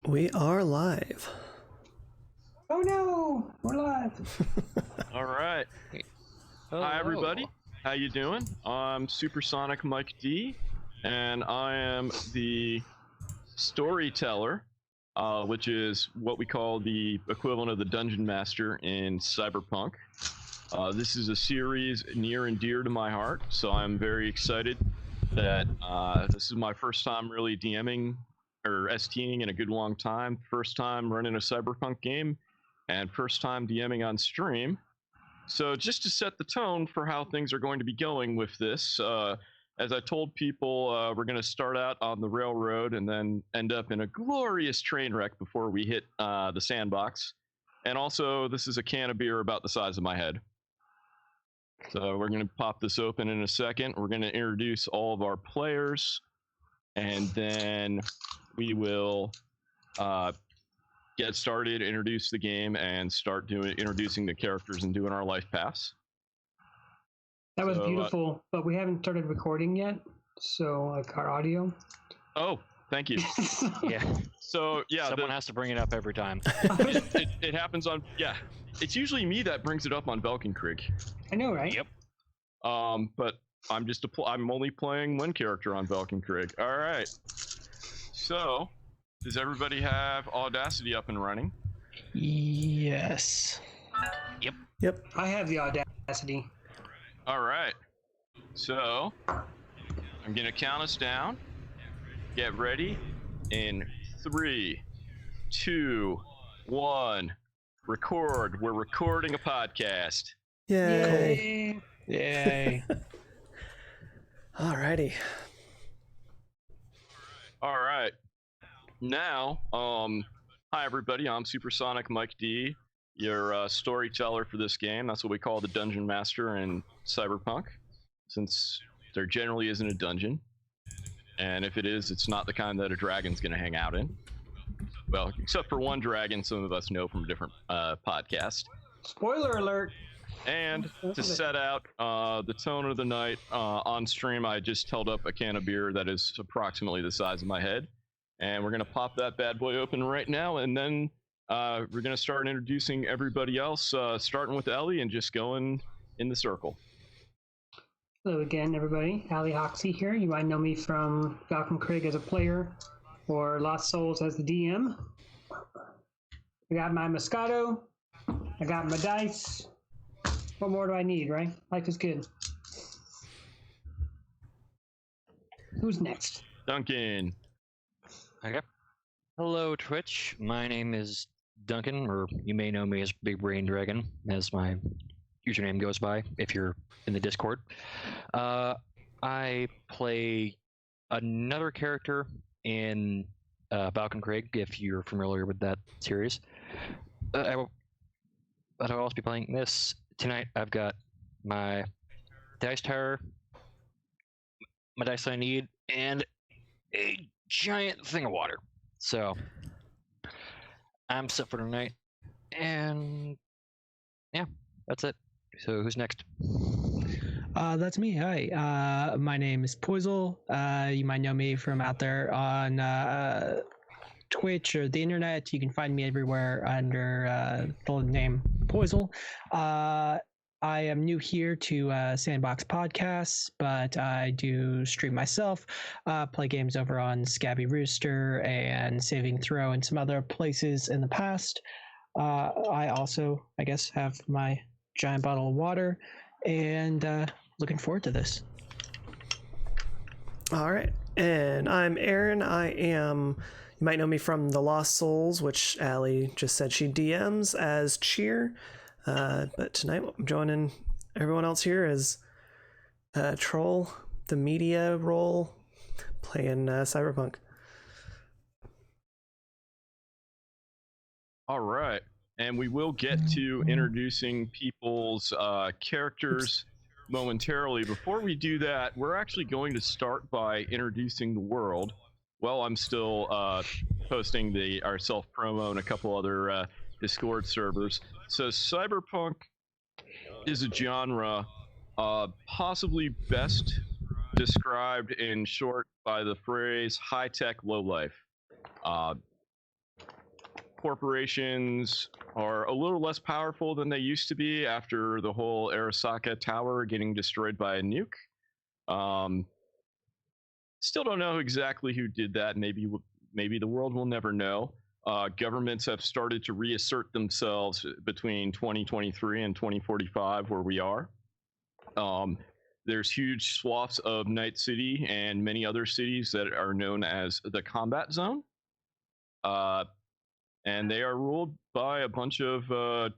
We are live. Oh no, we're live. All right. Hi everybody. How you doing? I'm Supersonic Mike D, and I am the storyteller, which is what we call the equivalent of the dungeon master in Cyberpunk. This is a series near and dear to my heart, so I'm very excited that this is my first time really DMing or STing in a good long time. First time running a Cyberpunk game, and first time DMing on stream. So just to set the tone for how things are going to be going with this, as I told people, we're going to start out on the railroad and then end up in a glorious train wreck before we hit the sandbox. And also, this is a can of beer about the size of my head. So we're going to pop this open in a second. We're going to introduce all of our players, and then we will get started, introduce the game, and start introducing the characters and doing our life paths. That was beautiful, but we haven't started recording yet. So, like our audio. Oh, thank you. Yeah. So yeah, someone has to bring it up every time. It happens on It's usually me that brings it up on Valkenkrig. I know, right? Yep. But I'm only playing one character on Valkenkrig. All right. So, does everybody have Audacity up and running? Yes. Yep. I have the Audacity. All right. So, I'm going to count us down. Get ready in 3, 2, 1. Record. We're recording a podcast. Yay. Yay. Alrighty. All right. Now, hi everybody. I'm Supersonic Mike D, your storyteller for this game. That's what we call the Dungeon Master in Cyberpunk, since there generally isn't a dungeon. And if it is, it's not the kind that a dragon's going to hang out in. Well, except for one dragon some of us know from a different podcast. Spoiler alert. And to set out the tone of the night, on stream I just held up a can of beer that is approximately the size of my head. And we're going to pop that bad boy open right now, and then we're going to start introducing everybody else, starting with Ellie and just going in the circle. Hello again, everybody. Ali Hoxie here. You might know me from Valkenkrig as a player or Lost Souls as the DM. I got my Moscato. I got my dice. What more do I need, right? Life is good. Who's next? Duncan. Okay. Hello, Twitch. My name is Duncan, or you may know me as Big Brain Dragon, as my username goes by, if you're in the Discord. I play another character in Valkenkrig, if you're familiar with that series. I'll also be playing this. Tonight I've got my dice tower, my dice I need, and a giant thing of water. So I'm set for tonight, and yeah, that's it. So who's next? That's me. Hi. My name is Poisel. You might know me from out there on Twitch or the internet. You can find me everywhere under the name Poisel. I am new here to Sandbox Podcasts, but I do stream myself, play games over on Scabby Rooster and Saving Throw and some other places in the past. I also, I guess, have my giant bottle of water, and looking forward to this. All right. And I'm Aaron. You might know me from The Lost Souls, which Allie just said she DMs as Cheer. But tonight I'm joining everyone else here as Troll, the media role, playing Cyberpunk. All right. And we will get to introducing people's characters momentarily. Before we do that, we're actually going to start by introducing the world. Well, I'm still posting our self-promo and a couple other Discord servers. So Cyberpunk is a genre possibly best described in short by the phrase high-tech, low-life. corporations are a little less powerful than they used to be after the whole Arasaka Tower getting destroyed by a nuke. Still don't know exactly who did that. Maybe the world will never know. Governments have started to reassert themselves between 2023 and 2045, where we are. There's huge swaths of Night City and many other cities that are known as the Combat Zone. And they are ruled by a bunch of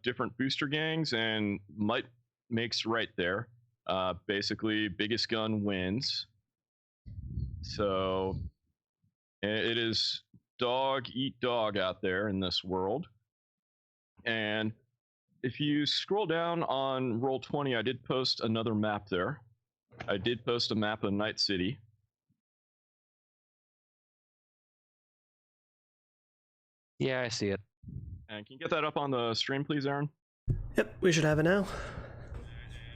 different booster gangs, and might makes right there. Basically, biggest gun wins. So it is dog eat dog out there in this world. And if you scroll down on Roll20, I did post another map there. I did post a map of Night City. Yeah, I see it. And can you get that up on the stream, please, Aaron? Yep, we should have it now.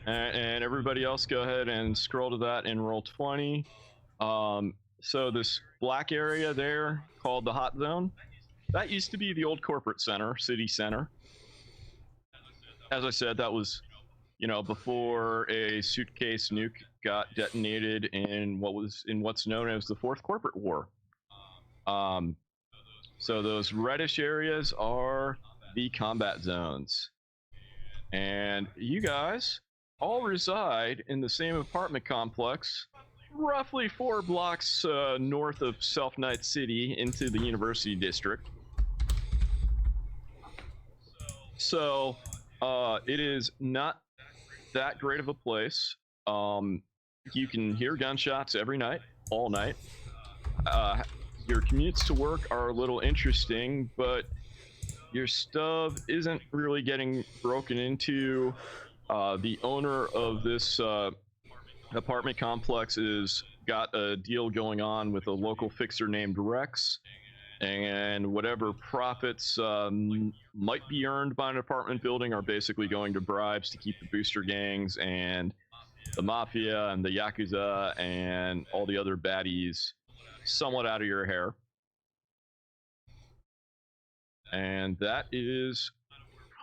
And everybody else, go ahead and scroll to that in Roll20. So this black area there called the Hot Zone, that used to be the old corporate center, city center. As I said, that was, before a suitcase nuke got detonated in what's known as the Fourth Corporate War. So those reddish areas are the combat zones. And you guys all reside in the same apartment complex, roughly 4 blocks north of South Night City into the University District. So it is not that great of a place. You can hear gunshots every night, all night. Your commutes to work are a little interesting, but your stuff isn't really getting broken into. The owner of this apartment complex has got a deal going on with a local fixer named Rex, and whatever profits might be earned by an apartment building are basically going to bribes to keep the booster gangs and the mafia and the yakuza and all the other baddies somewhat out of your hair. And that is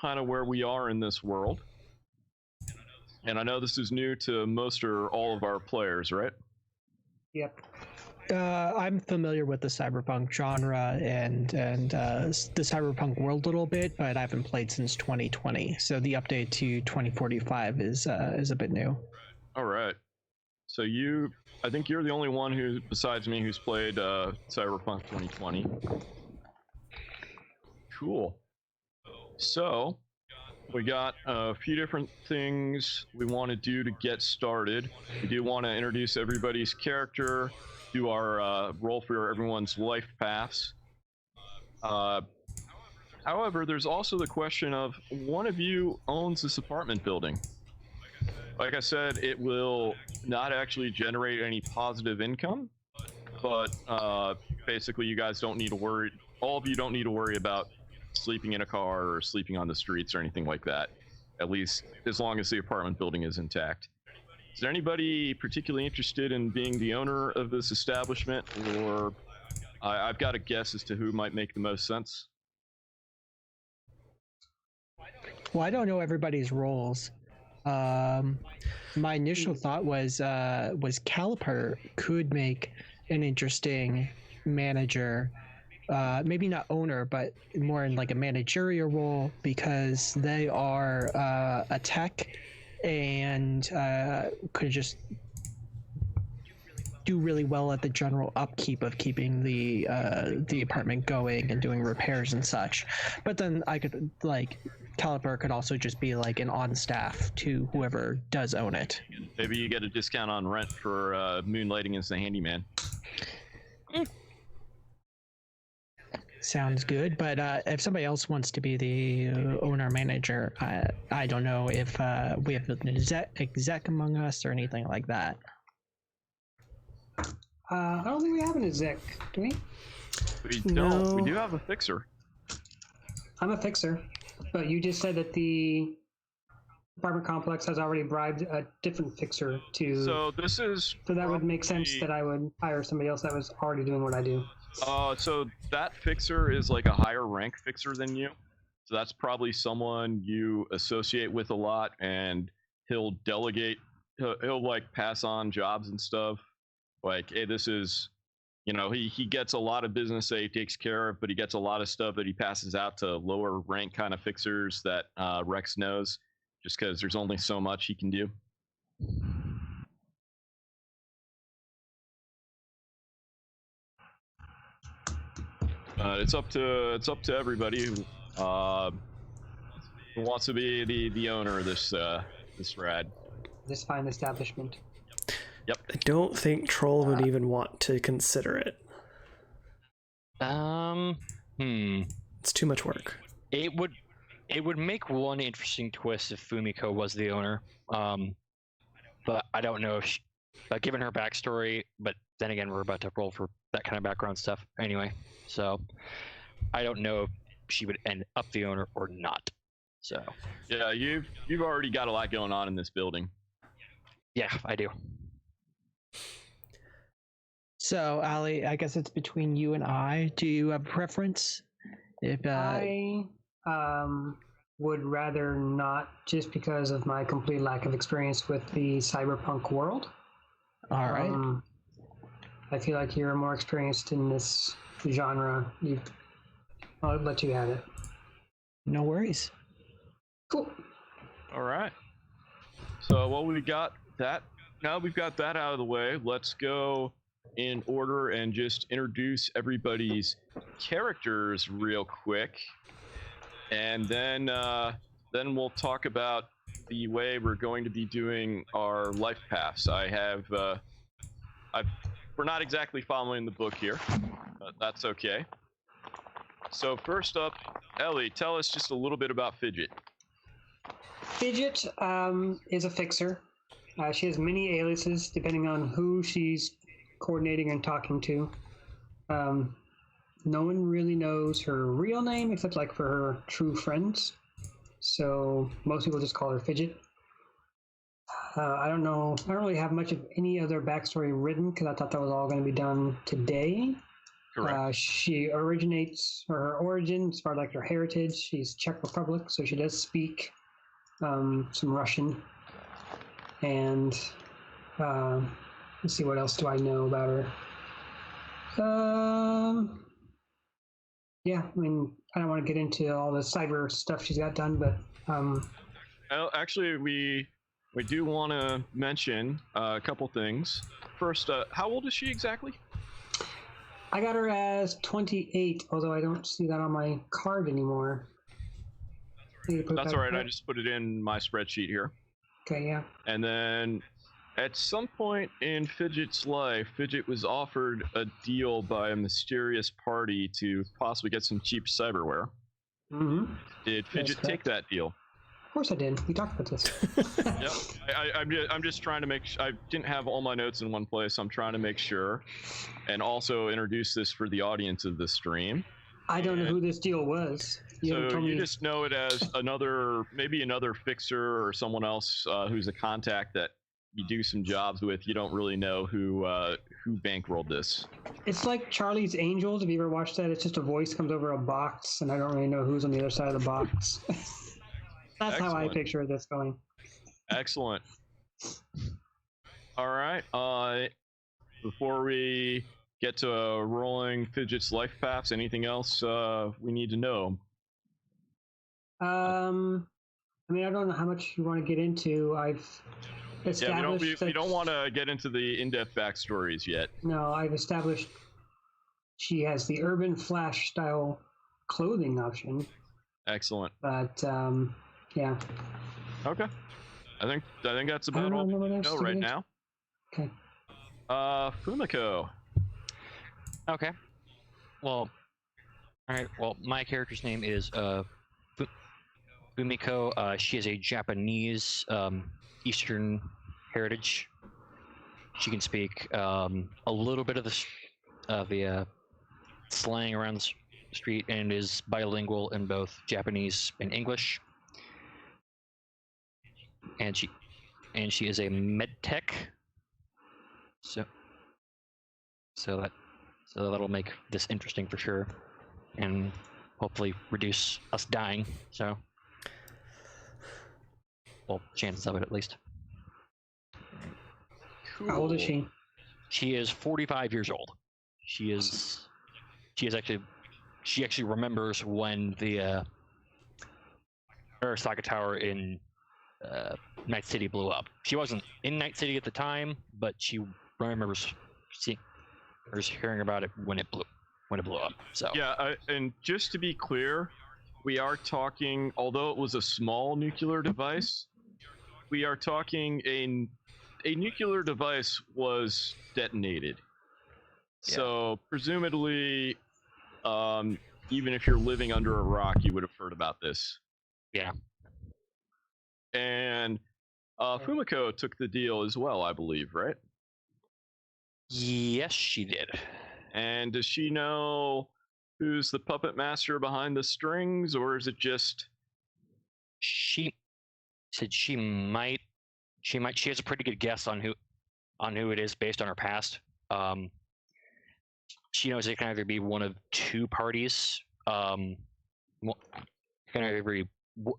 kind of where we are in this world. And I know this is new to most or all of our players, right? Yep. I'm familiar with the cyberpunk genre and the cyberpunk world a little bit, but I haven't played since 2020. So the update to 2045 is a bit new. All right. So I think you're the only one who, besides me, who's played Cyberpunk 2020. Cool. So we got a few different things we want to do to get started. We do want to introduce everybody's character, do our roll for everyone's life paths. However, there's also the question of one of you owns this apartment building. Like I said, it will not actually generate any positive income, but basically you guys don't need to worry, all of you don't need to worry about sleeping in a car or sleeping on the streets or anything like that, at least as long as the apartment building is intact. Is there anybody particularly interested in being the owner of this establishment, or I've got a guess as to who might make the most sense? Well, I don't know everybody's roles. My initial thought was Caliper could make an interesting manager, maybe not owner, but more in like a managerial role, because they are a tech and could just do really well at the general upkeep of keeping the apartment going and doing repairs and such. But then I could Caliper could also just be like an on staff to whoever does own it. Maybe you get a discount on rent for moonlighting as the handyman. Sounds good, but if somebody else wants to be the owner manager, I don't know if we have an exec among us or anything like that. I don't think we have an exec, do we? We don't. No. We do have a fixer. I'm a fixer, but you just said that the apartment complex has already bribed a different fixer to. So this is. So that would make sense that I would hire somebody else that was already doing what I do. So that fixer is like a higher rank fixer than you. So that's probably someone you associate with a lot, and he'll delegate. He'll like pass on jobs and stuff. Like, hey, this is, he gets a lot of business that he takes care of, but he gets a lot of stuff that he passes out to lower rank kind of fixers that Rex knows, just because there's only so much he can do. It's up to everybody who wants to be the owner of this rad. This fine establishment. Yep. I don't think Troll would even want to consider it. It's too much work. It would make one interesting twist if Fumiko was the owner. But I don't know if given her backstory, but then again, we're about to roll for that kind of background stuff anyway. So I don't know if she would end up the owner or not. So yeah, you've already got a lot going on in this building. Yeah, I do. So, Ali, I guess it's between you and I. Do you have a preference? If I would rather not, just because of my complete lack of experience with the cyberpunk world. All right. I feel like you're more experienced in this genre. I'll let you have it. No worries. Cool. All right. So, well, we got that. Now we've got that out of the way. Let's go in order and just introduce everybody's characters real quick, and then we'll talk about the way we're going to be doing our life paths. We're not exactly following the book here, but that's okay. So first up, Ellie, tell us just a little bit about Fidget. Fidget is a fixer. She has many aliases depending on who she's coordinating and talking to. No one really knows her real name except like for her true friends. So most people just call her Fidget. I don't really have much of any other backstory written because I thought that was all going to be done today. Correct. She originates, or her origin, as far as like her heritage, she's Czech Republic, so she does speak some Russian. And let's see, what else do I know about her? Yeah, I mean, I don't want to get into all the cyber stuff she's got done, but Well, actually, we do want to mention a couple things. First, how old is she exactly? I got her as 28, although I don't see that on my card anymore. That's all right. I just put it in my spreadsheet here. Okay, yeah. And then at some point in Fidget's life, Fidget was offered a deal by a mysterious party to possibly get some cheap cyberware. Mm-hmm. Did Fidget take that deal? Of course I did. We talked about this. Yep. I'm just trying to make sure. I didn't have all my notes in one place, so I'm trying to make sure. And also introduce this for the audience of the stream. I don't know who this deal was. You just know it as maybe another fixer or someone else who's a contact that you do some jobs with. You don't really know who bankrolled this. It's like Charlie's Angels. Have you ever watched that? It's just a voice comes over a box, and I don't really know who's on the other side of the box. That's Excellent. how I picture this going. Excellent. All right. Before we get to rolling Fidget's life paths, anything else we need to know? I mean, I don't know how much you want to get into. I've established. We don't want to get into the in-depth backstories yet. No, I've established she has the urban flash style clothing option. Excellent. But yeah. Okay. I think that's about all we know right now. Okay. Fumiko. Okay. Well, all right. Well, my character's name is Fumiko. She is a Japanese Eastern heritage. She can speak a little bit of the slang around the street and is bilingual in both Japanese and English. And she is a med tech. So So that'll make this interesting for sure, and hopefully reduce us dying. So, well, chances of it at least. Cool. How old is she? She is 45 years old. She actually remembers when the Arasaka Tower in Night City blew up. She wasn't in Night City at the time, but she remembers hearing about it when it blew up. So Yeah, and just to be clear, we are talking, although it was a small nuclear device, we are talking a nuclear device was detonated. Yeah. So presumably, even if you're living under a rock, you would have heard about this. Yeah. And Fumiko took the deal as well, I believe, right? Yes, she did. And does she know who's the puppet master behind the strings, or is it just... She said she has a pretty good guess on who it is based on her past. She knows it can either be one of two parties. It can either be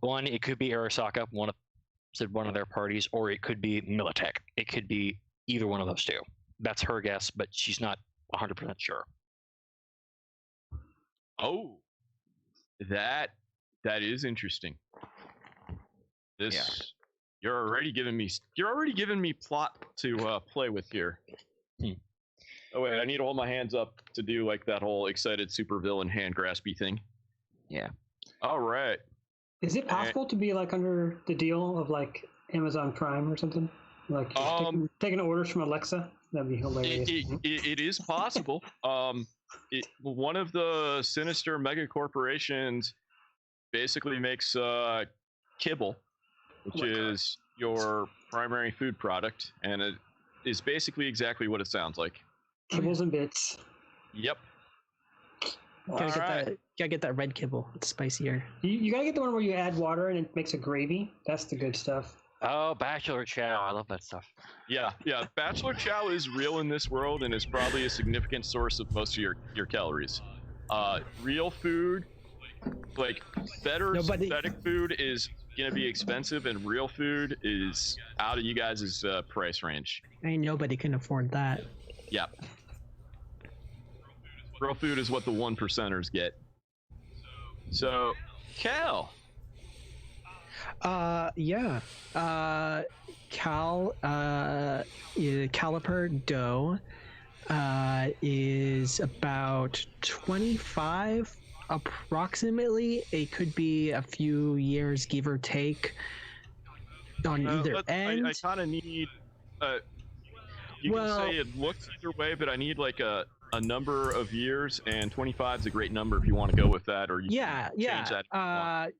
one, it could be Arasaka, one of their parties, or it could be Militech. It could be either one of those two. That's her guess, but she's not 100% sure. Oh, that is interesting. You're already giving me plot to play with here. Oh wait, I need to hold my hands up to do like that whole excited supervillain hand graspy thing. Yeah. All right. Is it possible to be like under the deal of like Amazon Prime or something? Like taking orders from Alexa? That'd be hilarious. It is possible. One of the sinister mega corporations basically makes kibble, which is your primary food product, and it is basically exactly what it sounds like. Kibbles and bits. Yep. Gotta get that red kibble. It's spicier. You gotta get the one where you add water and it makes a gravy. That's the good stuff. Oh, Bachelor Chow. I love that stuff. Yeah. Bachelor Chow is real in this world and is probably a significant source of most of your calories. Real food, like better synthetic food, is gonna be expensive, and real food is out of you guys' price range. Ain't nobody can afford that. Yeah. Real food is what the 1%ers get. So, Cal. Yeah. Caliper Doe is about 25 approximately. It could be a few years, give or take, on either end. I kind of need... you can say it looks either way, but I need like a number of years, and 25 is a great number if you want to go with that, or you can change that.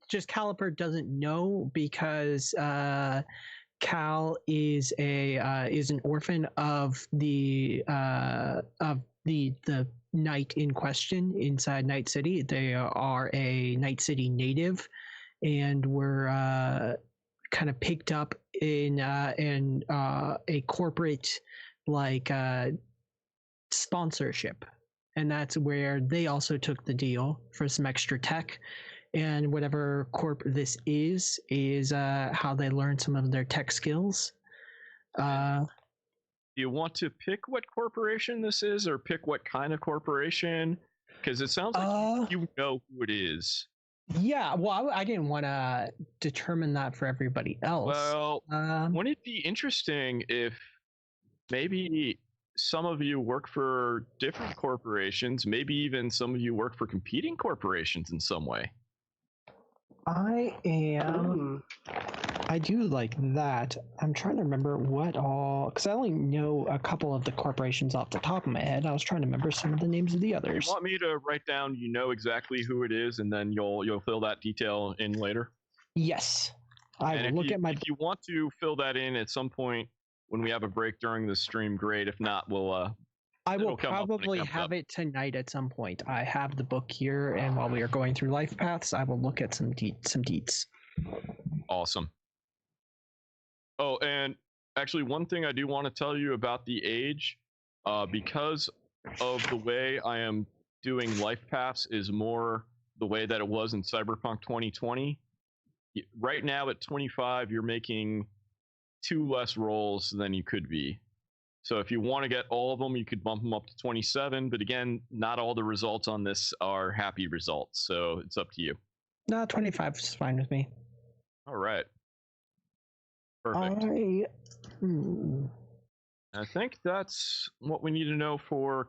Just Caliper doesn't know because Cal is an orphan of the knight in question inside Night City. They are a Night City native, and were kind of picked up in a corporate sponsorship, and that's where they also took the deal for some extra tech. And whatever corp this is how they learn some of their tech skills. Do you want to pick what corporation this is, or pick what kind of corporation? Because it sounds like you know who it is. Yeah, well, I didn't want to determine that for everybody else. Well, wouldn't it be interesting if maybe some of you work for different corporations, maybe even some of you work for competing corporations in some way? I do like that. I'm trying to remember what all, because I only know a couple of the corporations off the top of my head. I was trying to remember some of the names of the others. You want me to write down, exactly who it is, and then you'll fill that detail in later? Yes. If you want to fill that in at some point when we have a break during the stream, great. If not, I will probably have it tonight at some point. I have the book here, and while we are going through life paths, I will look at some deets. Awesome. Oh, and actually, one thing I do want to tell you about the age, because of the way I am doing life paths is more the way that it was in Cyberpunk 2020. Right now at 25, you're making 2 less rolls than you could be. So if you want to get all of them, you could bump them up to 27. But again, not all the results on this are happy results. So it's up to you. No, 25 is fine with me. All right. Perfect. I think that's what we need to know for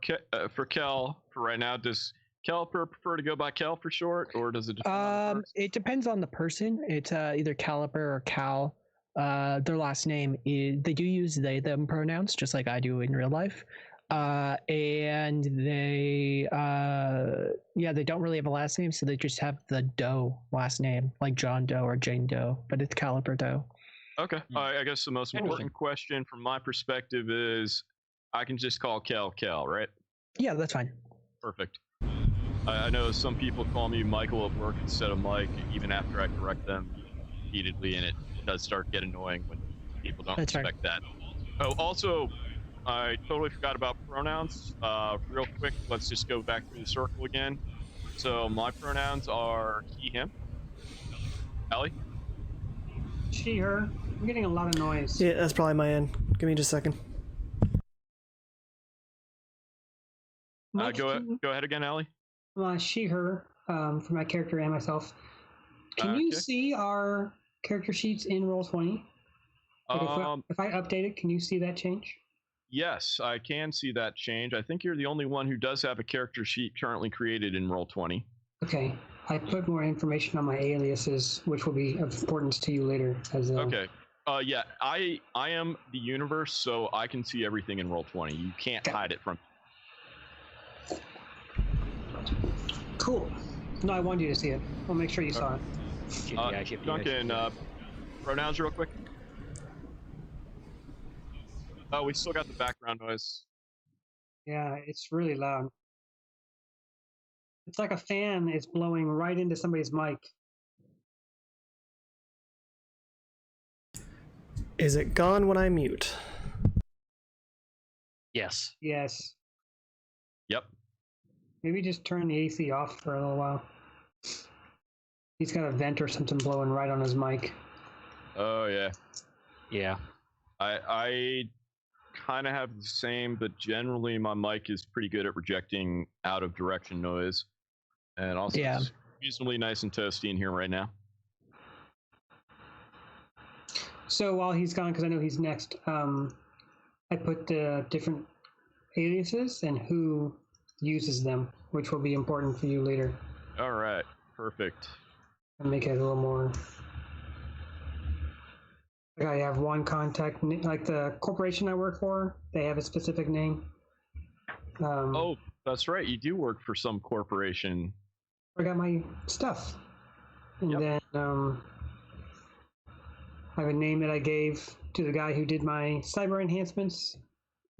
Kel for right now. Does Kel prefer to go by Kel for short, or does it depend on the person? It depends on the person. It's either Caliper or Cal. Their last name is, they do use they them pronouns just like I do in real life. And they they don't really have a last name, so they just have the Doe last name, like John Doe or Jane Doe, but it's Caliper Doe. Okay. I guess the most important question from my perspective is I can just call Kel, right? Yeah, that's fine. Perfect. I know some people call me Michael at work instead of Mike, even after I correct them repeatedly, and it does start to get annoying when people don't respect that. Oh, also, I totally forgot about pronouns. Real quick, let's just go back through the circle again. So my pronouns are he, him. Allie? She, her. I'm getting a lot of noise. Yeah, that's probably my end. Give me just a second. Go ahead again, Allie. She, her, for my character and myself. Can you see our character sheets in Roll20? Like if I update it, can you see that change? Yes, I can see that change. I think you're the only one who does have a character sheet currently created in Roll20. Okay. I put more information on my aliases, which will be of importance to you later. Okay. Yeah, I am the universe, so I can see everything in Roll20. You can't hide it from me. Cool. No, I wanted you to see it. I'll make sure you saw it. Duncan, pronouns real quick. Oh, we still got the background noise. Yeah, it's really loud. It's like a fan is blowing right into somebody's mic. Is it gone when I mute? Yes. Yes. Yep. Maybe just turn the AC off for a little while. He's got a vent or something blowing right on his mic. Oh, yeah. Yeah. I kind of have the same, but generally my mic is pretty good at rejecting out of direction noise. And also it's reasonably nice and toasty in here right now. So while he's gone, because I know he's next, I put the different aliases and who uses them, which will be important for you later. All right, perfect. And make it a little more. Like I have one contact, like the corporation I work for, they have a specific name. Oh, that's right. You do work for some corporation. I got my stuff. And then I have a name that I gave to the guy who did my cyber enhancements.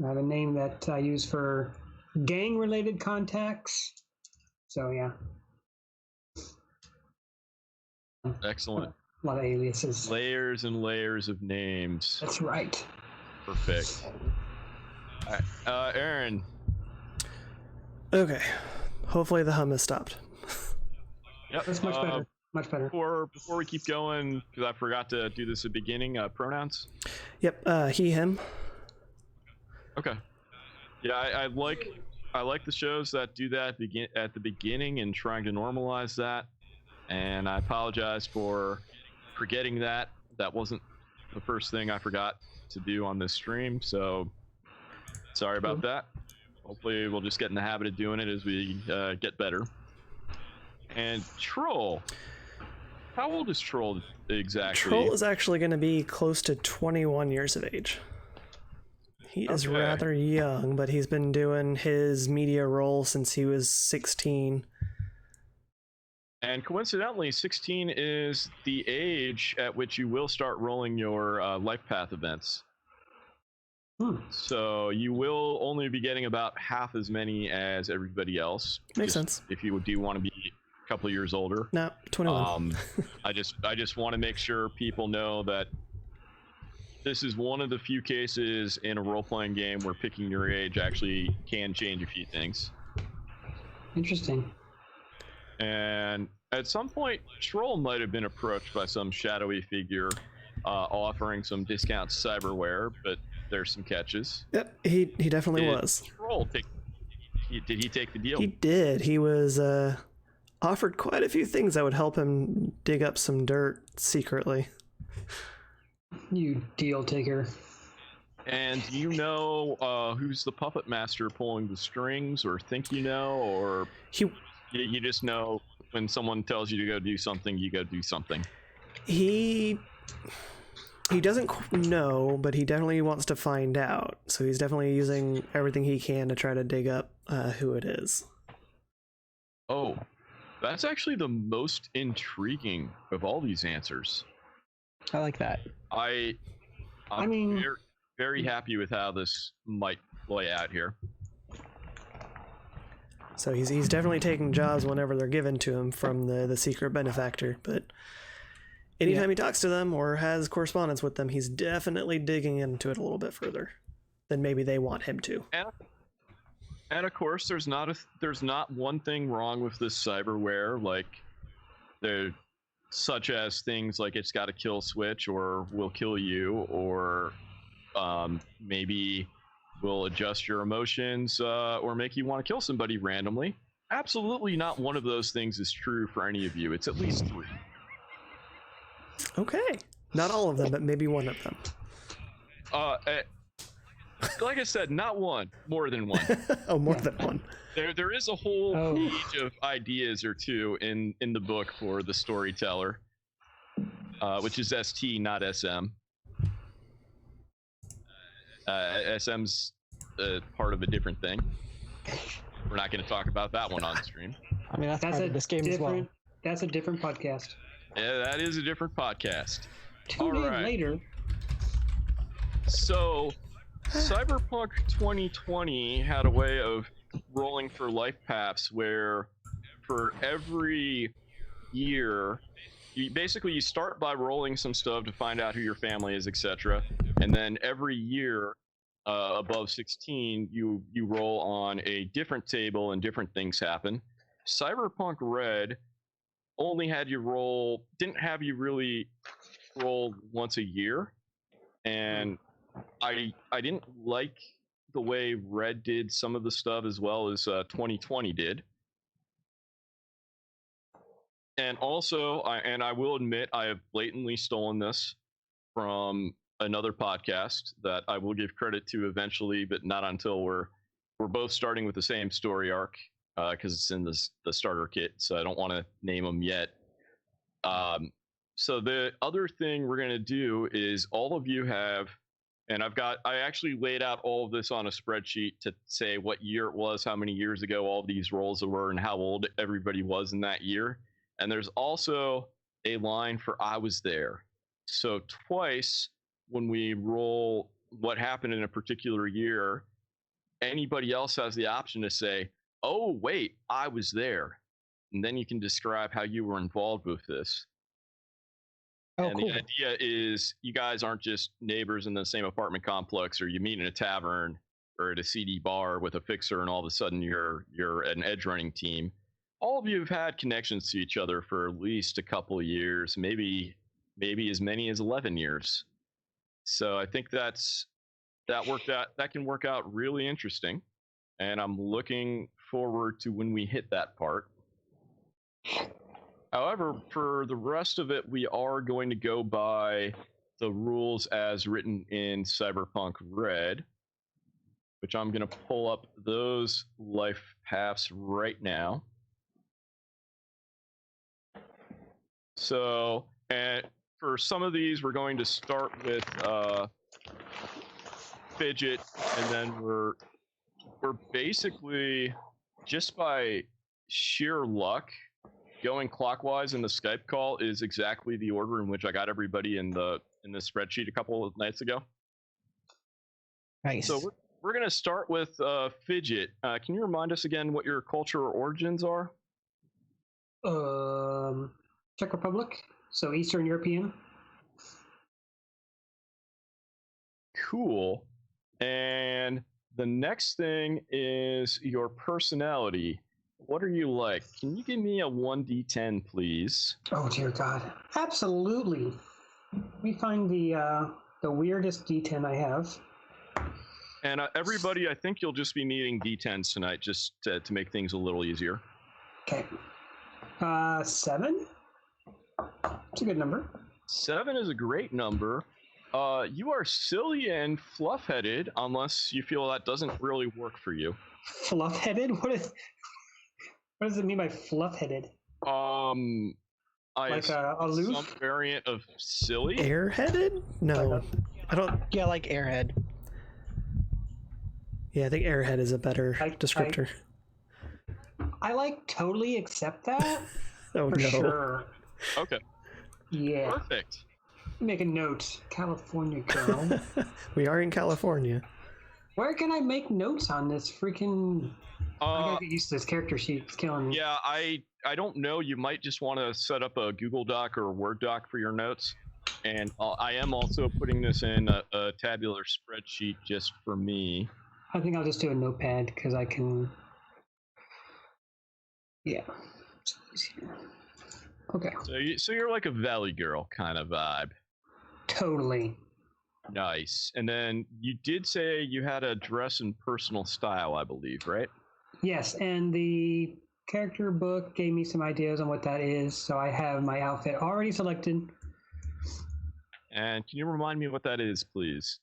I have a name that I use for gang-related contacts. So, yeah. Excellent. A lot of aliases. Layers and layers of names. That's right. Perfect. All right. Aaron. Okay. Hopefully the hum has stopped. Yep. That's much better. Much better. Before we keep going, because I forgot to do this at the beginning, pronouns? Yep, he, him. Okay. Yeah, I like the shows that do that at the beginning and trying to normalize that. And I apologize for forgetting that. That wasn't the first thing I forgot to do on this stream, so sorry about that. Hopefully we'll just get in the habit of doing it as we get better. And Troll. How old is Troll exactly? Troll is actually going to be close to 21 years of age. He is rather young, but he's been doing his media role since he was 16. And coincidentally, 16 is the age at which you will start rolling your life path events. So you will only be getting about half as many as everybody else. Makes sense. If you do want to be a couple of years older. No, 21. I just want to make sure people know that this is one of the few cases in a role-playing game where picking your age actually can change a few things. Interesting. And at some point, Troll might have been approached by some shadowy figure offering some discount cyberware, but there's some catches. Yep, he definitely Did was. Troll did he take the deal? He did. He was offered quite a few things that would help him dig up some dirt secretly. You deal taker. And do you know who's the puppet master pulling the strings, or think you know, or you just know when someone tells you to go do something, you go do something? He doesn't know, but he definitely wants to find out. So he's definitely using everything he can to try to dig up who it is. Oh, that's actually the most intriguing of all these answers. I like that. I'm very, very happy with how this might play out here. So he's definitely taking jobs whenever they're given to him from the secret benefactor, but anytime he talks to them or has correspondence with them, he's definitely digging into it a little bit further than maybe they want him to. And of course, there's not one thing wrong with this cyberware, like such as things like it's got a kill switch, or will kill you, or maybe will adjust your emotions, or make you want to kill somebody randomly. Absolutely not one of those things is true for any of you. It's at least 3. Okay. Not all of them, but maybe one of them. Like I said, not one, more than one. Oh, more than one. There is a whole page of ideas or two in the book for the storyteller, which is ST, not SM. SM's part of a different thing. We're not going to talk about that one on the stream. I mean, that's part of this game as well. That's a different podcast. Yeah, that is a different podcast. Tune in later. So, Cyberpunk 2020 had a way of rolling for life paths where for every year, you start by rolling some stuff to find out who your family is, etc. And then every year above 16, you roll on a different table and different things happen. Cyberpunk Red only had you roll, didn't have you really roll once a year, and I didn't like the way Red did some of the stuff as well as 2020 did. And also, I will admit, I have blatantly stolen this from another podcast that I will give credit to eventually, but not until we're both starting with the same story arc, because it's in the starter kit, so I don't want to name them yet. So the other thing we're going to do is all of you have, and I actually laid out all of this on a spreadsheet to say what year it was, how many years ago all of these rolls were, and how old everybody was in that year. And there's also a line for I was there. So twice when we roll what happened in a particular year, anybody else has the option to say, oh, wait, I was there. And then you can describe how you were involved with this. Oh, and cool. the idea is you guys aren't just neighbors in the same apartment complex, or you meet in a tavern or at a CD bar with a fixer, and all of a sudden you're an edge running team. All of you have had connections to each other for at least a couple of years, maybe as many as 11 years. So I think that can work out really interesting, and I'm looking forward to when we hit that part. However, for the rest of it, we are going to go by the rules as written in Cyberpunk Red, which I'm going to pull up those life paths right now. So, and for some of these, we're going to start with Fidget, and then we're basically, just by sheer luck, going clockwise in the Skype call is exactly the order in which I got everybody in the spreadsheet a couple of nights ago. Nice. So we're going to start with Fidget. Can you remind us again what your cultural origins are? Czech Republic, so Eastern European. Cool. And the next thing is your personality. What are you like? Can you give me a 1d10, please? Oh dear God! Absolutely. Let me find the weirdest D10 I have. And everybody, I think you'll just be needing d10s tonight, just to make things a little easier. Okay. 7. It's a good number. 7 is a great number. You are silly and fluff-headed, unless you feel that doesn't really work for you. Fluff-headed? What does it mean by fluff-headed? Like aloof? Some variant of silly. Airheaded? No, I don't. Yeah, like airhead. Yeah, I think airhead is a better descriptor. I like totally accept that. Oh for no. Sure. Okay. Yeah. Perfect. Make a note, California girl. We are in California. Where can I make notes on this freaking? I gotta get used to this character sheet. It's killing me. Yeah, I don't know. You might just want to set up a Google Doc or a Word doc for your notes. And I am also putting this in a tabular spreadsheet just for me. I think I'll just do a notepad because I can. Yeah. Okay. So you're like a Valley Girl kind of vibe. Totally. Nice. And then you did say you had a dress and personal style, I believe, right? Yes, and the character book gave me some ideas on what that is, so I have my outfit already selected. And can you remind me what that is, please?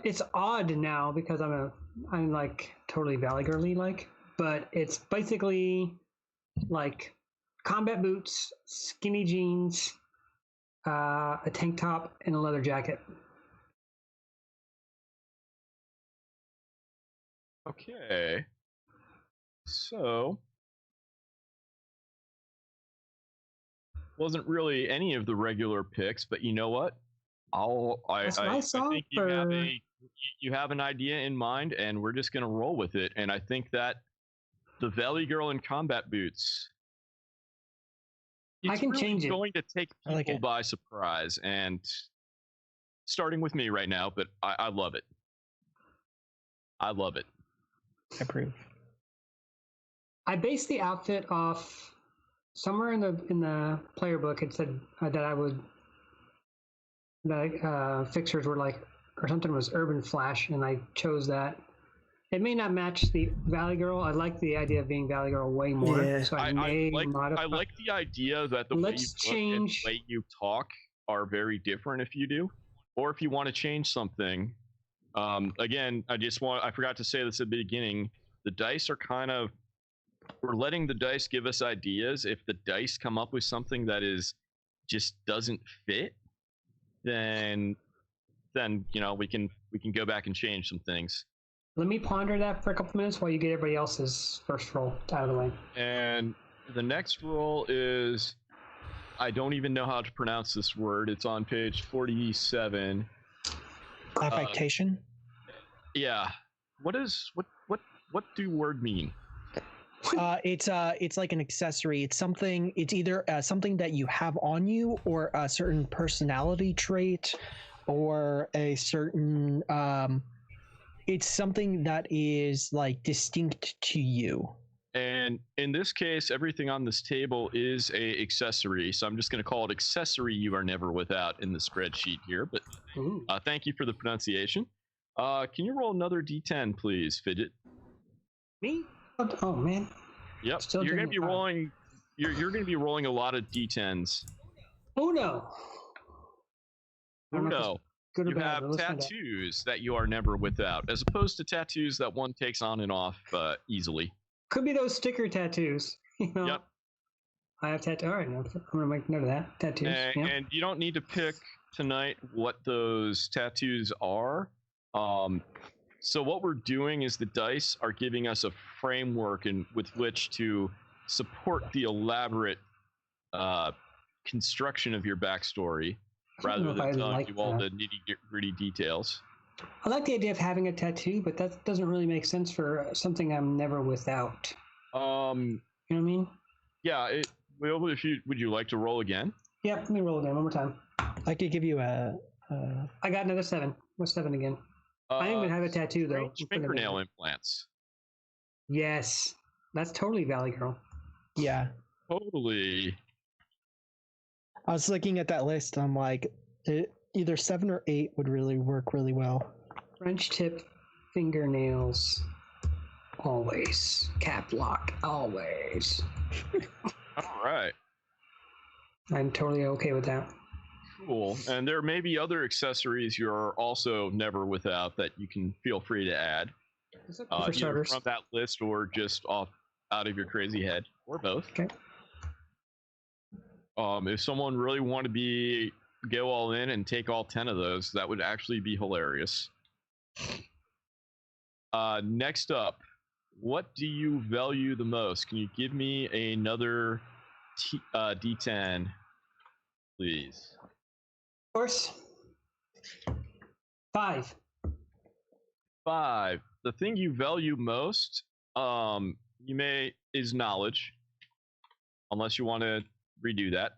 It's odd now because I'm like totally Valley Girly like, but it's basically like combat boots, skinny jeans, a tank top, and a leather jacket. Okay. So wasn't really any of the regular picks, but you know what? I think you have an idea in mind, and we're just gonna roll with it. And I think that the Valley Girl in combat boots, I can really change it. Going to take people by surprise, and starting with me right now, but I love it. I love it. I approve. I based the outfit off somewhere in the player book. It said that I would fixtures were like, or something was urban flash, and I chose that. It may not match the Valley Girl. I like the idea of being Valley Girl way more. Yeah. So I like the idea that the way you look and the way you talk are very different if you do, or if you want to change something. Again, I forgot to say this at the beginning. The dice are we're letting the dice give us ideas. If the dice come up with something that just doesn't fit, then we can go back and change some things. Let me ponder that for a couple minutes while you get everybody else's first roll out of the way. And the next roll is, I don't even know how to pronounce this word. It's on page 47. Affectation? Yeah. What do word mean? It's like an accessory. It's something. It's either something that you have on you, or a certain personality trait, or a certain. It's something that is like distinct to you. And in this case, everything on this table is a accessory. So I'm just going to call it accessory you are never without in the spreadsheet here. But thank you for the pronunciation. Can you roll another D10, please, Fidget? Me? Oh man. Yep. You're going to be rolling. You're going to be rolling a lot of D10s. Oh no. Uno. Good or you bad, have tattoos that you are never without, as opposed to tattoos that one takes on and off easily. Could be those sticker tattoos. Yep. I have tattoos. All right, I'm gonna make note of that. Tattoos. And you don't need to pick tonight what those tattoos are. So what we're doing is the dice are giving us a framework with which to support the elaborate construction of your backstory, rather than telling you all the nitty-gritty details. I like the idea of having a tattoo, but that doesn't really make sense for something I'm never without. You know what I mean? Yeah. Would you like to roll again? Yep. Let me roll again one more time. I could give you a. I got another 7. What's 7 again? I didn't even have a tattoo though. Strange fingernail implants. Yes, that's totally Valley Girl. Yeah. Totally. I was looking at that list. I'm like, either 7 or 8 would really work really well. French tip fingernails. Always. Cap lock. Always. All right. I'm totally okay with that. Cool. And there may be other accessories you're also never without that you can feel free to add. For Either starters. from that list or just off out of your crazy head, or both. Okay. If someone really want to go all in and take all 10 of those, that would actually be hilarious. Next up, what do you value the most? Can you give me another D10, please? Of course. 5. 5. The thing you value most, is knowledge, unless you want to redo that.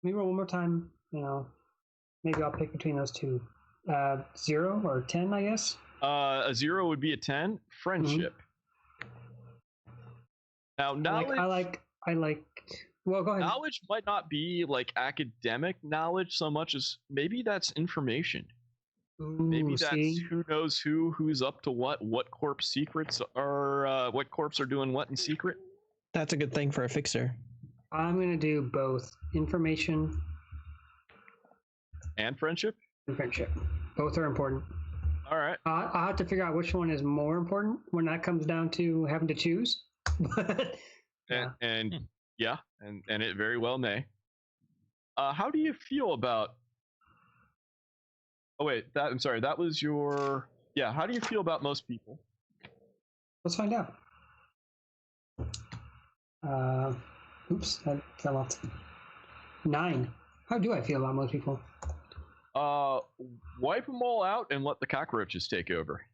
Let me roll one more time. Maybe I'll pick between those two. 0 or 10, I guess. A 0 would be a 10. Friendship. Now, knowledge. I like. Well, go ahead. Knowledge might not be like academic knowledge so much as maybe that's information. Maybe that's who knows who's up to what corpse secrets are, what corpse are doing what in secret. That's a good thing for a fixer. I'm gonna do both information and friendship. And friendship, both are important. All right. I'll have to figure out which one is more important when that comes down to having to choose. But and it very well may. How do you feel about? Oh wait, I'm sorry. That was your. Yeah. How do you feel about most people? Let's find out. Oops, that fell off. 9. How do I feel about most people? Wipe them all out and let the cockroaches take over.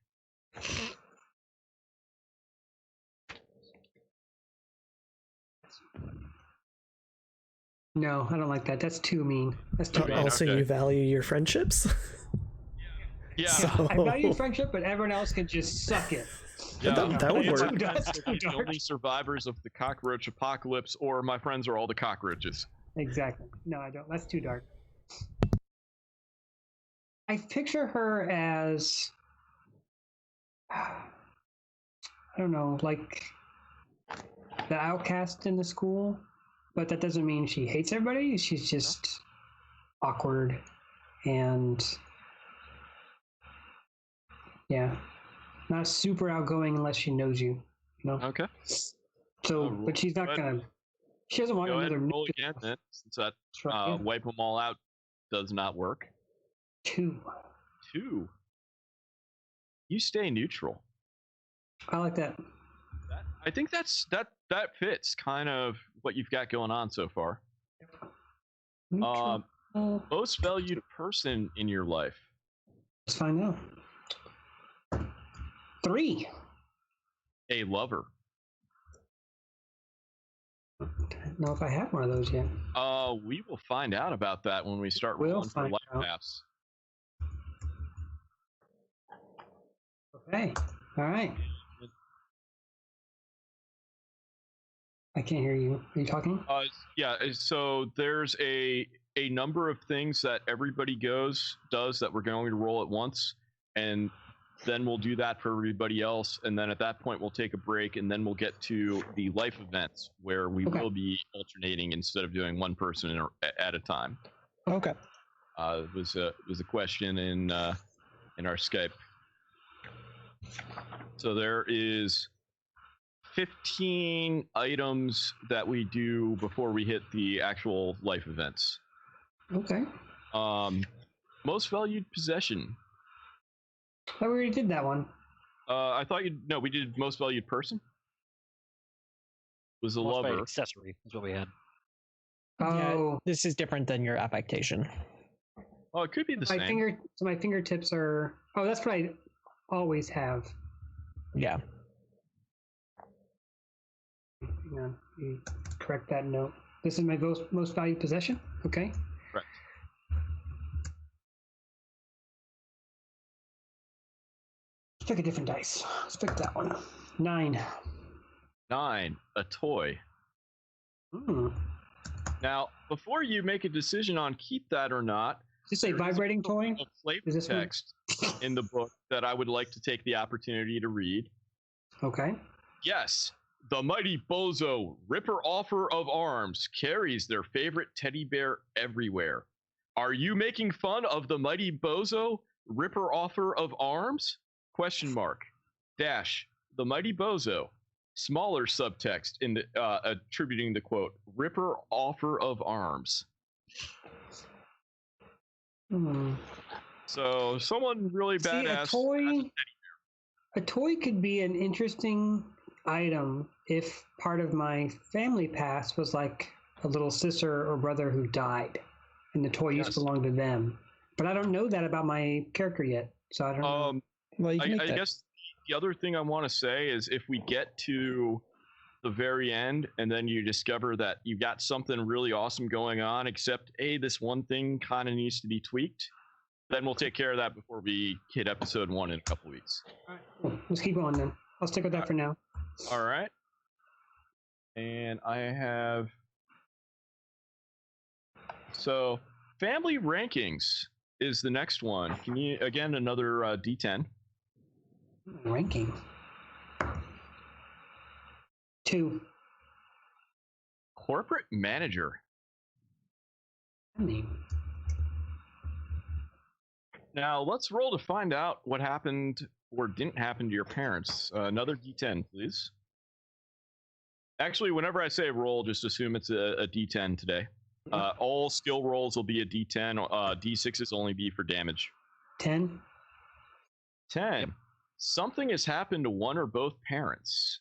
No, I don't like that. That's too mean. That's too mean. Also, you value your friendships? Yeah. So... I value friendship, but everyone else can just suck it. Yeah, that would work. The only survivors of the cockroach apocalypse, or my friends are all the cockroaches. Exactly. No, I don't. That's too dark. I picture her as, I don't know, like the outcast in the school, but that doesn't mean she hates everybody. She's just awkward and, not super outgoing unless she knows you. Okay. So, but she's not gonna. She doesn't want another. Roll again, then, since that wipe them all out does not work. 2. You stay neutral. I like that. I think that fits kind of what you've got going on so far. Most valued person in your life. Let's find out. 3. A lover. I don't know if I have one of those yet. We will find out about that when we start rolling for life paths. Okay. All right. I can't hear you. Are you talking? So there's a number of things that everybody does that we're going to roll at once, and then we'll do that for everybody else, and then at that point we'll take a break, and then we'll get to the life events where we will be alternating instead of doing one person at a time. Okay. It was a question in our Skype. So there is 15 items that we do before we hit the actual life events. Okay. Most valued possession. I already did that one. I thought we did most valued person. Was a most lover. Accessory is what we had. Oh, yeah, this is different than your affectation. Oh, it could be the same. So my fingertips are. Oh, that's what I always have. Yeah. Hang on. You correct that note. This is my most valued possession. Okay. Correct. pick a different dice. Let's pick that one. 9. 9, a toy. Hmm. Now, before you make a decision on keep that or not, Is this a vibrating toy? a flavor Is this one? text in the book that I would like to take the opportunity to read. Okay. Yes, the mighty Bozo, Ripper Offer of Arms, carries their favorite teddy bear everywhere. Are you making fun of the mighty Bozo, Ripper Offer of Arms? Question mark. Dash, the mighty Bozo. Smaller subtext in the attributing the quote, Ripper Offer of Arms. Hmm. So someone really badass. See, a toy could be an interesting item if part of my family past was like a little sister or brother who died, and the toy used to belong to them. But I don't know that about my character yet, so I don't know. Well, you can I guess the other thing I want to say is if we get to the very end and then you discover that you got something really awesome going on, except this one thing kind of needs to be tweaked, then we'll take care of that before we hit episode 1 in a couple weeks. All right, cool. Let's keep going then. I'll stick with that for now. All right. And I have so family rankings is the next one. Can you again another D10? Ranking. 2. Corporate manager. I mean, Now let's roll to find out what happened or didn't happen to your parents. Another D10, please. Actually, whenever I say roll, just assume it's a D10 today. All skill rolls will be a D10. D6s only be for damage. 10. 10. Yep. Something has happened to one or both parents.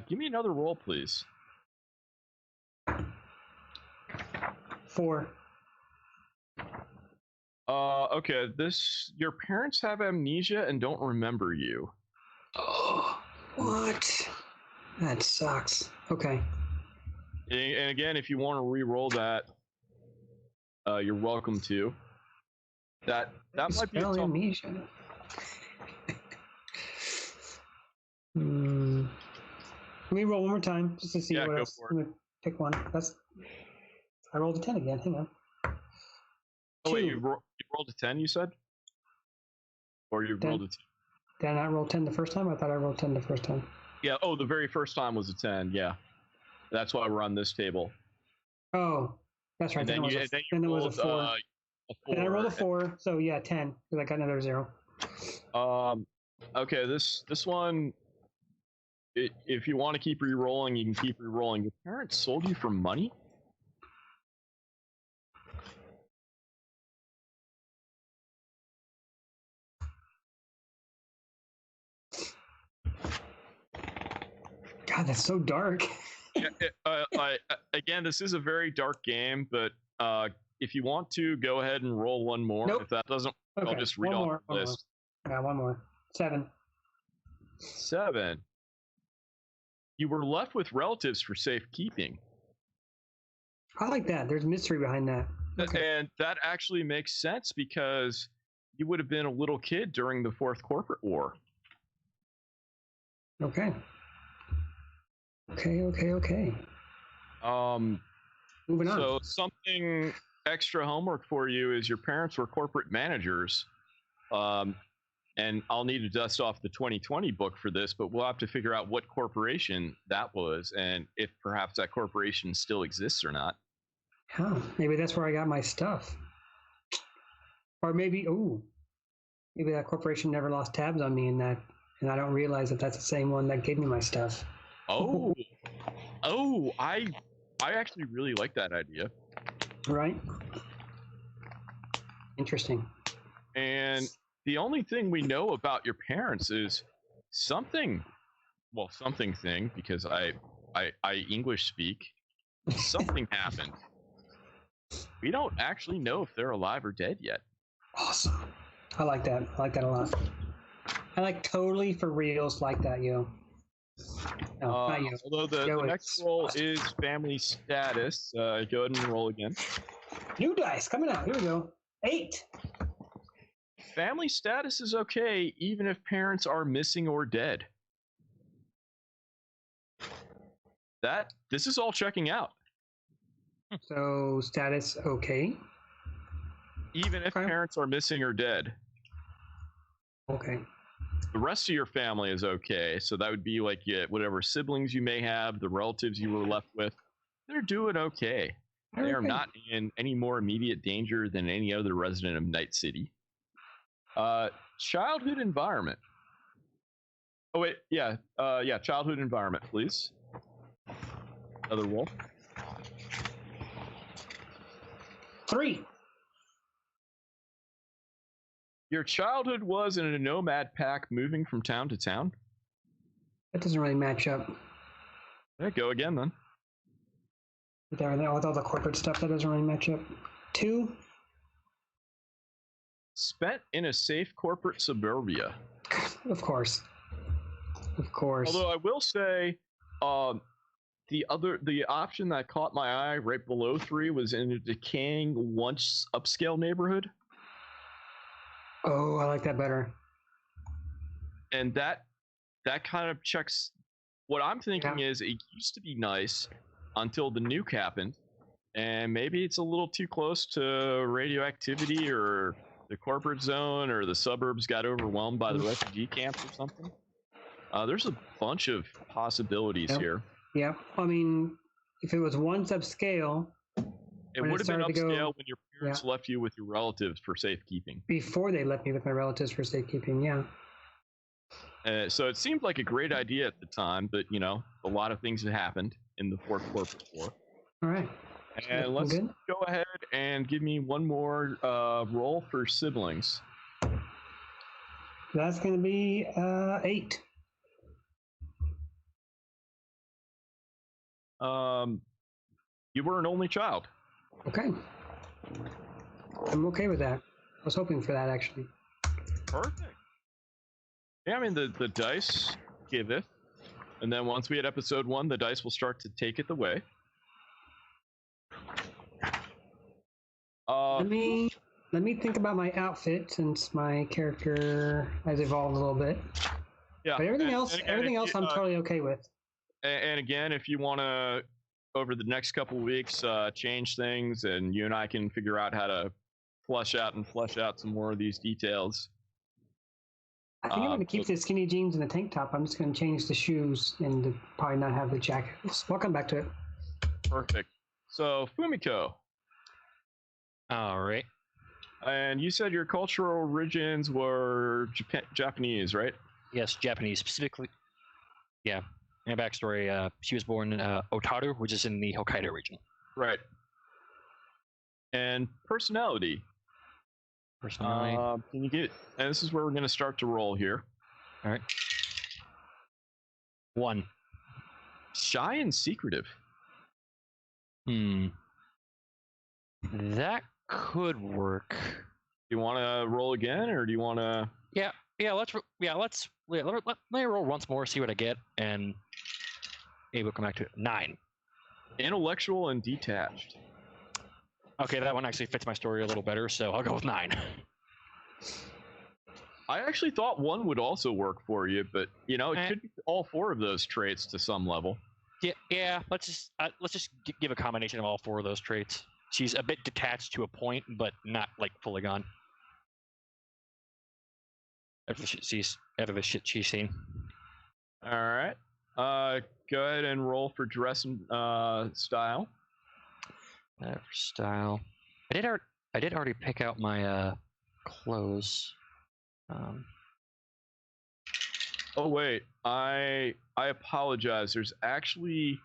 Give me another roll, please. 4. Okay, your parents have amnesia and don't remember you. Oh, what? That sucks. Okay. And again, if you want to re-roll that, you're welcome to. That might be a tough. Amnesia. Let me roll one more time just to see what else. I'm gonna pick one. I rolled a 10 again. Hang on. Oh wait, you rolled a 10, you said? Or you rolled a 10? Did I not roll 10 the first time? I thought I rolled 10 the first time. Yeah, the very first time was a 10, yeah. That's why we're on this table. Oh, that's right. Then it was a 4. Then I rolled a 4, so yeah, 10, because I got another 0. Okay, this one, if you want to keep re-rolling, you can keep re-rolling. Your parents sold you for money? God, that's so dark. Again, this is a very dark game, but if you want to, go ahead and roll one more. Nope. If that doesn't, Okay. I'll just read off the list. Yeah, one more. 7. 7. You were left with relatives for safekeeping. I like that. There's mystery behind that. Okay. And that actually makes sense because you would have been a little kid during the 4th Corporate War. Okay. Moving on. So something extra homework for you is your parents were corporate managers. And I'll need to dust off the 2020 book for this, but we'll have to figure out what corporation that was and if perhaps that corporation still exists or not. Maybe that's where I got my stuff. Or maybe that corporation never lost tabs on me and I don't realize that that's the same one that gave me my stuff. I actually really like that idea. Right? Interesting. And the only thing we know about your parents is something thing, because I English speak. Something happened. We don't actually know if they're alive or dead yet. Awesome. I like that. I like that a lot. I like totally for reals like that, yo. No, not you. Although the next roll is family status. Go ahead and roll again. New dice coming out. Here we go. 8. Family status is okay even if parents are missing or dead. This is all checking out. So status okay. Even if Okay. parents are missing or dead. Okay. The rest of your family is okay. So that would be like whatever siblings you may have, the relatives you were left with. They're doing okay. They are not in any more immediate danger than any other resident of Night City. Childhood environment. Oh wait, yeah, childhood environment, please. Another roll. 3. Your childhood was in a nomad pack moving from town to town. That doesn't really match up. Yeah, go again then. With all the corporate stuff, that doesn't really match up. 2. Spent in a safe corporate suburbia. Of course. Although I will say, the option that caught my eye right below 3 was in a decaying once upscale neighborhood. Oh, I like that better. And that kind of checks. What I'm thinking is it used to be nice until the nuke happened, and maybe it's a little too close to radioactivity, or the corporate zone, or the suburbs got overwhelmed by the refugee camps or something. There's a bunch of possibilities here. Yeah, I mean, if it was once upscale, it would have been upscale when your parents left you with your relatives for safekeeping. Before they left me with my relatives for safekeeping, yeah. So it seemed like a great idea at the time, but a lot of things had happened in the fourth corporate war. All right. And let's go ahead and give me one more roll for siblings. That's going to be 8. You were an only child. Okay. I'm okay with that. I was hoping for that, actually. Perfect. Yeah, I mean, the dice giveth. And then once we hit episode 1, the dice will start to take it away. Let me think about my outfit, since my character has evolved a little bit. Yeah. But everything else I'm totally okay with. And again, if you want to, over the next couple of weeks, change things, and you and I can figure out how to flesh out some more of these details. I think I'm going to keep the skinny jeans and the tank top. I'm just going to change the shoes and probably not have the jacket. We'll come back to it. Perfect. So, Fumiko. All right. And you said your cultural origins were Japanese, right? Yes, Japanese. Specifically, yeah. In a backstory, she was born in Otaru, which is in the Hokkaido region. Right. And personality. Can you get? And this is where we're going to start to roll here. All right. 1. Shy and secretive. That could work. Do you want to roll again, or do you want to? Yeah. Let me roll once more, see what I get, and maybe we'll come back to it. 9. Intellectual and detached. Okay, that one actually fits my story a little better, so I'll go with 9. I actually thought 1 would also work for you, but it could be all 4 of those traits to some level. Yeah. Let's just give a combination of all 4 of those traits. She's a bit detached to a point, but not like fully gone. After the shit she's seen. All right. Go ahead and roll for dress and style. For style, I did already pick out my clothes. Oh wait, I apologize. There's actually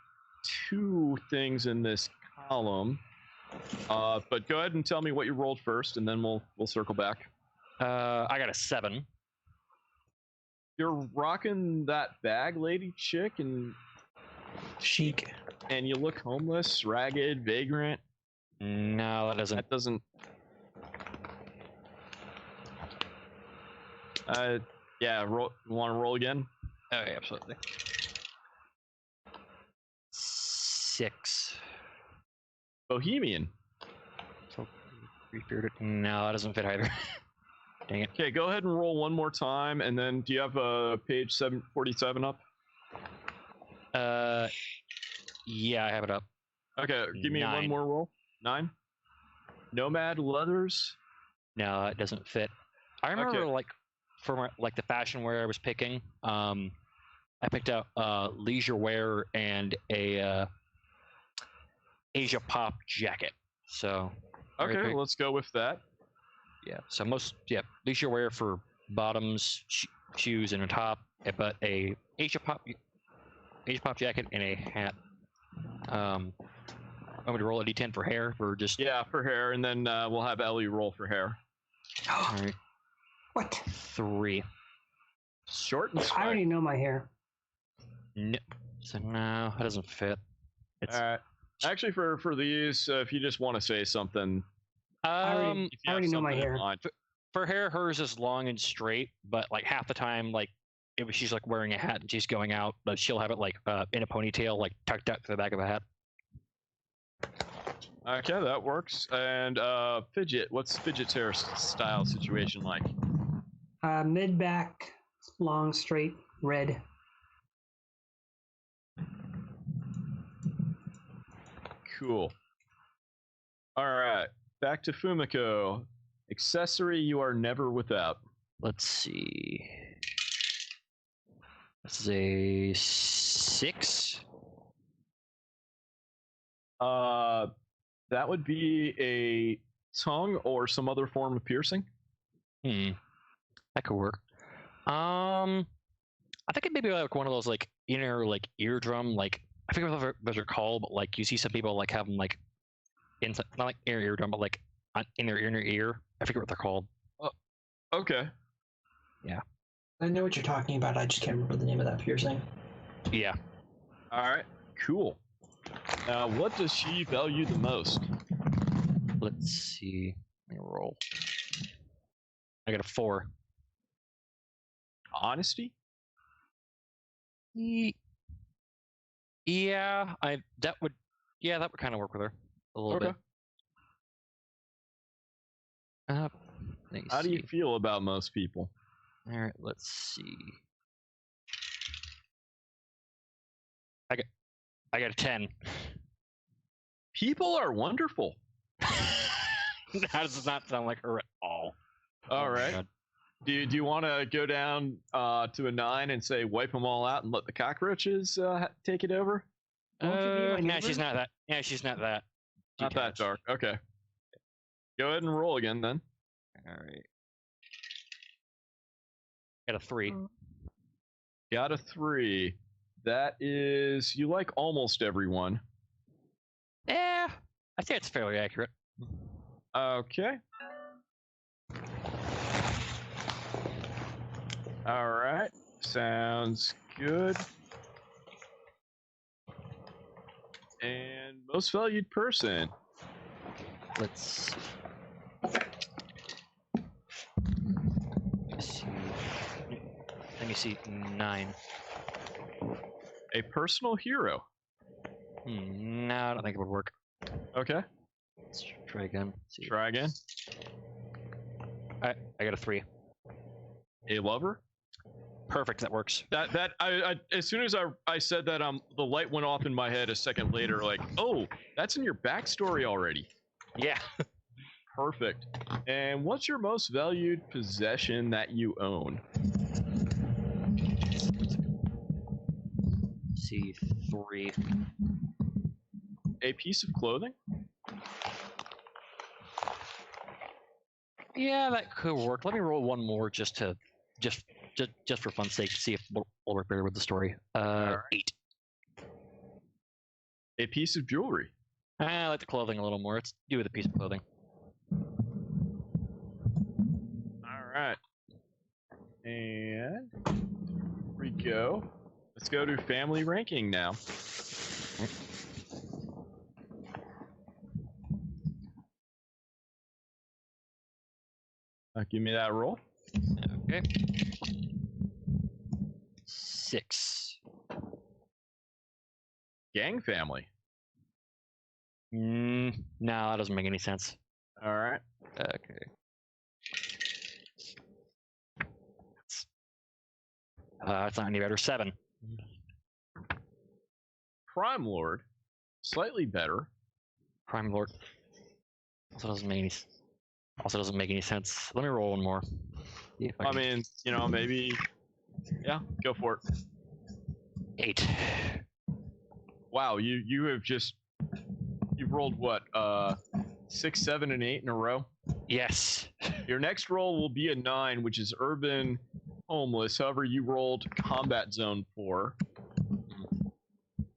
2 things in this column. But go ahead and tell me what you rolled first, and then we'll circle back. I got a 7. You're rocking that bag lady chick and chic, and you look homeless, ragged, vagrant. No, that doesn't. Yeah. Roll. You want to roll again? Oh, yeah, absolutely. 6. Bohemian. So, no, that doesn't fit either. Dang it. Okay, go ahead and roll one more time, and then do you have page 747 up? Yeah, I have it up. Okay, give me 9. one more roll. 9. Nomad leathers. No, it doesn't fit. I remember Okay. like for like the fashion wear I was picking, I picked out leisure wear and a Asia Pop jacket. So Okay, let's go with that. yeah. So leisure wear for bottoms, shoes, and a top, but a Asia Pop jacket and a hat. I'm going to roll a d10 for hair or just Yeah, for hair, and then we'll have Ellie roll for hair. all right. What? 3. Short and sweet. I already know my hair. No, so no, that doesn't fit. It's, All right. Actually, for these, if you just want to say something, I already know my hair. for hair, hers is long and straight, but like half the time, like if she's like wearing a hat and she's going out, but she'll have it like in a ponytail, like tucked up to the back of a hat. Okay, that works. And Fidget, what's Fidget's hairstyle situation like? Mid back, long, straight, red. Cool. All right, back to Fumiko. Accessory you are never without. Let's see. This is a 6. That would be a tongue or some other form of piercing. That could work. I think it may be like one of those like inner like eardrum, like I forget what those are called, but like you see some people like have them like inside, not like eardrum, but like in their inner ear. I forget what they're called. Okay. Yeah. I know what you're talking about. I just can't remember the name of that piercing. Yeah. All right. Cool. Now, what does she value the most? Let's see. Let me roll. I got a 4. Honesty? Yeah, that would kind of work with her a little bit. How do you feel about most people? All right, let's see. I got a 10. People are wonderful. That does not sound like her at all. All right. Do you want to go down to a 9 and say wipe them all out and let the cockroaches take it over? No, she's not that. Yeah, she's not that. Not that dark. Okay. Go ahead and roll again then. All right. Got a 3. Got a 3. That is, you like almost everyone. Yeah, I think it's fairly accurate. Okay. All right. Sounds good. And most valued person. Let's see. Let me see. 9. A personal hero. No, I don't think it would work. Okay. Let's try again. Try again. I got a 3. A lover. Perfect. That works. That I as soon as I said that, the light went off in my head a second later. Like, oh, that's in your backstory already. Yeah. Perfect. And what's your most valued possession that you own? See 3. A piece of clothing. Yeah, that could work. Let me roll one more just for fun's sake to see if we'll work better with the story. Right. 8. A piece of jewelry. I like the clothing a little more. Let's do with a piece of clothing. All right. And here we go. Let's go to family ranking now. Give me that roll. Okay. 6. Gang family. No, that doesn't make any sense. All right. Okay. It's not any better. 7. Crime Lord, slightly better. Crime Lord. Also doesn't make any sense. Let me roll one more. See if I can- mean, you know, maybe. Yeah, go for it. 8. Wow, you've rolled what? 6, 7, and 8 in a row. Yes. Your next roll will be a 9, which is urban homeless. However, you rolled combat zone 4.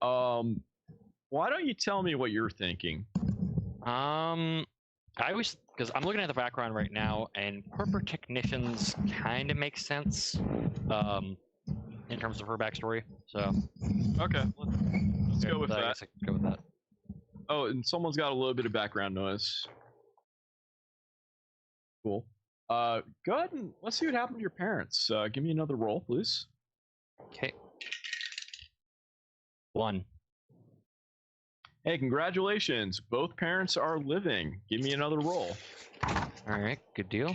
Why don't you tell me what you're thinking? I was because I'm looking at the background right now, and corporate technicians kind of make sense, in terms of her backstory. So Okay, let's go with I that. guess I could go with that. Oh, and someone's got a little bit of background noise. Cool. Go ahead and let's see what happened to your parents. Give me another roll, please. Okay. 1. Hey, congratulations. Both parents are living. Give me another roll. All right. Good deal.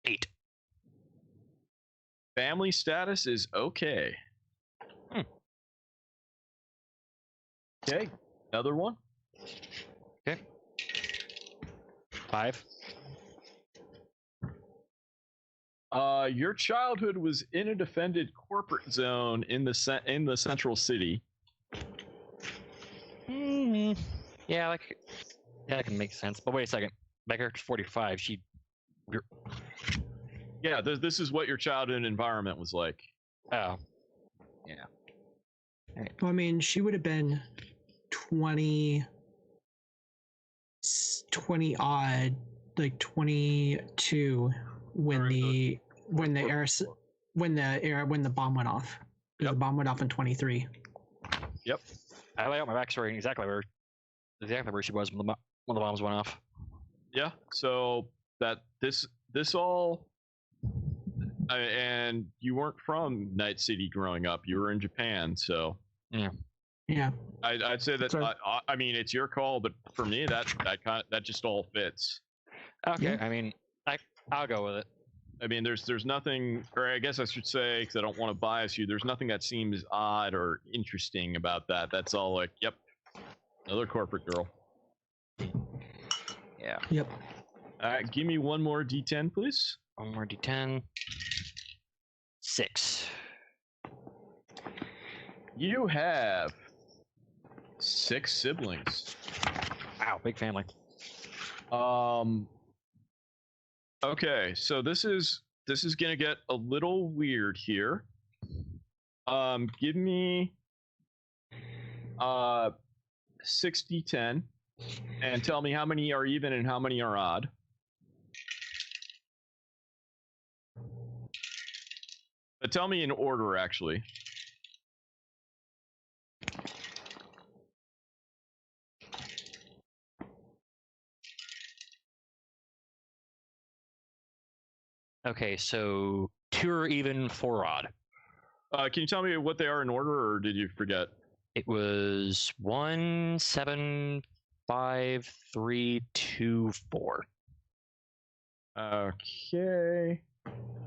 8. Family status is okay. Okay, another one. Okay. 5. Your childhood was in a defended corporate zone in the central city. Yeah, that can make sense. But wait a second. My character's 45. Yeah, this is what your childhood environment was like. Oh. Well, I mean, she would have been 20 odd, like 22 when the bomb went off. Yep. The bomb went off in 23. Yep. I lay out my backstory exactly where she was when the bombs went off. Yeah. So that this all, and you weren't from Night City growing up. You were in Japan, so yeah. I'd say that. I mean, it's your call, but for me, that just all fits. Okay. Yeah. I mean, I'll go with it. I mean, there's nothing, or I guess I should say, because I don't want to bias you. There's nothing that seems odd or interesting about that. That's all like, yep, another corporate girl. Yeah. Yep. All right, give me one more D10, please. One more D10. 6. You have 6 siblings. Wow, big family. Okay, so this is gonna get a little weird here. Give me 6 D10 and tell me how many are even and how many are odd. But tell me in order, actually. Okay, so 2 are even, 4 odd. Can you tell me what they are in order, or did you forget? It was 1, 7, 5, 3, 2, 4. Okay.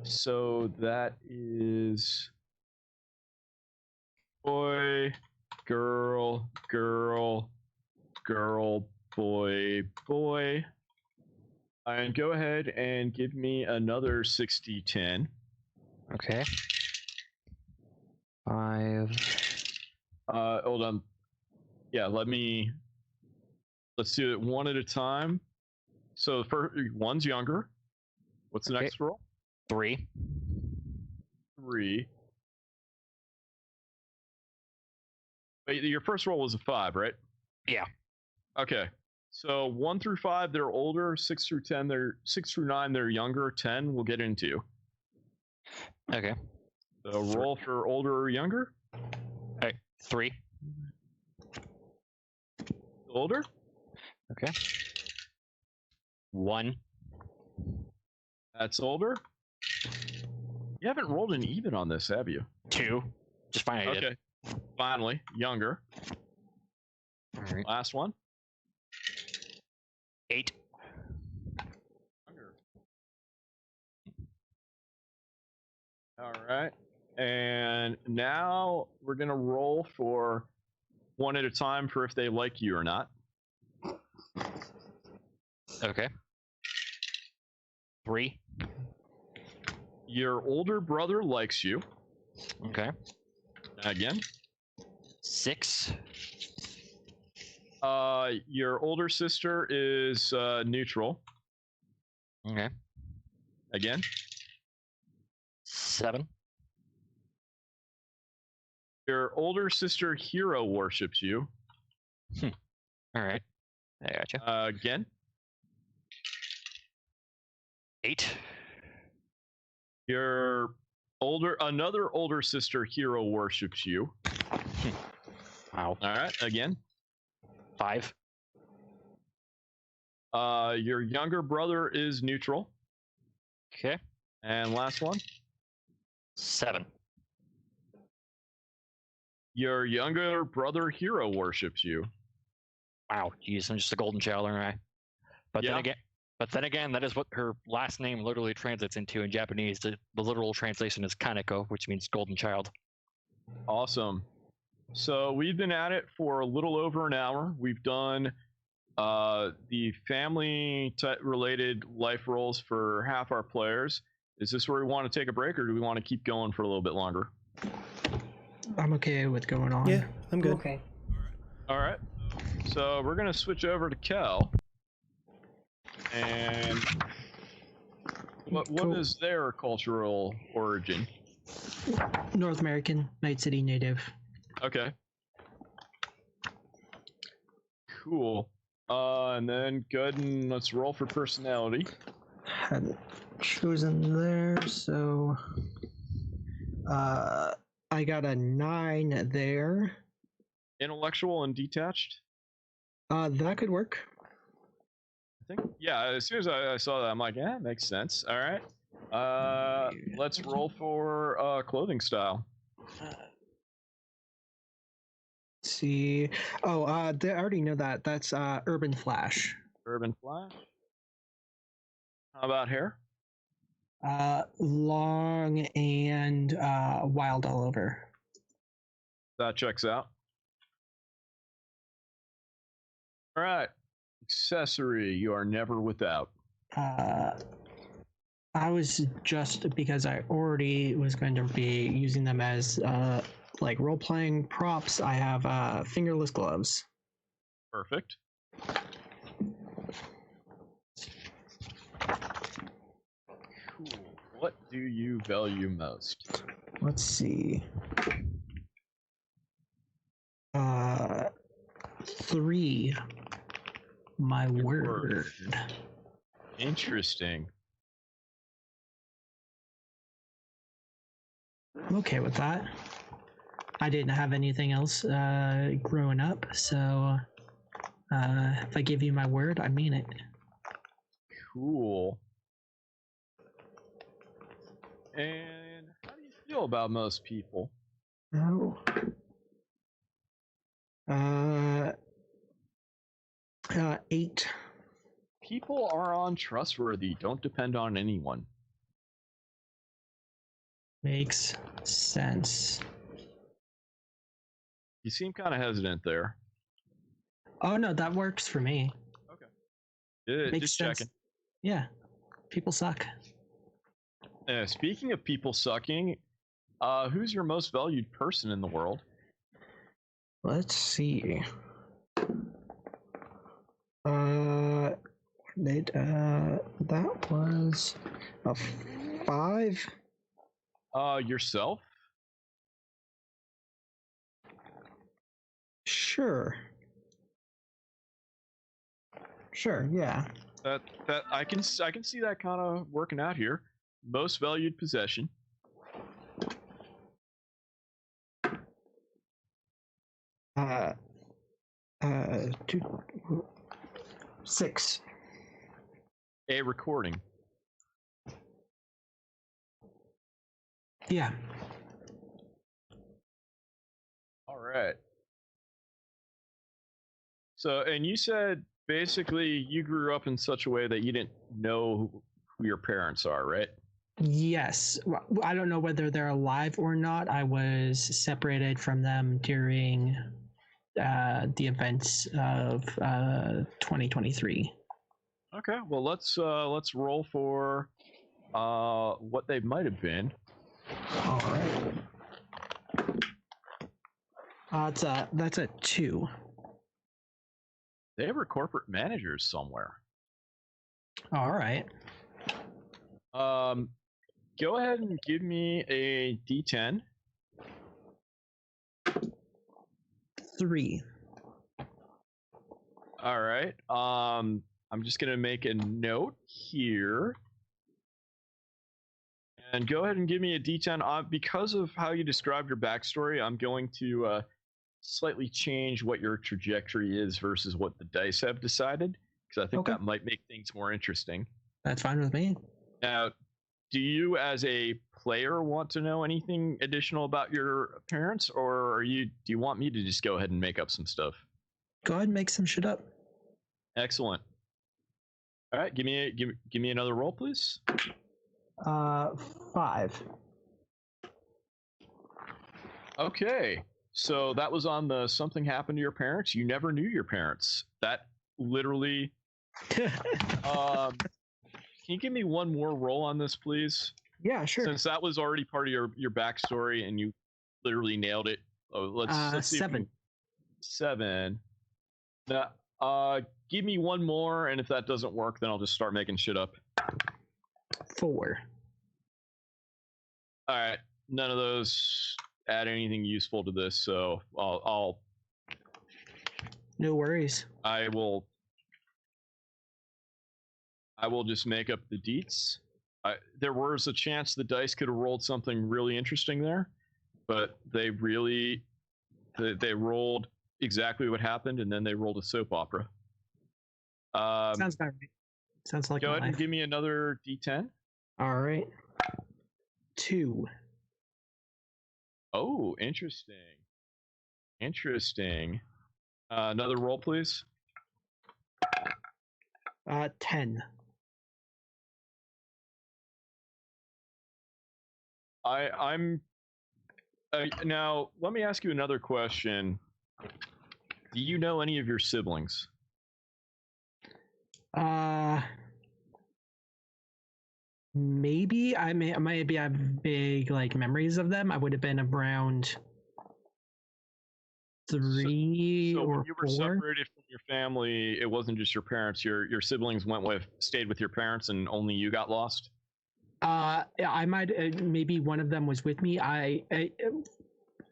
So that is boy, girl, girl, girl, boy, boy. And go ahead and give me another 6d10. Okay. 5. Hold on. Yeah, let's do it one at a time. So the first one's younger. What's the next roll? 3. 3. Wait, your first roll was a 5, right? Yeah. Okay. So 1 through 5, they're older. 6 through 9, they're younger. 10, we'll get into. Okay. So roll for older or younger. Alright, 3. Older. Okay. 1. That's older. You haven't rolled an even on this, have you? 2. Just fine. Okay. Finally, younger. All right. Last one. 8. Younger. All right. And now we're going to roll for one at a time for if they like you or not. Okay. 3. Your older brother likes you. Okay. Again. 6. Your older sister is neutral. Okay. Again. 7. Your older sister hero worships you. All right. I gotcha. Again. 8. Your another older sister hero worships you. Wow. All right. Again. 5. Your younger brother is neutral. Okay. And last one. 7. Your younger brother hero worships you. Wow. Jeez, I'm just a golden child, aren't I? But then again, that is what her last name literally translates into in Japanese. The literal translation is Kaneko, which means golden child. Awesome. So we've been at it for a little over an hour. We've done the family related life roles for half our players. Is this where we want to take a break, or do we want to keep going for a little bit longer? I'm okay with going on. Yeah, I'm good. Okay. All right. So we're going to switch over to Kel. And what is their cultural origin? North American, Night City native. Okay. Cool. And then go ahead and let's roll for personality. Hadn't chosen there, so I got a 9 there. Intellectual and detached? That could work. I think. Yeah, as soon as I saw that, I'm like, yeah, makes sense. All right. Let's roll for clothing style. Let's see. Oh, I already know that. That's Urban Flash. Urban Flash. How about hair? Long and wild all over. That checks out. All right. Accessory you are never without. I was just because I already was going to be using them as like role-playing props. I have fingerless gloves. Perfect. Cool. What do you value most? Let's see. 3. My word. Interesting. I'm okay with that. I didn't have anything else growing up, so if I give you my word, I mean it. Cool. And how do you feel about most people? Oh. 8. People are untrustworthy. Don't depend on anyone. Makes sense. You seem kind of hesitant there. Oh no, that works for me. Okay. Makes Just sense. checking. Yeah, people suck. Speaking of people sucking, who's your most valued person in the world? Let's see. That was a 5. Yourself? Sure, yeah. That I can see that kind of working out here. Most valued possession. Two, 6. A recording. Yeah. All right. So, and you said basically you grew up in such a way that you didn't know who your parents are, right? Yes. Well, I don't know whether they're alive or not. I was separated from them during the events of 2023. Okay, well let's roll for what they might have been. All right. That's a 2. They were corporate managers somewhere. All right. Go ahead and give me a D10. 3. All right. I'm just gonna make a note here. And go ahead and give me a D10. Because of how you described your backstory, I'm going to slightly change what your trajectory is versus what the dice have decided, because I think that might make things more interesting. That's fine with me. Now, do you as a player want to know anything additional about your parents, or do you want me to just go ahead and make up some stuff? Go ahead and make some shit up. Excellent. All right, give me another roll, please. 5. Okay, so that was on the something happened to your parents. You never knew your parents. That literally. Can you give me one more roll on this, please? Yeah, sure. Since that was already part of your backstory and you literally nailed it. Let's see 7. 7. Now, give me one more, and if that doesn't work, then I'll just start making shit up. 4. All right, none of those add anything useful to this, so I'll. No worries. I will just make up the deets. There was a chance the dice could have rolled something really interesting there, but they rolled exactly what happened, and then they rolled a soap opera. Sounds about right. Sounds like go ahead and give me another D10. All right. 2. Oh, interesting. Another roll, please. 10. I'm now let me ask you another question. Do you know any of your siblings? Maybe maybe I have big like memories of them. I would have been around 3 so or when you were 4. separated from your family, it wasn't just your parents. Your siblings stayed with your parents, and only you got lost. I might maybe one of them was with me.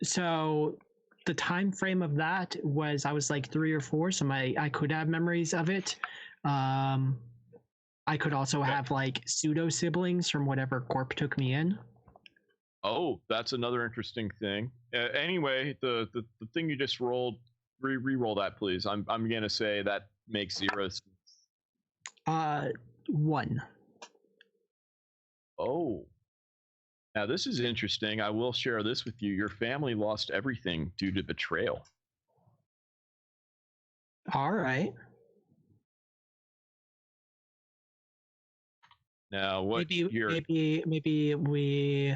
So the time frame of that was I was like 3 or 4, so I could have memories of it. I could also have like pseudo siblings from whatever corp took me in. Oh, that's another interesting thing. Anyway, the thing you just rolled, re-roll that, please. I'm gonna say that makes 0 sense. 1. Oh, now this is interesting. I will share this with you. Your family lost everything due to betrayal. All right. Now, maybe we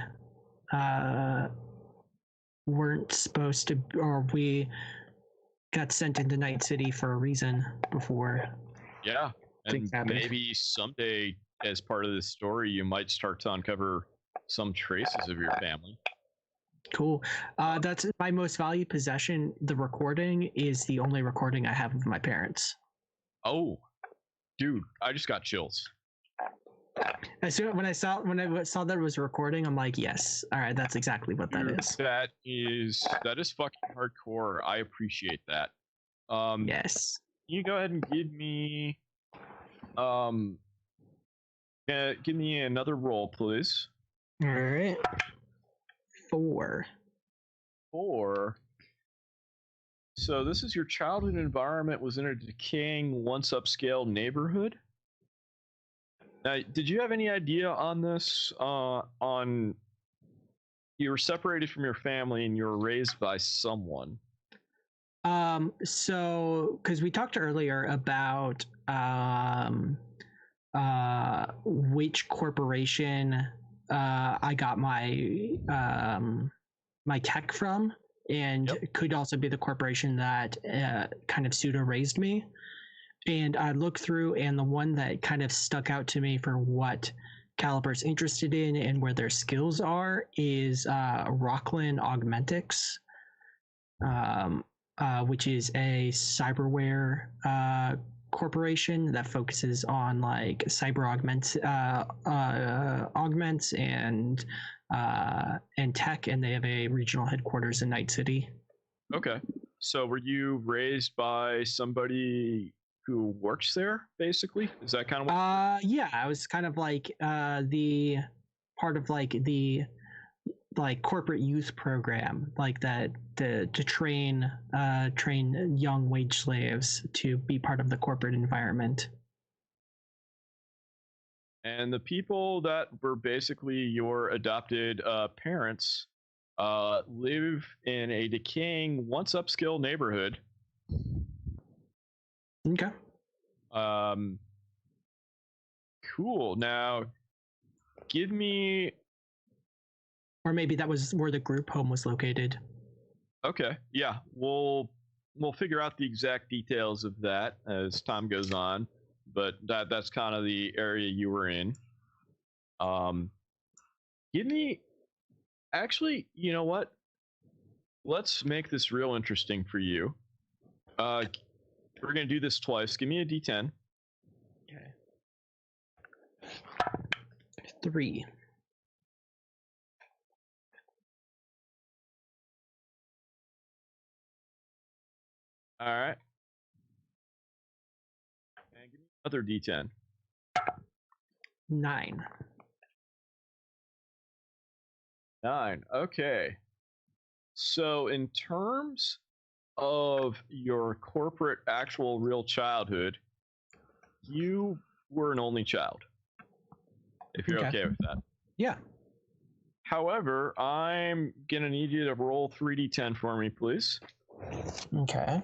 weren't supposed to, or we got sent into Night City for a reason before. Yeah, and maybe someday, as part of this story, you might start to uncover some traces of your family. Cool. That's my most valued possession. The recording is the only recording I have of my parents. Oh, dude, I just got chills. As soon when I saw that it was a recording, I'm like, yes, all right, that's exactly what that is. That is fucking hardcore. I appreciate that. Yes. Can you go ahead and give me another roll, please? All right. 4. So this is your childhood environment was in a decaying, once upscale neighborhood. Now, did you have any idea on this? On you were separated from your family and you were raised by someone. So because we talked earlier about which corporation I got my my tech from, and could also be the corporation that kind of pseudo raised me. And I looked through, and the one that kind of stuck out to me for what Caliber's interested in and where their skills are is Rockland Augmentics, which is a cyberware corporation that focuses on like cyber augments and tech, and they have a regional headquarters in Night City. Okay. So were you raised by somebody who works there, basically? Is that kind of what? Yeah, I was kind of like the part of like the corporate youth program, like that to train young wage slaves to be part of the corporate environment. And the people that were basically your adopted parents live in a decaying, once upscale neighborhood. Okay. Cool. Now, give me. Or maybe that was where the group home was located. Okay. Yeah, we'll figure out the exact details of that as time goes on, but that's kind of the area you were in. Give me. Actually, you know what? Let's make this real interesting for you. We're gonna do this twice. Give me a D10. Okay. 3. All right. And give me another D10. 9. 9. Okay. So in terms of your corporate actual real childhood, you were an only child. If you're okay with that. Yeah. However, I'm gonna need you to roll 3d10 for me, please. Okay.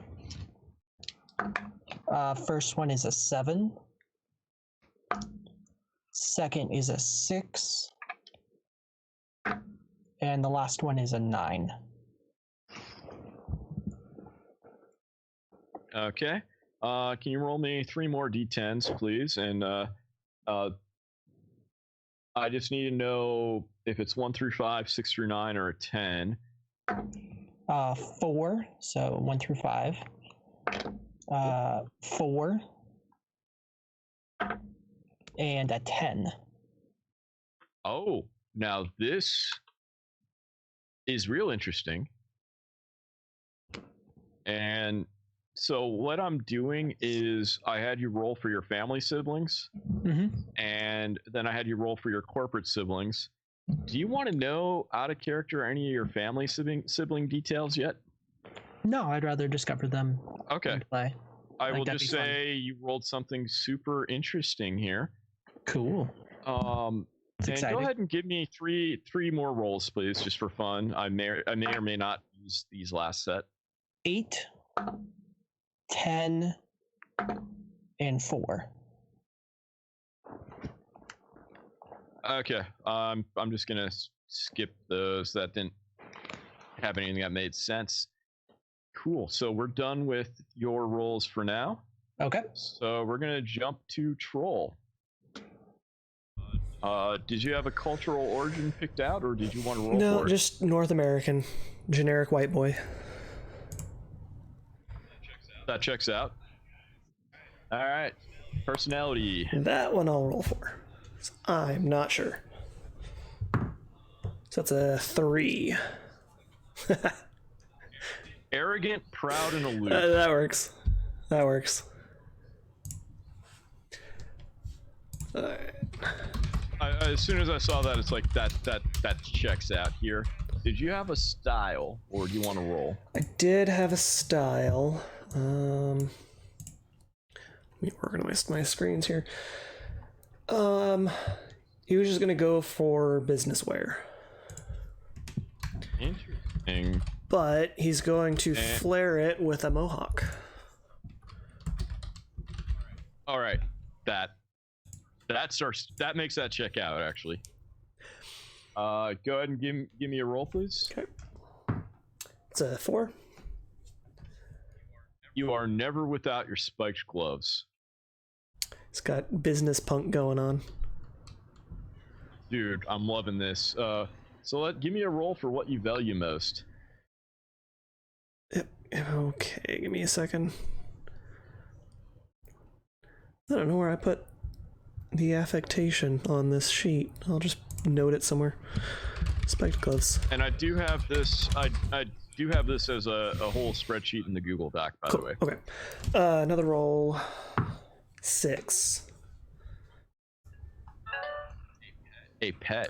First one is a 7. Second is a 6. And the last one is a 9. Okay. Can you roll me 3 more d10s, please? And I just need to know if it's 1 through 5, 6 through 9, or a 10. 4, so 1 through 5. 4. And a 10. Oh, now this is real interesting. And so what I'm doing is I had you roll for your family siblings, and then I had you roll for your corporate siblings. Do you want to know out of character any of your family sibling details yet? No, I'd rather discover them. Okay. Play. I will just say you rolled something super interesting here. Cool. And go ahead and give me three more rolls, please, just for fun. I may or may not use these last set. 8, 10, and 4. Okay. I'm just gonna skip those. That didn't have anything that made sense. Cool. So we're done with your rolls for now. Okay. So we're gonna jump to Troll. Did you have a cultural origin picked out, or did you want to roll for it? No, just North American, generic white boy. That checks out. All right. Personality. That one I'll roll for. I'm not sure. So that's a 3. Arrogant, proud, and aloof. That works. That works. All right. As soon as I saw that, it's like that checks out here. Did you have a style, or do you want to roll? I did have a style. Let me organize my screens here. He was just gonna go for business wear. Interesting. But he's going to flare it with a mohawk. All right, that makes that check out actually. Go ahead and give me a roll, please. Okay. It's a 4. You are never without your spiked gloves. It's got business punk going on. Dude, I'm loving this. So give me a roll for what you value most. Okay, give me a second. I don't know where I put the affectation on this sheet. I'll just note it somewhere. Spiked gloves. And I do have this. I do have this as a whole spreadsheet in the Google Doc, by the way. Okay. Another roll. 6. A pet.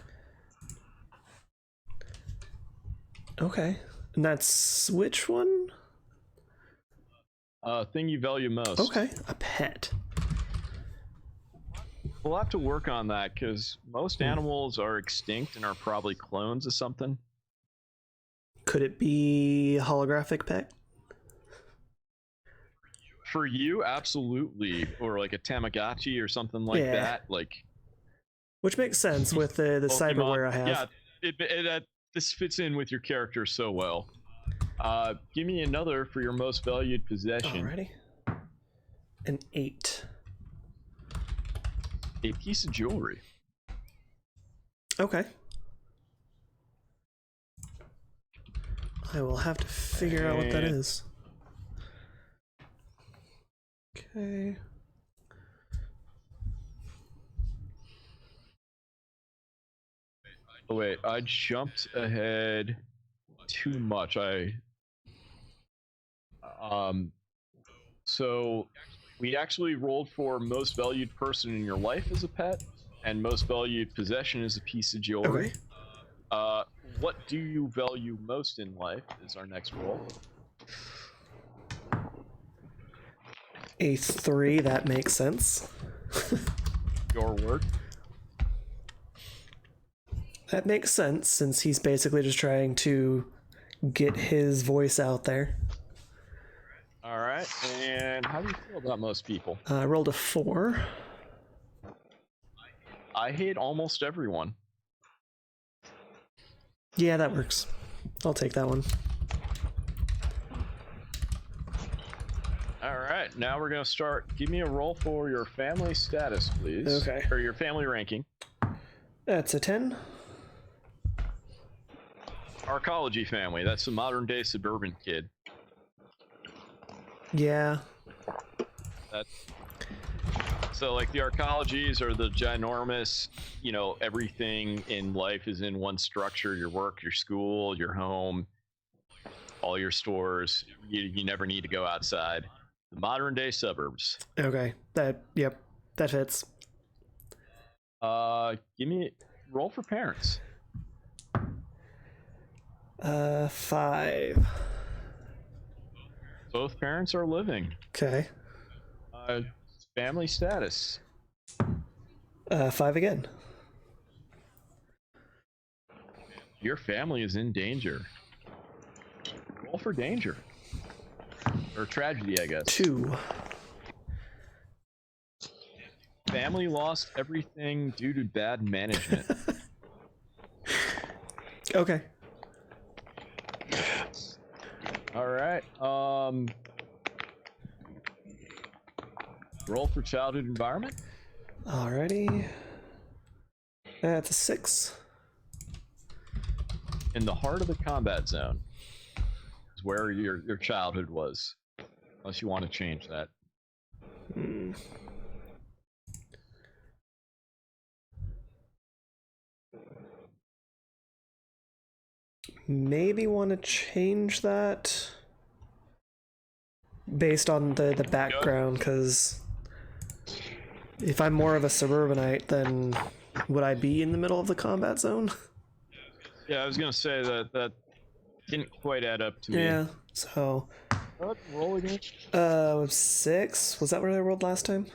Okay. And that's which one? Thing you value most. Okay, a pet. We'll have to work on that because most animals are extinct and are probably clones of something. Could it be a holographic pet? For you, absolutely, or like a Tamagotchi or something like that. Like, which makes sense with the cyberware I have. Yeah, this fits in with your character so well. Give me another for your most valued possession. Alrighty. An 8. A piece of jewelry. Okay. I will have to figure out what that is. Okay. Oh wait, I jumped ahead too much. So we actually rolled for most valued person in your life as a pet, and most valued possession as a piece of jewelry. Okay. What do you value most in life is our next roll. A 3, that makes sense. Your word. That makes sense since he's basically just trying to get his voice out there. All right, and how do you feel about most people? I rolled a 4. I hate almost everyone. Yeah, that works. I'll take that one. All right, now we're gonna start. Give me a roll for your family status, please. Okay. Or your family ranking. That's a 10. Arcology family. That's the modern day suburban kid. Yeah. So like the arcologies are the ginormous, everything in life is in one structure: your work, your school, your home, all your stores. You never need to go outside. The modern day suburbs. Okay. That fits. Give me roll for parents. 5. Both parents are living. Okay. Family status. 5 again. Your family is in danger. Roll for danger. Or tragedy, I guess. 2. Family lost everything due to bad management. Okay. All right. Roll for childhood environment. Alrighty. That's a 6. In the heart of the combat zone is where your childhood was. Unless you want to change that. Maybe want to change that based on the background, because if I'm more of a suburbanite, then would I be in the middle of the combat zone? Yeah, I was gonna say that didn't quite add up to me. Yeah, so What? Roll again? 6. Was that what I rolled last time?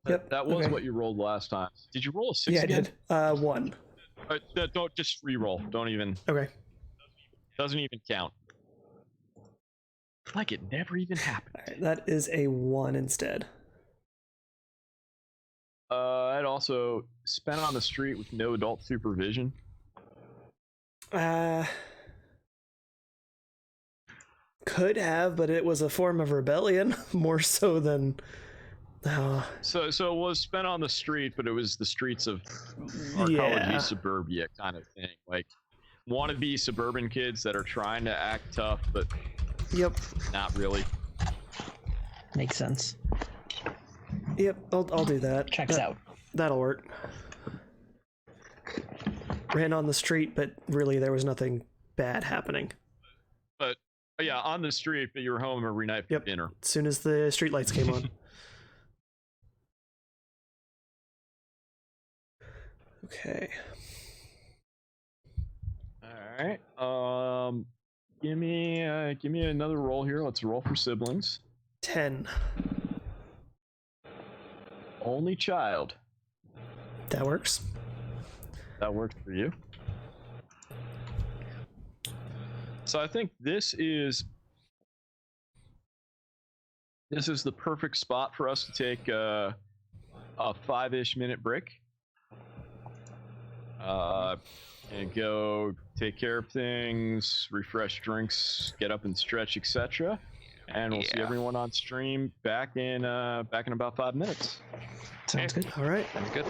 Yep. That was okay. what you rolled last time. Did you roll a 6 Yeah, again? I did. 1. Don't just re-roll. Don't even. Okay. Doesn't even count. Like it never even happened. All right, that is a 1 instead. That also spent on the street with no adult supervision? Could have, but it was a form of rebellion more so than. So it was spent on the street, but it was the streets of Yeah. arcology suburbia kind of thing, like wannabe suburban kids that are trying to act tough, but Yep. not really. Makes sense. Yep. I'll do that. Checks out. That'll work. Ran on the street, but really there was nothing bad happening. But yeah, on the street, but you were home every night for dinner. As soon as the street lights came on. Okay. All right. Give me another roll here. Let's roll for siblings. 10. Only child. That works. That worked for you. So I think this is the perfect spot for us to take a 5-ish minute break. And go take care of things, refresh drinks, get up and stretch, etc. And we'll see everyone on stream back in about 5 minutes. Sounds good. All right. Sounds good.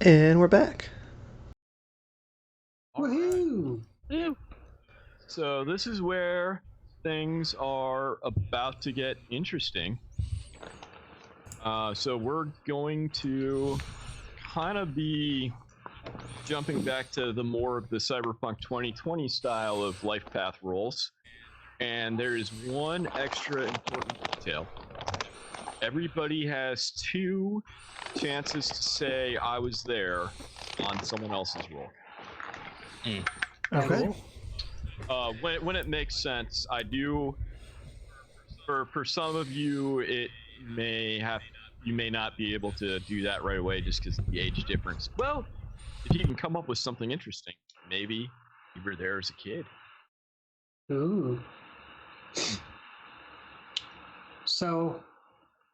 And we're back. Woohoo! So this is where things are about to get interesting. So we're going to kind of be jumping back to the more of the Cyberpunk 2020 style of life path roles. And there is one extra important detail. Everybody has 2 chances to say I was there on someone else's role. Okay. When it makes sense, I do. For some of you, you may not be able to do that right away just because of the age difference. Well, if you can come up with something interesting, maybe you were there as a kid. Ooh. So,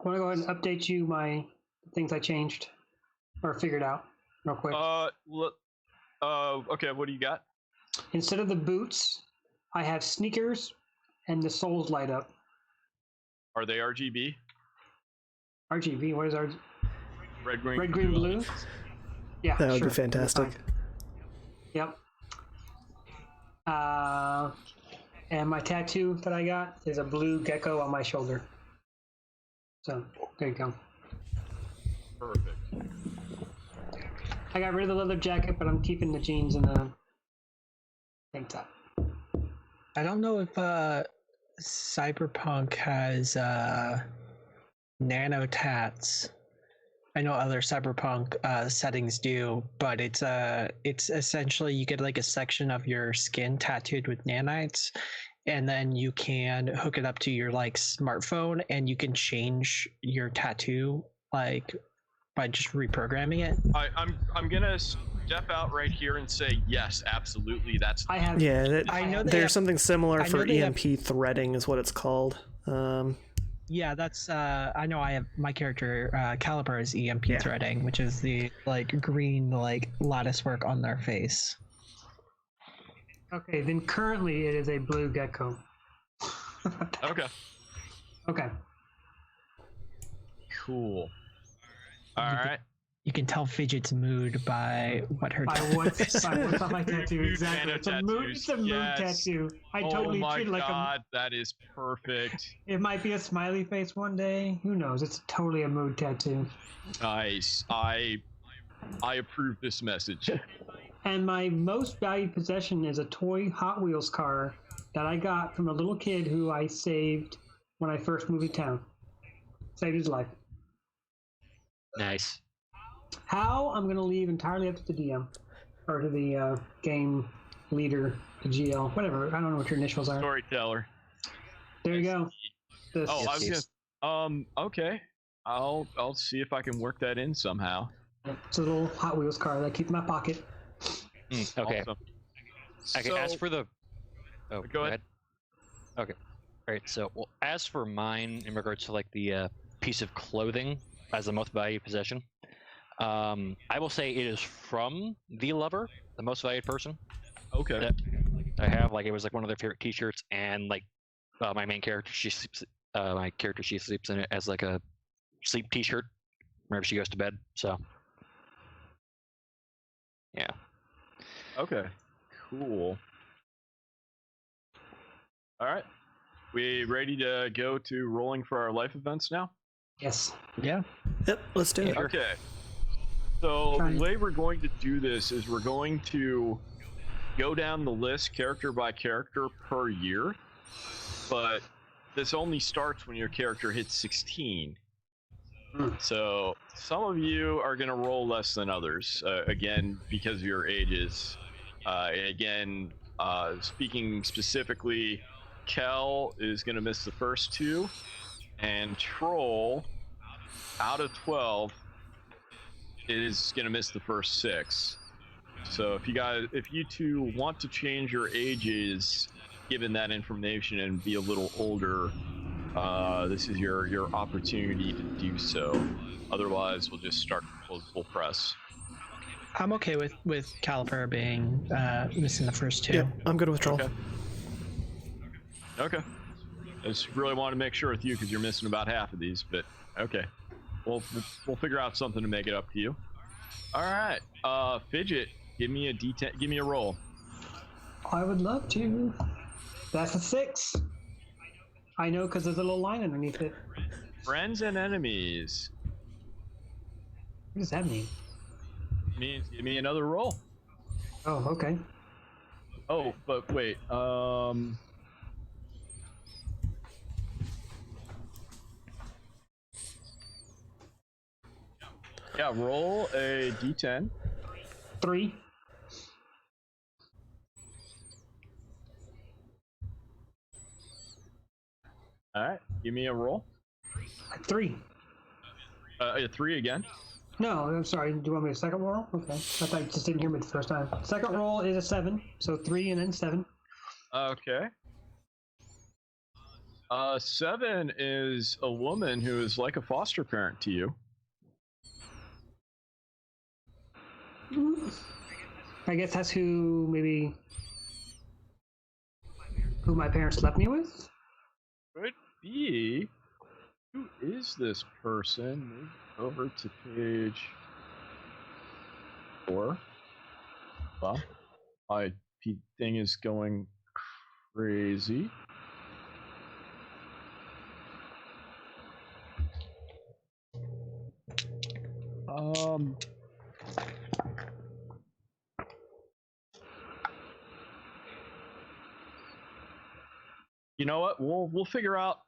I want to go ahead and update you my things I changed or figured out real quick. Okay, what do you got? Instead of the boots, I have sneakers and the soles light up. Are they RGB? RGB, what is RGB? Red, green, Red, green, blue? Yeah, That would sure. be fantastic. Yep. And my tattoo that I got is a blue gecko on my shoulder. So, there you go. Perfect. I got rid of the leather jacket, but I'm keeping the jeans and the tank top. I don't know if Cyberpunk has nano tats. I know other Cyberpunk settings do, but it's essentially you get like a section of your skin tattooed with nanites, and then you can hook it up to your like smartphone, and you can change your tattoo like by just reprogramming it. I'm gonna step out right here and say yes, absolutely. That's I have. Yeah, I know there's something similar for they EMP threading is what it's called. Yeah, that's I know I have my character Caliber is EMP threading, which is the like green like lattice work on their face. Okay, then currently it is a blue gecko. okay. Okay. Cool. All right. You can tell Fidget's mood by what her What's on my tattoo Mood exactly. nano It's a mood. It's a mood tattoos. tattoo. I totally treat it like God, that is perfect. It might be a smiley face one day. Who knows? It's totally a mood tattoo. Nice. I approve this message. And my most valued possession is a toy Hot Wheels car that I got from a little kid who I saved when I first moved to town. Saved his life. Nice. How? I'm going to leave entirely up to the DM. Or to the game leader, the GL, whatever. I don't know what your initials are. Storyteller. There you go. This. Oh, I was gonna. Okay. I'll see if I can work that in somehow. It's a little Hot Wheels car that I keep in my pocket. Okay. Awesome. Okay. So, As for the. Oh, go ahead. Okay. All right. So, well, as for mine, in regards to like the piece of clothing as the most valued possession, I will say it is from the lover, the most valued person. Okay. That I have, like, it was like one of their favorite T-shirts, and like my main character, she sleeps in it as like a sleep T-shirt whenever she goes to bed. So, yeah. Okay. Cool. All right. We ready to go to rolling for our life events now? Yes. Yeah. Yep, let's do it. Okay. So the way we're going to do this is we're going to go down the list character by character per year, but this only starts when your character hits 16. So some of you are going to roll less than others, again, because of your ages. Speaking specifically, Kel is going to miss the first 2, and Troll, out of 12, is going to miss the first 6. So if you two want to change your ages, given that information, and be a little older, this is your opportunity to do so. Otherwise, we'll just start full press. I'm okay with Caliper being missing the first 2. Yep, I'm good with Troll. Okay. I just really want to make sure with you because you're missing about half of these, but okay. We'll figure out something to make it up to you. All right. Fidget, give me a D10. Give me a roll. I would love to. That's a 6. I know because there's a little line underneath it. Friends and enemies. What does that mean? Means give me another roll. Oh, okay. Oh, but wait. Yeah, roll a D10. 3. All right. Give me a roll. 3. A 3 again. No, I'm sorry. Do you want me a second roll? Okay. I thought you just didn't hear me the first time. Second roll is a 7. So 3 and then 7. Okay. 7 is a woman who is like a foster parent to you. I guess that's who my parents left me with? Could be. Who is this person? Move over to page 4. Well, my thing is going crazy. You know what? We'll figure out.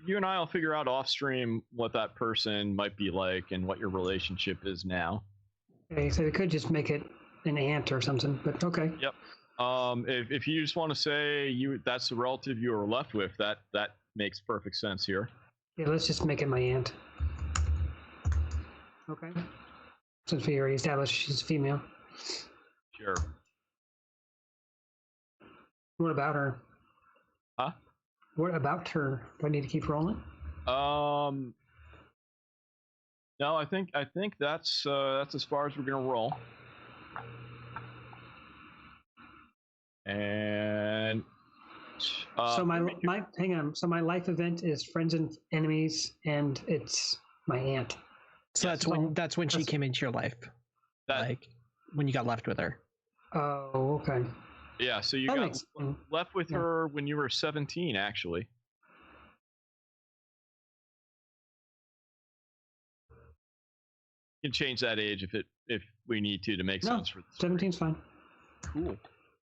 You and I will figure out off stream what that person might be like and what your relationship is now. Okay, so we could just make it an aunt or something, but okay. Yep. If you just want to say that's the relative you were left with, that makes perfect sense here. Yeah, let's just make it my aunt. Okay. Since we already established she's female. Sure. What about her? Huh? What about her? Do I need to keep rolling? No, I think that's as far as we're gonna roll. And so hang on. So my life event is friends and enemies, and it's my aunt. So that's when she came into your life. Like when you got left with her. Oh, okay. Yeah, so you got left with her when you were 17, actually. You can change that age if we need to make sense for this. 17's fine. Cool.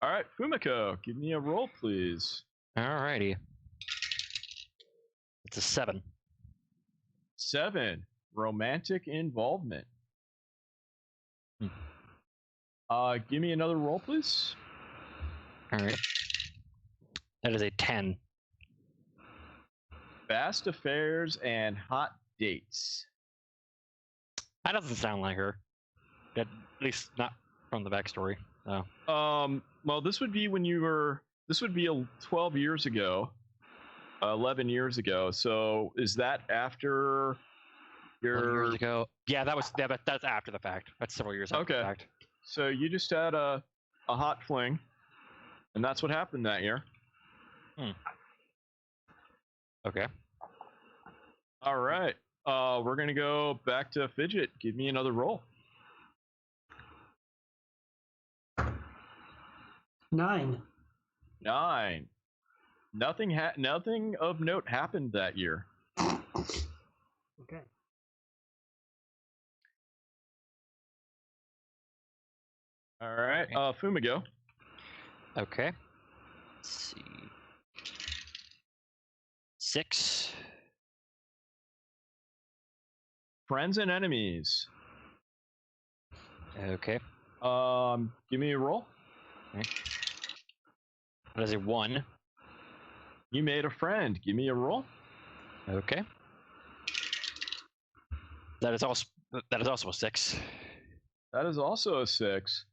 All right, Fumiko, give me a roll, please. Alrighty. It's a 7. 7. Romantic involvement. Give me another roll, please. Alright. That is a 10. Fast affairs and hot dates. That doesn't sound like her. At least not from the backstory. So. Well, this would be 12 years ago. 11 years ago. So is that after your 11 years ago? Yeah, that's after the fact. That's several years after the fact. So you just had a hot fling, and that's what happened that year. Okay. All right. We're gonna go back to Fidget. Give me another roll. 9. 9. Nothing of note happened that year. Okay. All right. Fumigo. Okay. Let's see. 6. Friends and enemies. Okay. Give me a roll. Okay. That is a 1. You made a friend. Give me a roll. Okay. That is also a 6. That is also a 6.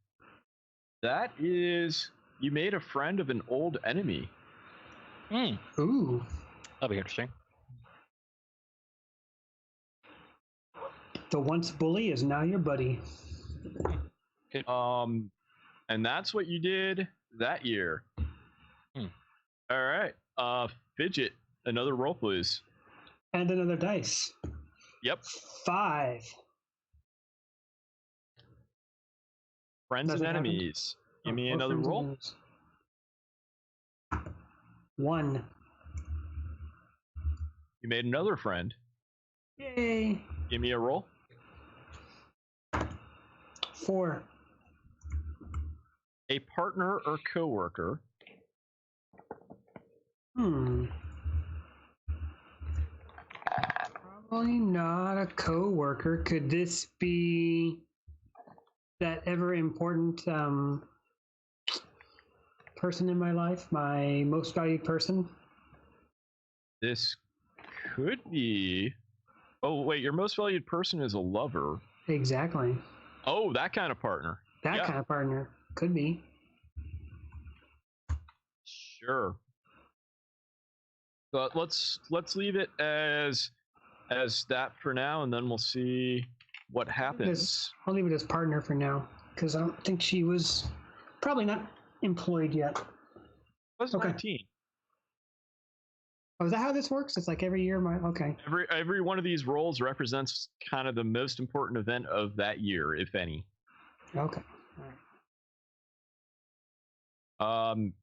That is, you made a friend of an old enemy. Ooh. That'll be interesting. The once bully is now your buddy. Good. And that's what you did that year. All right. Fidget, another roll, please. And another dice. Yep. 5. Friends and Nothing happened? enemies. Give Oh, me more another friends and roll. enemies. 1. You made another friend. Yay. Give me a roll. 4. A partner or coworker. Probably not a coworker. Could this be that ever important person in my life? My most valued person? This could be. Oh, wait, your most valued person is a lover. Exactly. Oh, that kind of partner. That Yeah. kind of partner. Could be. Sure. But let's leave it as that for now, and then we'll see what happens. I'll leave it as partner for now, because I don't think she was probably not employed yet. Plus Okay. 19. Oh, is that how this works? It's like every year okay. Every one of these roles represents kind of the most important event of that year, if any. Okay. All right.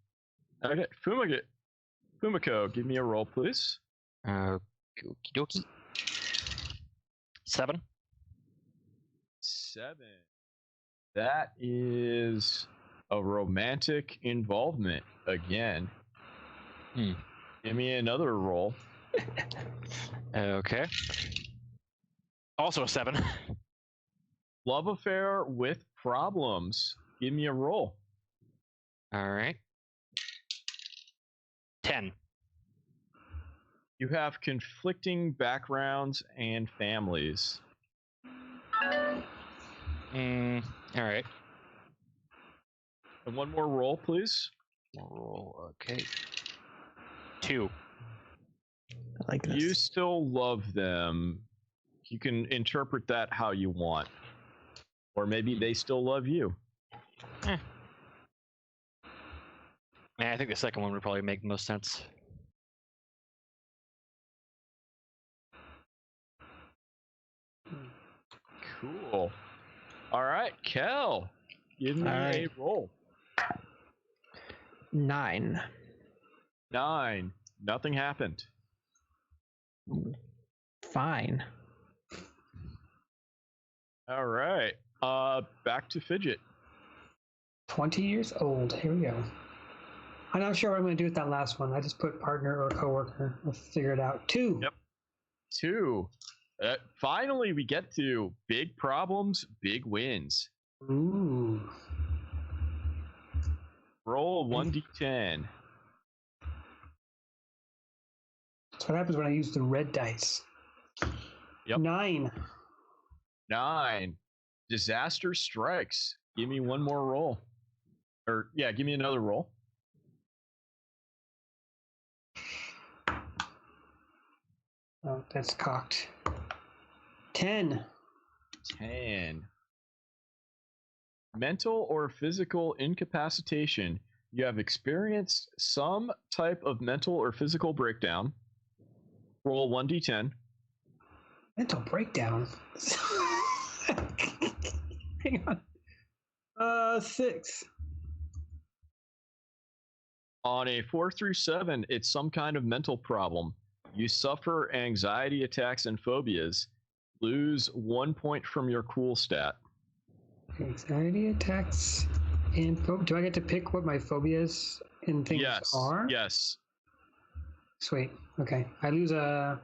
Okay, Fumiko, give me a roll, please. Okie dokie. 7. 7. That is a romantic involvement again. Give me another roll. Okay. Also a 7. Love affair with problems. Give me a roll. All right. 10. You have conflicting backgrounds and families. All right. And one more roll, please. Roll. Okay. 2. I like this. You still love them. You can interpret that how you want. Or maybe they still love you. I think the second one would probably make the most sense. Cool. All right, Kel, give me a roll. 9. 9. Nothing happened. Fine. All right. Back to Fidget. 20 years old. Here we go. I'm not sure what I'm going to do with that last one. I just put partner or coworker. We'll figure it out. 2. Yep. 2. Finally, we get to big problems, big wins. Ooh. Roll 1d10. That's what happens when I use the red dice. Yep. 9. 9. Disaster strikes. Give me one more roll. Or, yeah, give me another roll. Oh, that's cocked. 10. 10. Mental or physical incapacitation. You have experienced some type of mental or physical breakdown. Roll 1d10. Mental breakdown. Hang on. 6. On a 4 through 7, it's some kind of mental problem. You suffer anxiety attacks and phobias. Lose 1 point from your cool stat. Anxiety attacks and do I get to pick what my phobias and things are? Yes. Sweet. Okay. I lose a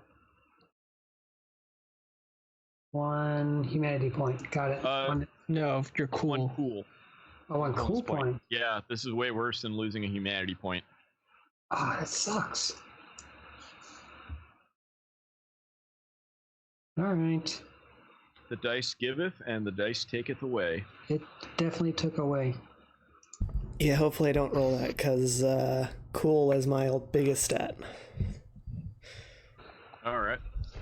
1 humanity point. Got it. No, if you're cool. 1 cool. Oh, 1 cool point. Yeah, this is way worse than losing a humanity point. Ah, that sucks. All right. The dice giveth and the dice taketh away. It definitely took away. Yeah, hopefully I don't roll that, because cool is my biggest stat. All right.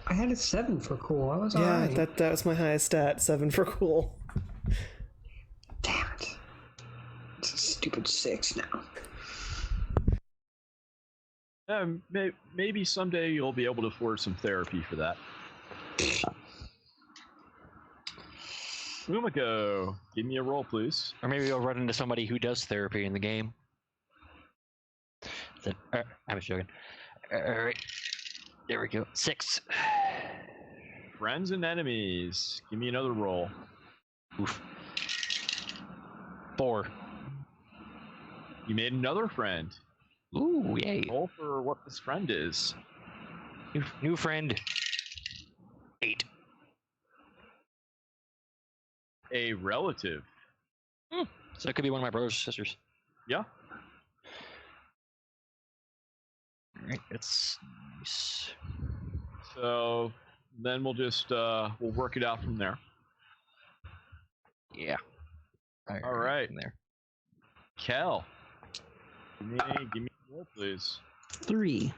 I had a 7 for cool. I was Yeah, alright. that was my highest stat, 7 for cool. Damn it. It's a stupid 6 now. Maybe someday you'll be able to afford some therapy for that. Fumiko, give me a roll, please. Or maybe you'll run into somebody who does therapy in the game. I'm just joking. Alright. There we go. 6. Friends and enemies. Give me another roll. Oof. 4. You made another friend. Ooh, yay. Roll for what this friend is. New friend. 8. A relative. So it could be one of my brothers or sisters. Yeah. Alright, that's nice. So then we'll just we'll work it out from there. Yeah. All right. From there. Kel. Give me a roll, please. 3.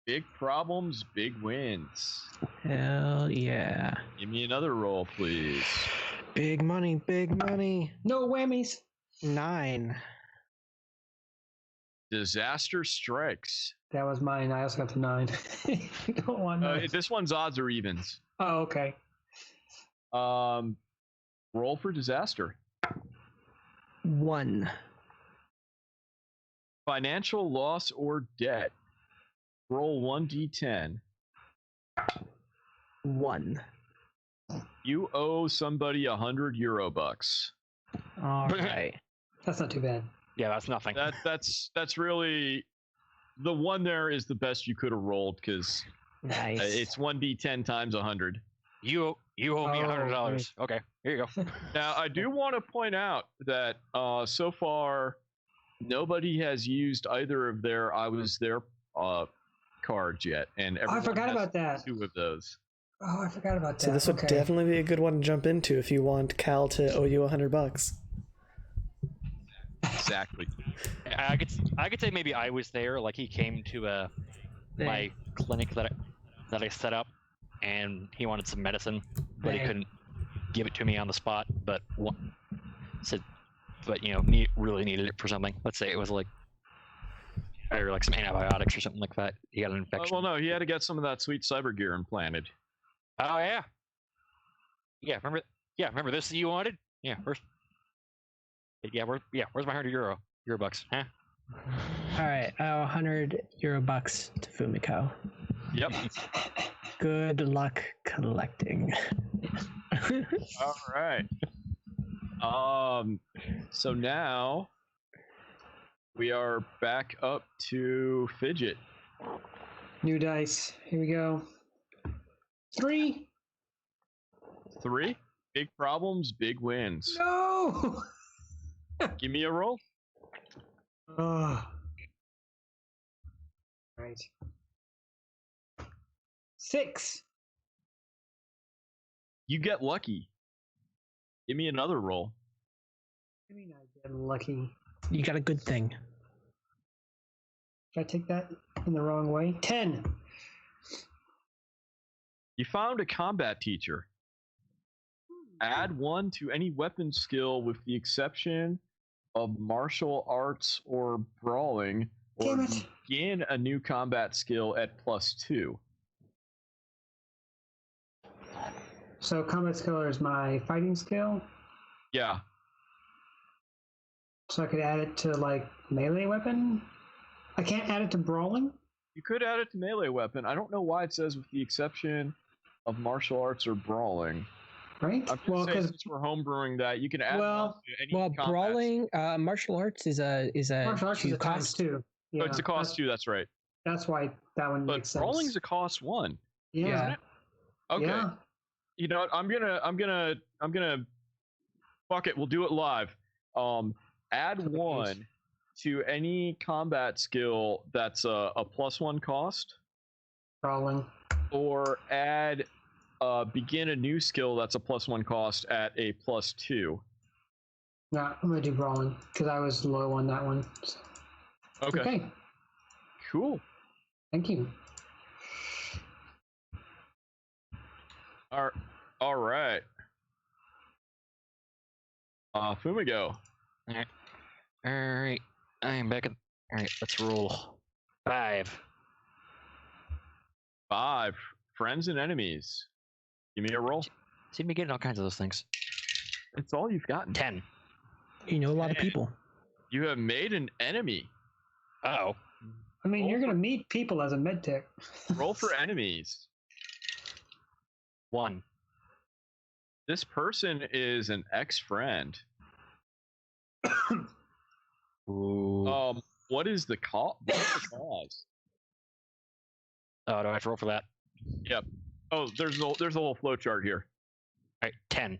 Big problems, big wins. Hell yeah. Give me another roll, please. Big money, big money. No whammies. 9. Disaster strikes. That was mine. I also got the 9. You don't want nine. This one's odds or evens. Oh, okay. Roll for disaster. 1. Financial loss or debt. Roll 1d10. 1. You owe somebody €100. All right. That's not too bad. Yeah, that's nothing. That's really the one. There is the best you could have rolled because Nice. it's 1d10 times 100. You owe me $100. right. Okay, here you go. Now I do want to point out that so far nobody has used either of their I was there cards yet, and everyone I forgot has about that. 2 of those. Oh, I forgot about that. So this would definitely be a good one to jump into if you want Cal to owe you $100. Exactly. I could say maybe I was there, like he came to my clinic that I set up, and he wanted some medicine, but he couldn't give it to me on the spot. But really needed it for something. Let's say it was like some antibiotics or something like that. He got an infection. Well, no, he had to get some of that sweet cyber gear implanted. Oh yeah. Remember this that you wanted? Yeah. Where's my €100 huh? All right. I owe €100 to Fumiko. Yep. Good luck collecting. All right. So now we are back up to Fidget. New dice. Here we go. 3. 3. Big problems, big wins. No. Give me a roll. Right. 6. You get lucky. Give me another roll. I mean, I get lucky. You got a good thing. Did I take that in the wrong way? 10. You found a combat teacher. Add 1 to any weapon skill with the exception of martial arts or brawling, or begin a new combat skill at +2. So combat skill is my fighting skill. Yeah. So I could add it to like melee weapon. I can't add it to brawling. You could add it to melee weapon. I don't know why it says with the exception of martial arts or brawling. Right? I'm just saying, since we're homebrewing that, you can add one to any combat. brawling, martial arts is a martial arts is a cost too. Yeah, it's a cost 2. That's right. That's why that one makes sense. But brawling's a cost 1. Yeah. Isn't it? Okay. Yeah. You know what? I'm gonna fuck it. We'll do it live. Add 1 to any combat skill that's a +1 cost. Brawling. Or add begin a new skill that's a +1 cost at a +2. No, I'm gonna do brawling because I was low on that one. So. Okay. Cool. Thank you. All right. Fumigo. All right. I am back. All right. Let's roll. 5. 5. Friends and enemies. Give me a roll. Seem to be getting all kinds of those things. It's all you've gotten. 10. You know a lot of people. You have made an enemy. Oh. I mean, you're going to meet people as a medtech. Roll for enemies. 1. This person is an ex-friend. Ooh. What is the cause? Oh, do I have to roll for that? Yep. Oh, there's a whole flow chart here. All right, 10.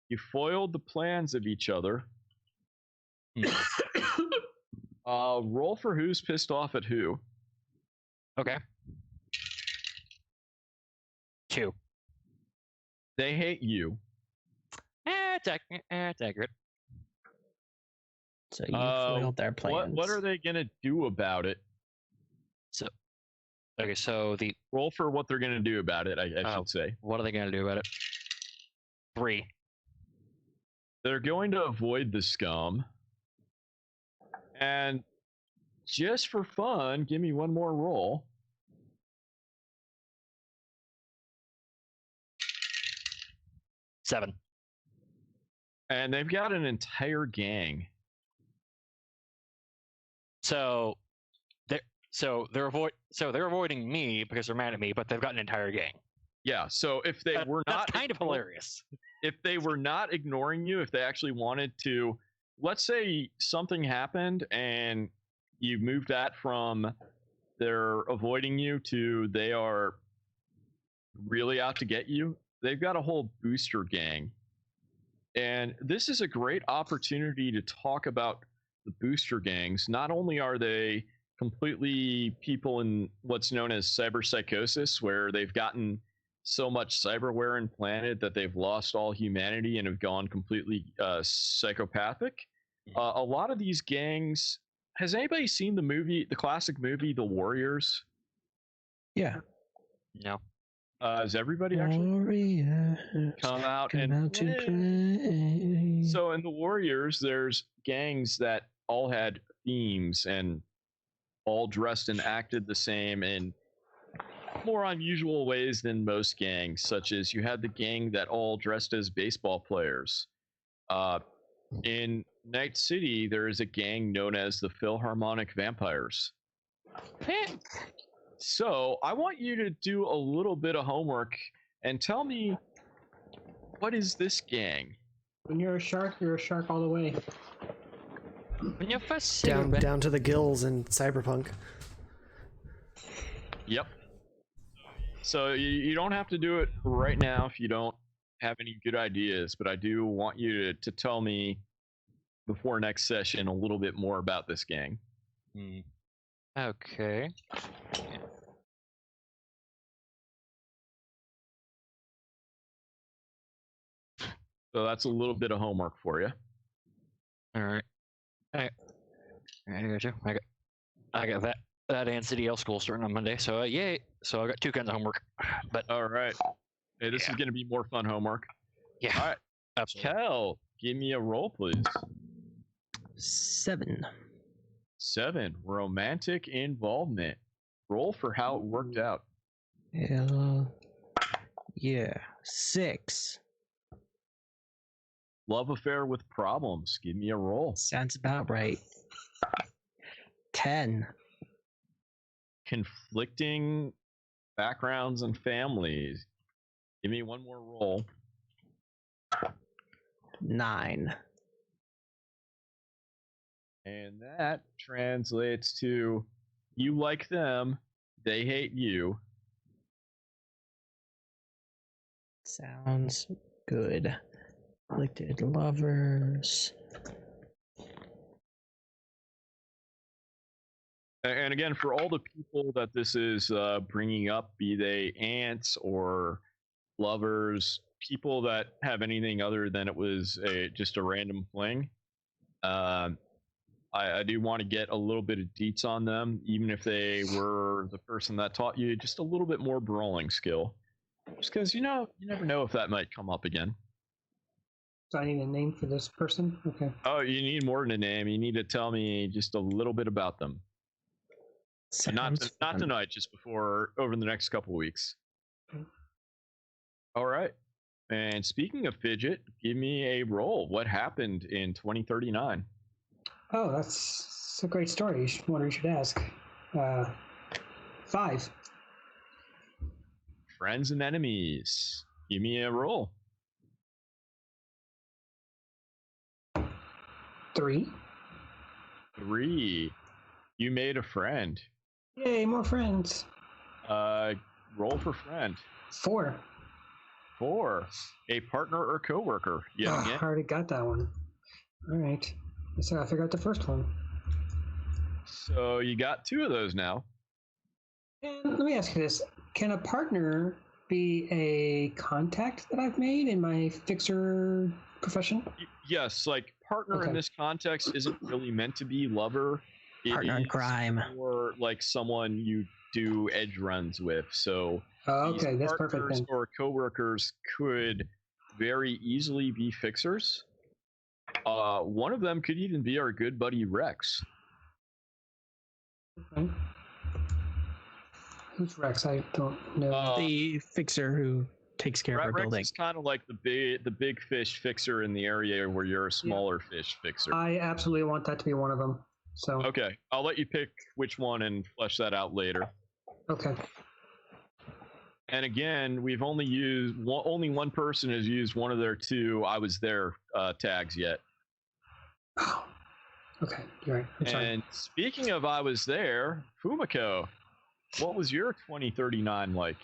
You foiled the plans of each other. Roll for who's pissed off at who. Okay. 2. They hate you. It's accurate. So you foiled their plans. What are they gonna do about it? So the roll for what they're gonna do about it. I should say. What are they gonna do about it? 3. They're going to avoid the scum. And just for fun, give me one more roll. 7. And they've got an entire gang. So they're avoiding me because they're mad at me, but they've got an entire gang. Yeah. So if they were not, that's kind of hilarious. If they were not ignoring you, if they actually wanted to, let's say something happened and you moved that from they're avoiding you to they are really out to get you, they've got a whole booster gang. And this is a great opportunity to talk about the booster gangs. Not only are they completely people in what's known as cyberpsychosis, where they've gotten so much cyberware implanted that they've lost all humanity and have gone completely psychopathic. A lot of these gangs. Has anybody seen the classic movie, The Warriors? Yeah. No. Has everybody actually come out to play? So in The Warriors, there's gangs that all had themes and all dressed and acted the same in more unusual ways than most gangs, such as you had the gang that all dressed as baseball players. In Night City, there is a gang known as the Philharmonic Vampires. So I want you to do a little bit of homework and tell me, what is this gang? When you're a shark all the way. When you first down to the gills in Cyberpunk. Yep. So you don't have to do it right now if you don't have any good ideas, but I do want you to tell me before next session a little bit more about this gang. Okay. So that's a little bit of homework for you. All right. I got you. I got that and CDL school starting on Monday. So yay! So I got 2 kinds of homework. But all right. Hey, this is going to be more fun homework. Yeah. All right. Absolutely. Kel, give me a roll, please. 7. 7. Romantic involvement. Roll for how it worked out. Yeah. 6. Love affair with problems. Give me a roll. Sounds about right. 10. Conflicting backgrounds and families. Give me one more roll. 9. And that translates to you like them, they hate you. Sounds good. Conflicted lovers. And again, for all the people that this is bringing up, be they aunts or lovers, people that have anything other than it was just a random fling, I do want to get a little bit of deets on them, even if they were the person that taught you just a little bit more brawling skill. Just because, you never know if that might come up again. So I need a name for this person? Okay. Oh, you need more than a name. You need to tell me just a little bit about them. Not tonight, just over the next couple weeks. Okay. All right. And speaking of Fidget, give me a roll. What happened in 2039? Oh, that's a great story. You should ask. 5. Friends and enemies. Give me a roll. 3. 3. You made a friend. Yay, more friends. Roll for friend. 4. 4. A partner or coworker. Yeah, I already got that one. All right. Guess I gotta figure out the first one. So you got 2 of those now. And let me ask you this: can a partner be a contact that I've made in my fixer profession? Yes, like partner in Okay. this context isn't really meant to be lover. Partner in crime. Or like someone you do edge runs with. So Oh, these okay, that's perfect partners then. or coworkers could very easily be fixers. One of them could even be our good buddy Rex. Okay. Who's Rex? I don't know. The fixer who takes care of our Rex building. is kind of like the big fish fixer in the area where you're a smaller fish fixer. I absolutely want that to be one of them. So Okay, I'll let you pick which one and flesh that out later. okay. And again, we've only used only one person has used one of their 2 "I was there" tags yet. Oh, okay, you're right. I'm sorry. And speaking of "I was there," Fumiko, what was your 2039 like?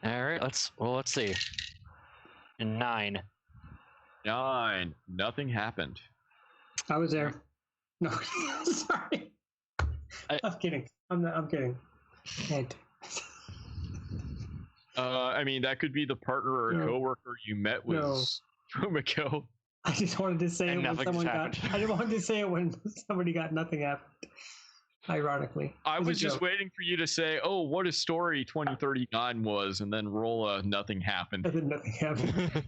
All right, let's see. 9. 9. Nothing happened. I was there. No, sorry. I'm kidding. I'm kidding. And I mean, that could be the partner or No. coworker you met with No. Fumiko. I just wanted to say And it when nothing's someone happened. got. I just wanted to say it when somebody got nothing happened. Ironically, I It a was just joke. waiting for you to say, "Oh, what a story 2039 was," and then roll a "nothing happened." And then nothing happened.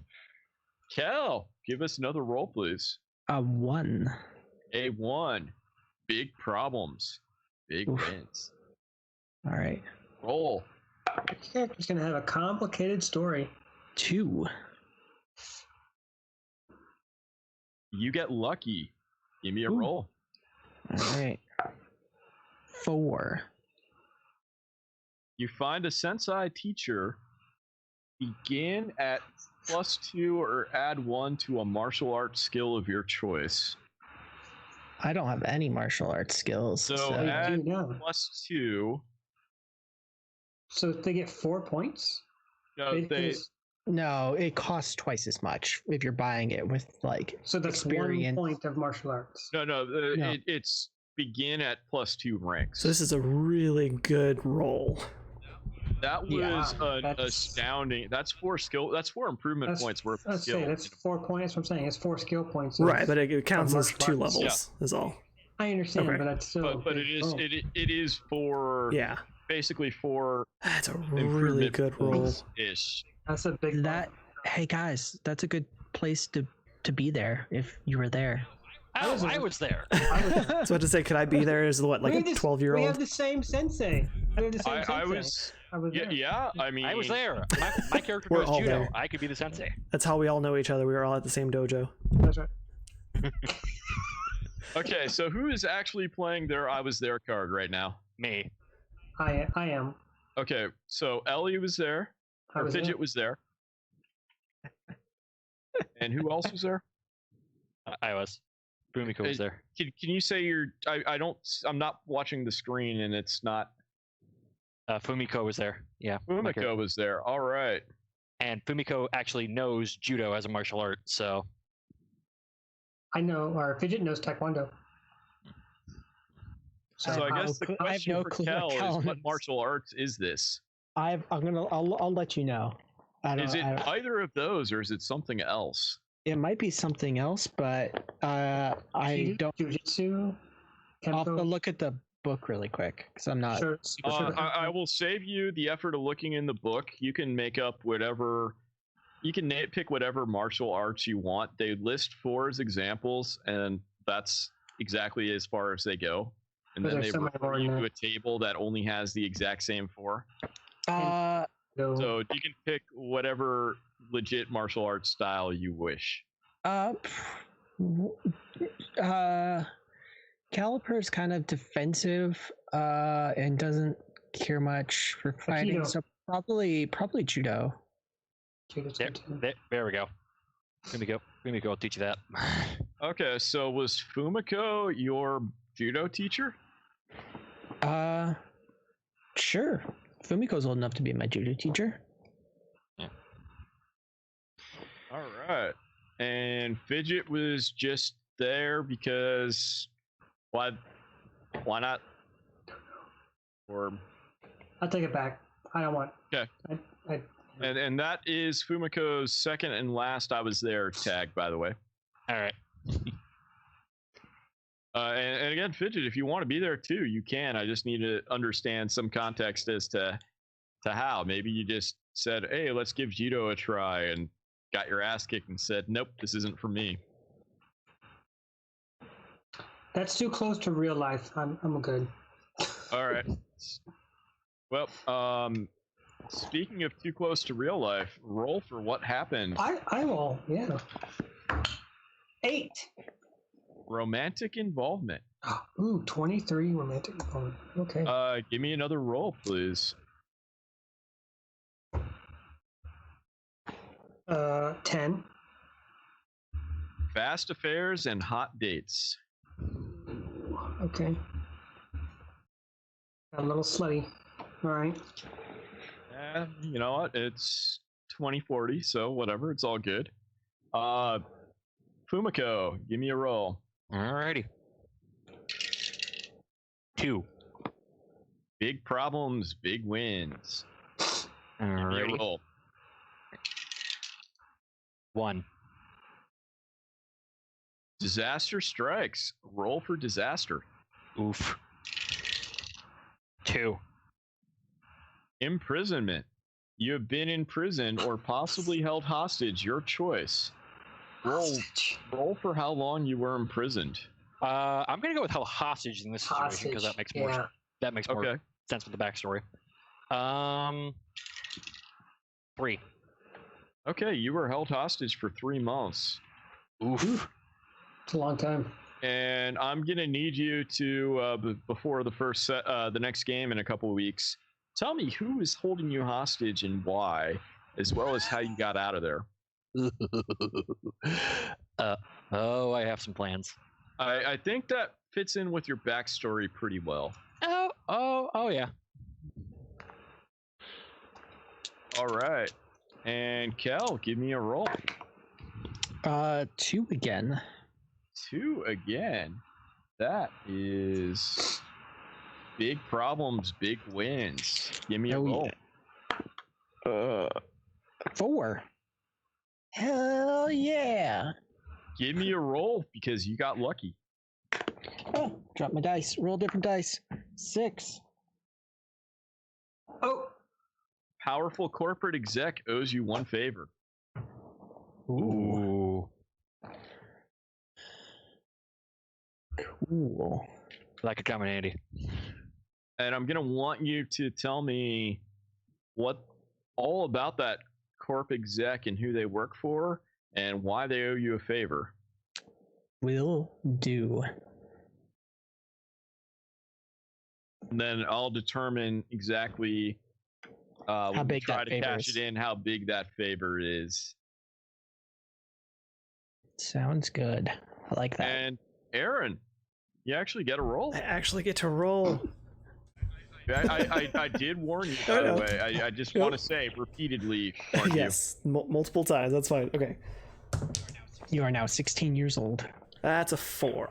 Kel, give us another roll, please. 1. A 1. Big problems. Big Oof. wins. All right. Roll. This character's gonna have a complicated story. 2. You get lucky. Give me a Ooh. roll. All right. 4. You find a sensei teacher. Begin at +2 or add 1 to a martial arts skill of your choice. I don't have any martial arts skills. So I add do now. +2. So they get 4 points. No, Because- No, it costs twice as much if you're buying it with like so that's experience. 1 point of martial arts. no. No. It's begin at +2 ranks. So this is a really good roll. That was Yeah, an that's- astounding. That's 4 skill. That's 4 improvement That's- points worth of Let's skill. say that's 4 points. That's what I'm saying. It's 4 skill points. of- Right, but it counts as martial 2 arts. levels, is all. I understand, Okay. but that's still. But it is oh. it is for Yeah. basically for That's a really improvement good roll. points ish. That's a big. That. Hey guys, that's a good place to be there if you were there. I was I was there. So to say, could I be there as what, like We a have this- 12-year-old? We have the same sensei. We have the same I sensei. was I was yeah, there. yeah. I mean, I was there. My character We're knows all judo. there. I could be the sensei. That's how we all know each other. We were all at the same dojo. That's right. Okay, so who is actually playing their "I was there" card right now? Me. I am. Okay, so Ellie was there, I or was Fidget there. was there, and who else was there? I was. Fumiko was there. Can you say your? I don't. I'm not watching the screen, and it's not. Fumiko was there. Yeah. my character. Fumiko was there. All right. And Fumiko actually knows judo as a martial art, so I know. Our Fidget knows Taekwondo. So I I have guess no the clue- I have question no for clue Kel what is, Kel what is. martial arts is this? I'll let you know. Is it either of those, or is it something else? It might be something else, but I don't. Jiu-jitsu. I'll have to Kempo. look at the book really quick because I'm not. Sure. super Sure. sure. I will save you the effort of looking in the book. You can make up whatever. You can pick whatever martial arts you want. They list 4 as examples, and that's exactly as far as they go. And But then there's they so many refer more in you to there. a table that only has the exact same 4. Uh, No. So you can pick whatever legit martial arts style you wish. Caliper's kind of defensive and doesn't care much for fighting, Aikido. so probably judo. There we go. Let me go teach you that. Okay, so was Fumiko your judo teacher? Sure. Fumiko's old enough to be my judo teacher. Yeah. All right. And Fidget was just there because why not? Or I'll take it back. I don't want. Okay. And that is Fumiko's second and last I was there tag, by the way. All right. And again, Fidget, if you want to be there too, you can. I just need to understand some context as to how. Maybe you just said, "Hey, let's give judo a try," and got your ass kicked and said, "Nope, this isn't for me." That's too close to real life. I'm good. All right. Well, speaking of too close to real life, roll for what happened. I will. Yeah. 8. Romantic involvement. Ooh, 23 romantic involvement. Okay. Give me another roll, please. 10. Fast affairs and hot dates. Okay. A little slutty. All right. You know what? It's 2040, so whatever. It's all good. Fumiko, give me a roll. Alrighty. 2. Big problems, big wins. Give me a Alrighty. roll. 1. Disaster strikes. Roll for disaster. Oof. 2. Imprisonment. You have been in prison or possibly held hostage. Your choice. Roll for how long you were imprisoned. I'm gonna go with held hostage in this situation because that makes more Okay. sense with the backstory. 3. Okay, you were held hostage for 3 months. Oof. It's a long time. And I'm gonna need you to before the next game in a couple of weeks. Tell me who is holding you hostage and why, as well as how you got out of there. I have some plans. I think that fits in with your backstory pretty well. Oh yeah. All right. And Kel, give me a roll. 2 again. 2 again. That is big problems, big wins. Give me a roll. Yeah. 4. Hell yeah. Give me a roll because you got lucky. Oh, drop my dice. Roll different dice. 6. Oh. Powerful corporate exec owes you 1 favor. Ooh. Cool. That could come in handy. And I'm going to want you to tell me what all about that corp exec and who they work for and why they owe you a favor. Will do. And then I'll determine exactly how big try that to favor cash is. it in, how big that favor is. Sounds good. I like that. And Aaron, you actually get a roll. I actually get to roll. I did warn you, by the way. I just want to say repeatedly. Yes, multiple times. That's fine. Okay. You are now 16 years old. That's a 4.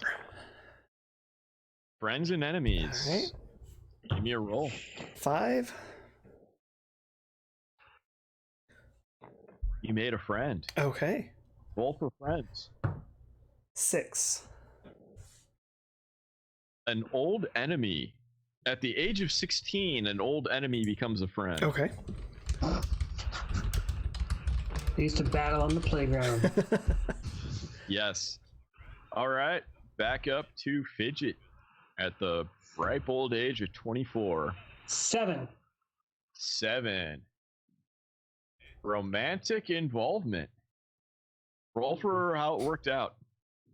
Friends and enemies. All right. Give me a roll. 5. You made a friend. Okay. Roll for friends. 6. An old enemy. At the age of 16, an old enemy becomes a friend. Okay. They used to battle on the playground. Yes. All right. Back up to Fidget at the ripe old age of 24. 7. 7. Romantic involvement. Roll for how it worked out.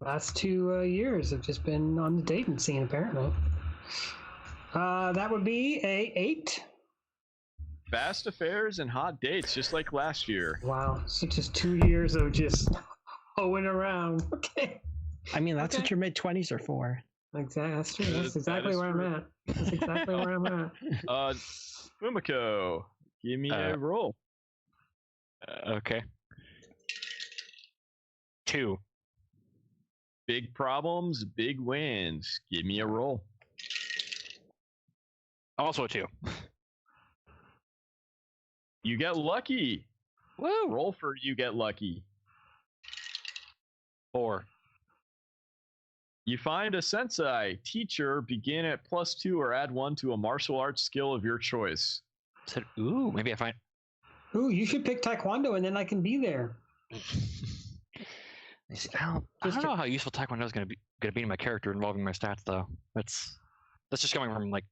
Last 2 years have just been on the dating scene, apparently. That would be a 8. Fast affairs and hot dates, just like last year. Wow, so just 2 years of just hoeing around. Okay. I mean, that's what your mid-20s are for. Exactly. That's true. That's exactly where I'm at. That's exactly where I'm at. Fumiko, give me a roll. Okay. 2. Big problems, big wins. Give me a roll. Also a 2. You get lucky. Woo! Roll for you get lucky. 4. You find a sensei, teacher, begin at +2 or add 1 to a martial arts skill of your choice. Said, ooh, maybe I find. Ooh, you should pick Taekwondo and then I can be there. I don't know how useful Taekwondo is going to be to my character involving my stats, though. That's just coming from like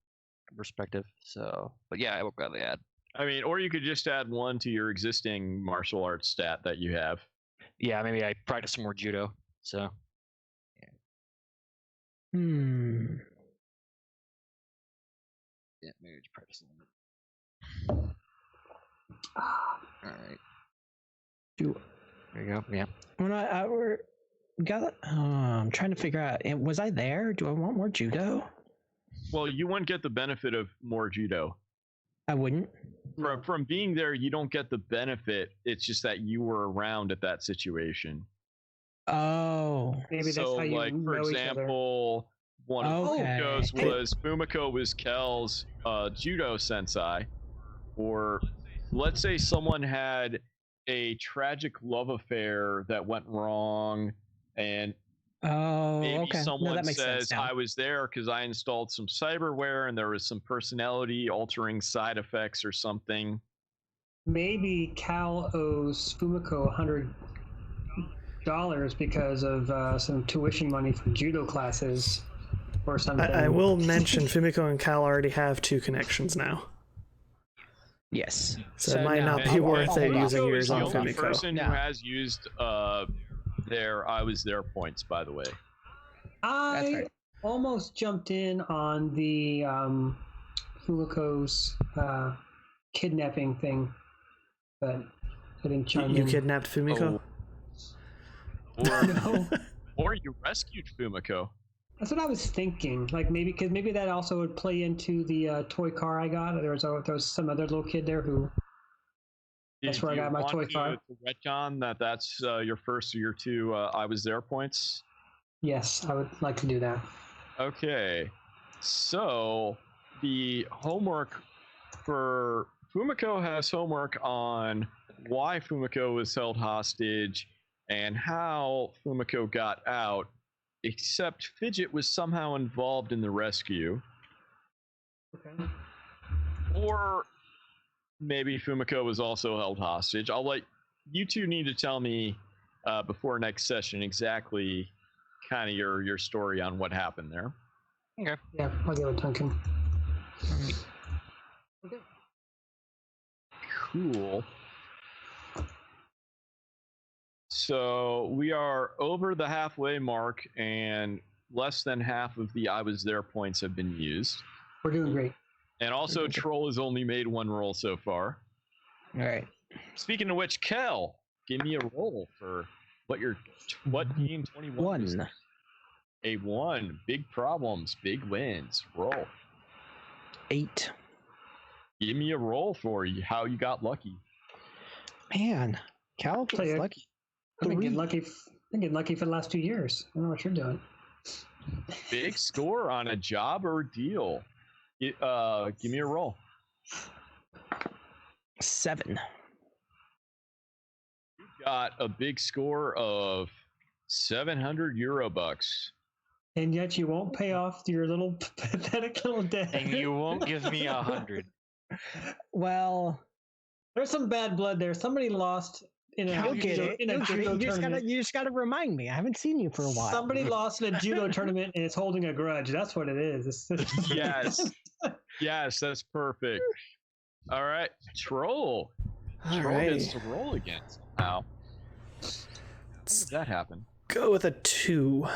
perspective. So, but yeah, I will gladly add. I mean, or you could just add 1 to your existing martial arts stat that you have. Yeah, maybe I practice some more judo. So. Yeah, Yeah, maybe just practice a little bit. All right. There you go. Yeah. When I'm trying to figure out, was I there? Do I want more judo? Well, you wouldn't get the benefit of more judo. I wouldn't. From being there, you don't get the benefit. It's just that you were around at that situation. Oh. Maybe that's so, how you like, for know example, one of Fumiko's Okay. was Fumiko was Kel's judo sensei. Or let's say someone had a tragic love affair that went wrong, and maybe someone that makes says, sense now. I was there because I installed some cyberware and there was some personality altering side effects or something. Maybe Cal owes Fumiko $100 because of some tuition money from judo classes or something. I will mention Fumiko and Cal already have 2 connections now. Yes. So it might not be worth it using Fumiko yours is on the only Fumiko. person who has used their I was there points, by the way. I almost jumped in on the Fumiko's kidnapping thing, but I didn't chime You in. kidnapped Fumiko? No. Or you rescued Fumiko. That's what I was thinking. Like maybe that also would play into the toy car I got. There was some other little kid there who. That's where I got my toy car. To retcon that's your first or your 2 I was there points. Yes, I would like to do that. Okay, so the homework for Fumiko has homework on why Fumiko was held hostage and how Fumiko got out, except Fidget was somehow involved in the rescue. Okay. Or maybe Fumiko was also held hostage. I'll let you 2 need to tell me before next session exactly kind of your story on what happened there. Okay. Yeah, I'll go with Duncan. Okay. Cool. So we are over the halfway mark, and less than half of the I was there points have been used. We're doing great. And also, Troll has only made 1 roll so far. All right. Speaking of which, Kel, give me a roll for what game 21 was. 1. A 1. Big problems, big wins. Roll. 8. Give me a roll for how you got lucky. Man, Cal gets lucky. I've been getting lucky for the last 2 years. I don't know what you're doing. Big score on a job or deal. Give me a roll. 7. You got a big score of 700 Eurobucks. And yet you won't pay off your little pathetic little debt. And you won't give me 100. Well, there's some bad blood there. Somebody lost in a judo tournament. You just gotta remind me. I haven't seen you for a while. Somebody lost in a judo tournament and it's holding a grudge. That's what it is. Yes. Yes, that's perfect. All right, Troll. Troll gets Alrighty. to roll again somehow. How did that happen? Go with a 2.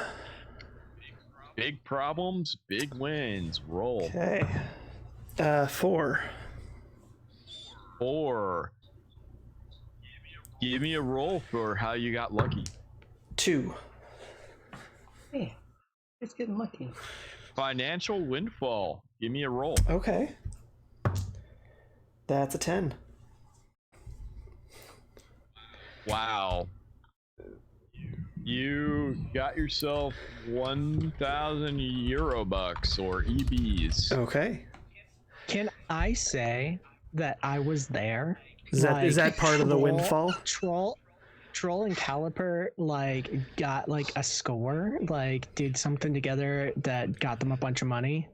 Big problems, big wins. Roll. Okay. 4. 4. Give me a roll for how you got lucky. 2. Hey, it's getting lucky. Financial windfall. Give me a roll. Okay. That's a 10. Wow. You got yourself 1,000 euro bucks or EBs. Okay. Can I say that I was there? Is that part of the windfall? Troll and Caliper got a score, did something together that got them a bunch of money.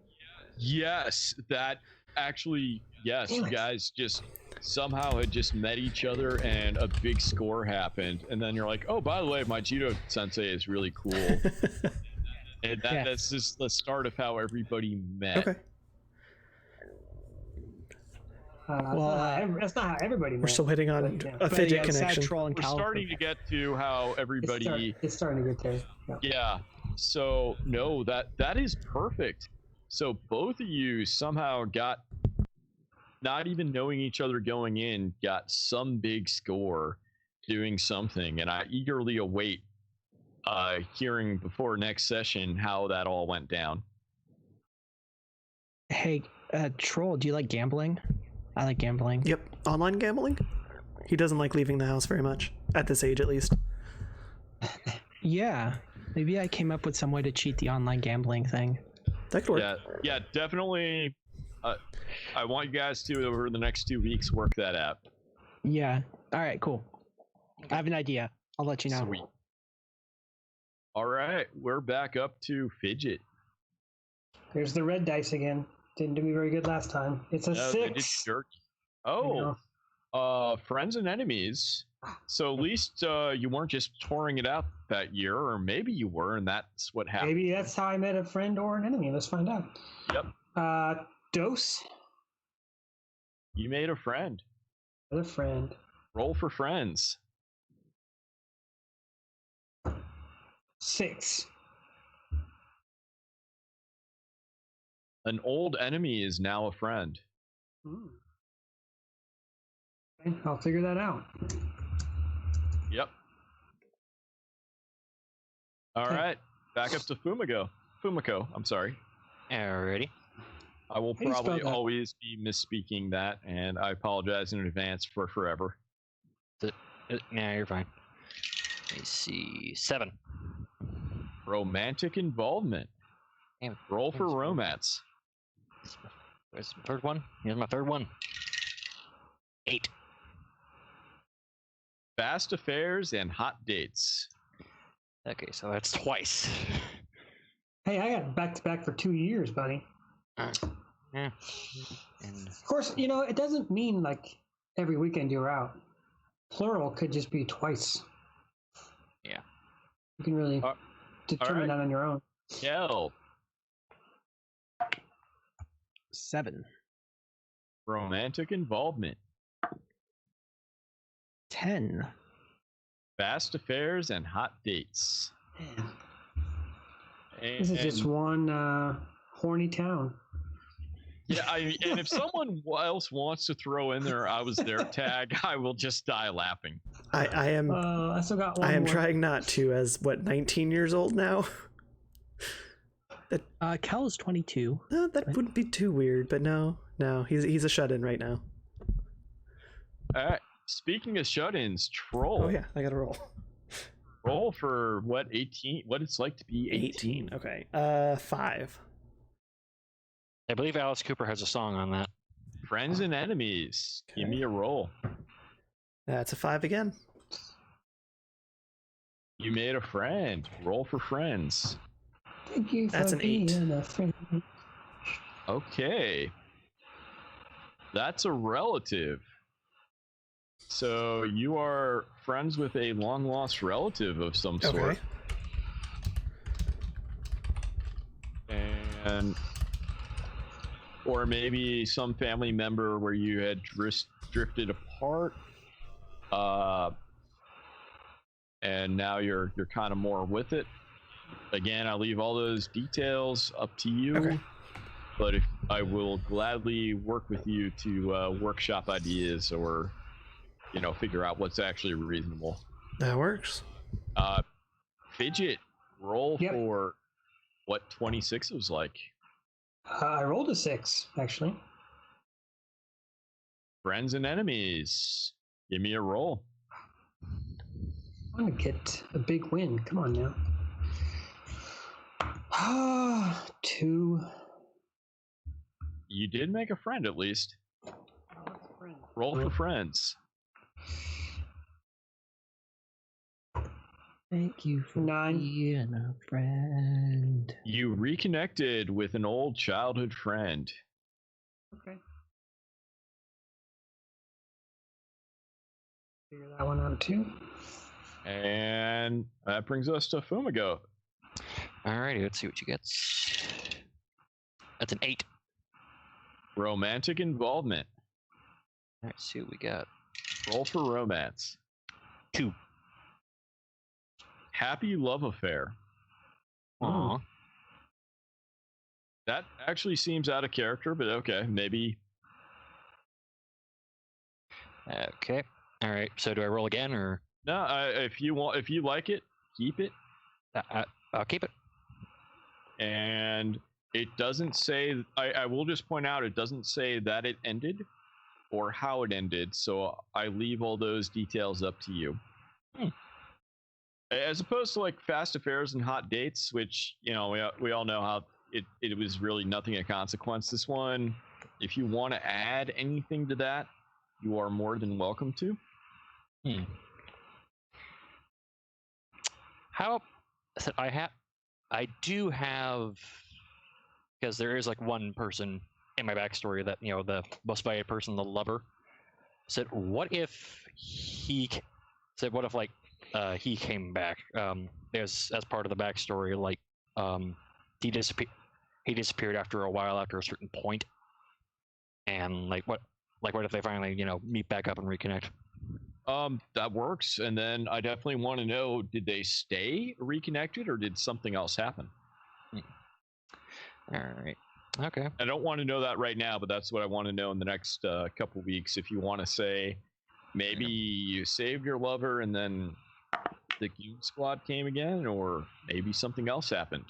Yes, that actually, yes, you guys just somehow had just met each other and a big score happened. And then you're like, oh, by the way, my judo sensei is really cool. And that's just the start of how everybody met. Okay. That's not how everybody met. We're still hitting on a fidget connection. Troll and We're Caliper. starting to get to how everybody... It's starting to get there. Yeah. So, no, that is perfect. So both of you somehow got, not even knowing each other going in, got some big score doing something. And I eagerly await hearing before next session how that all went down. Hey, Troll, do you like gambling? I like gambling. Yep. Online gambling? He doesn't like leaving the house very much. At this age, at least. Yeah. Maybe I came up with some way to cheat the online gambling thing. That could work. Yeah, definitely. I want you guys to, over the next 2 weeks, work that out. Yeah. All right, cool. I have an idea. I'll let you know. Sweet. All right, we're back up to Fidget. There's the red dice again. Didn't do me very good last time. It's a No, they did 6. jerk. Oh, friends and enemies. So at least you weren't just touring it out that year, or maybe you were, and that's what happened. Maybe that's how I met a friend or an enemy. Let's find out. Yep. Dose. You made a friend. Another friend. Roll for friends. 6. An old enemy is now a friend. Okay, I'll figure that out. Yep. All right. Back up to Fumiko, I'm sorry. Alrighty. I will How do you spell probably that? always be misspeaking that, and I apologize in advance for forever. Nah, you're fine. Let me see. 7. Romantic involvement. Damn it. Roll for romance. Where's my third one? Here's my third one. 8. Fast affairs and hot dates. Okay, so that's twice. Hey, I got back to back for 2 years, buddy. Yeah. And Of course, it doesn't mean like every weekend you're out. Plural could just be twice. Yeah. You can really determine right. that on your own. Hell. 7. Romantic involvement. 10. Fast affairs and hot dates. This is just one horny town. Yeah, and if someone else wants to throw in their "I was there" tag, I will just die laughing. I am. I still got one. I am more. trying not to. As 19 years old now. Cal is 22. No, that wouldn't be too weird. But no, he's a shut-in right now. All right. Speaking of shut-ins, Troll. Oh yeah, I gotta roll. Roll for what 18? What it's like to be 18. Okay. 5. I believe Alice Cooper has a song on that. Friends and enemies. Okay. Give me a roll. That's a 5 again. You made a friend. Roll for friends. Thank you for That's an 8. being a friend. Okay. That's a relative. So you are friends with a long-lost relative of some sort. Okay. And or maybe some family member where you had drifted apart. And now you're kind of more with it. Again, I leave all those details up to you. Okay. But if I will gladly work with you to workshop ideas or, figure out what's actually reasonable. That works. Fidget, roll Yep. for what 26 was like. I rolled a 6, actually. Friends and enemies. Give me a roll. I want to get a big win. Come on now. 2. You did make a friend at least. Roll for friends. Thank you for 9. being a friend. You reconnected with an old childhood friend. Okay. Figure that one out too. And that brings us to Fumigo. Alrighty, let's see what you get. That's an 8. Romantic involvement. Alright, see what we got. Roll for romance. 2. Happy love affair. Aww. That actually seems out of character, but okay, maybe. Okay. Alright, so do I roll again, or? No, if you like it, keep it. I'll keep it. And it doesn't say, I will just point out, it doesn't say that it ended or how it ended, so I leave all those details up to you. As opposed to like fast affairs and hot dates, which, we all know how it was really nothing of consequence. This one, if you want to add anything to that, you are more than welcome to. How? So I do have, because there is like one person in my backstory that, the most valued person, the lover, said, what if he came back, as part of the backstory, like, he disappeared after a while, after a certain point, and what if they finally, meet back up and reconnect? That works. And then I definitely want to know, did they stay reconnected or did something else happen? All right. Okay. I don't want to know that right now, but that's what I want to know in the next couple weeks. If you want to say, maybe you saved your lover and then the Goon Squad came again, or maybe something else happened.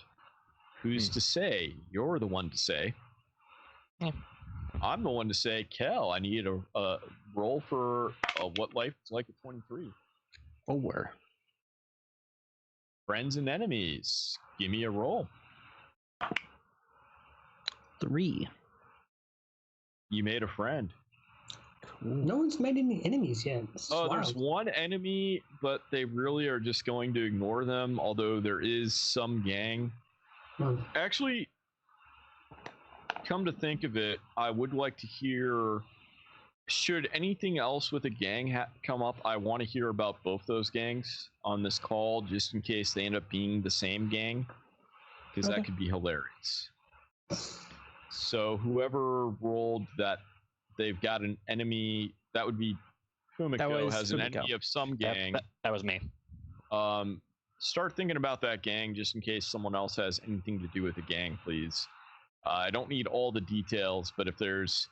Who's to say? You're the one to say. I'm the one to say, Kel, I need a roll for what life is like at 23. 4. Friends and enemies. Give me a roll. 3. You made a friend. Cool. No one's made any enemies yet. There's one enemy, but they really are just going to ignore them, although there is some gang. Actually, come to think of it, I would like to hear, should anything else with a gang come up, I want to hear about both those gangs on this call, just in case they end up being the same gang, because that could be hilarious. So whoever rolled that they've got an enemy, that would be Fumiko has an enemy of some gang. That was me. Start thinking about that gang just in case someone else has anything to do with the gang, please. I don't need all the details, but if there's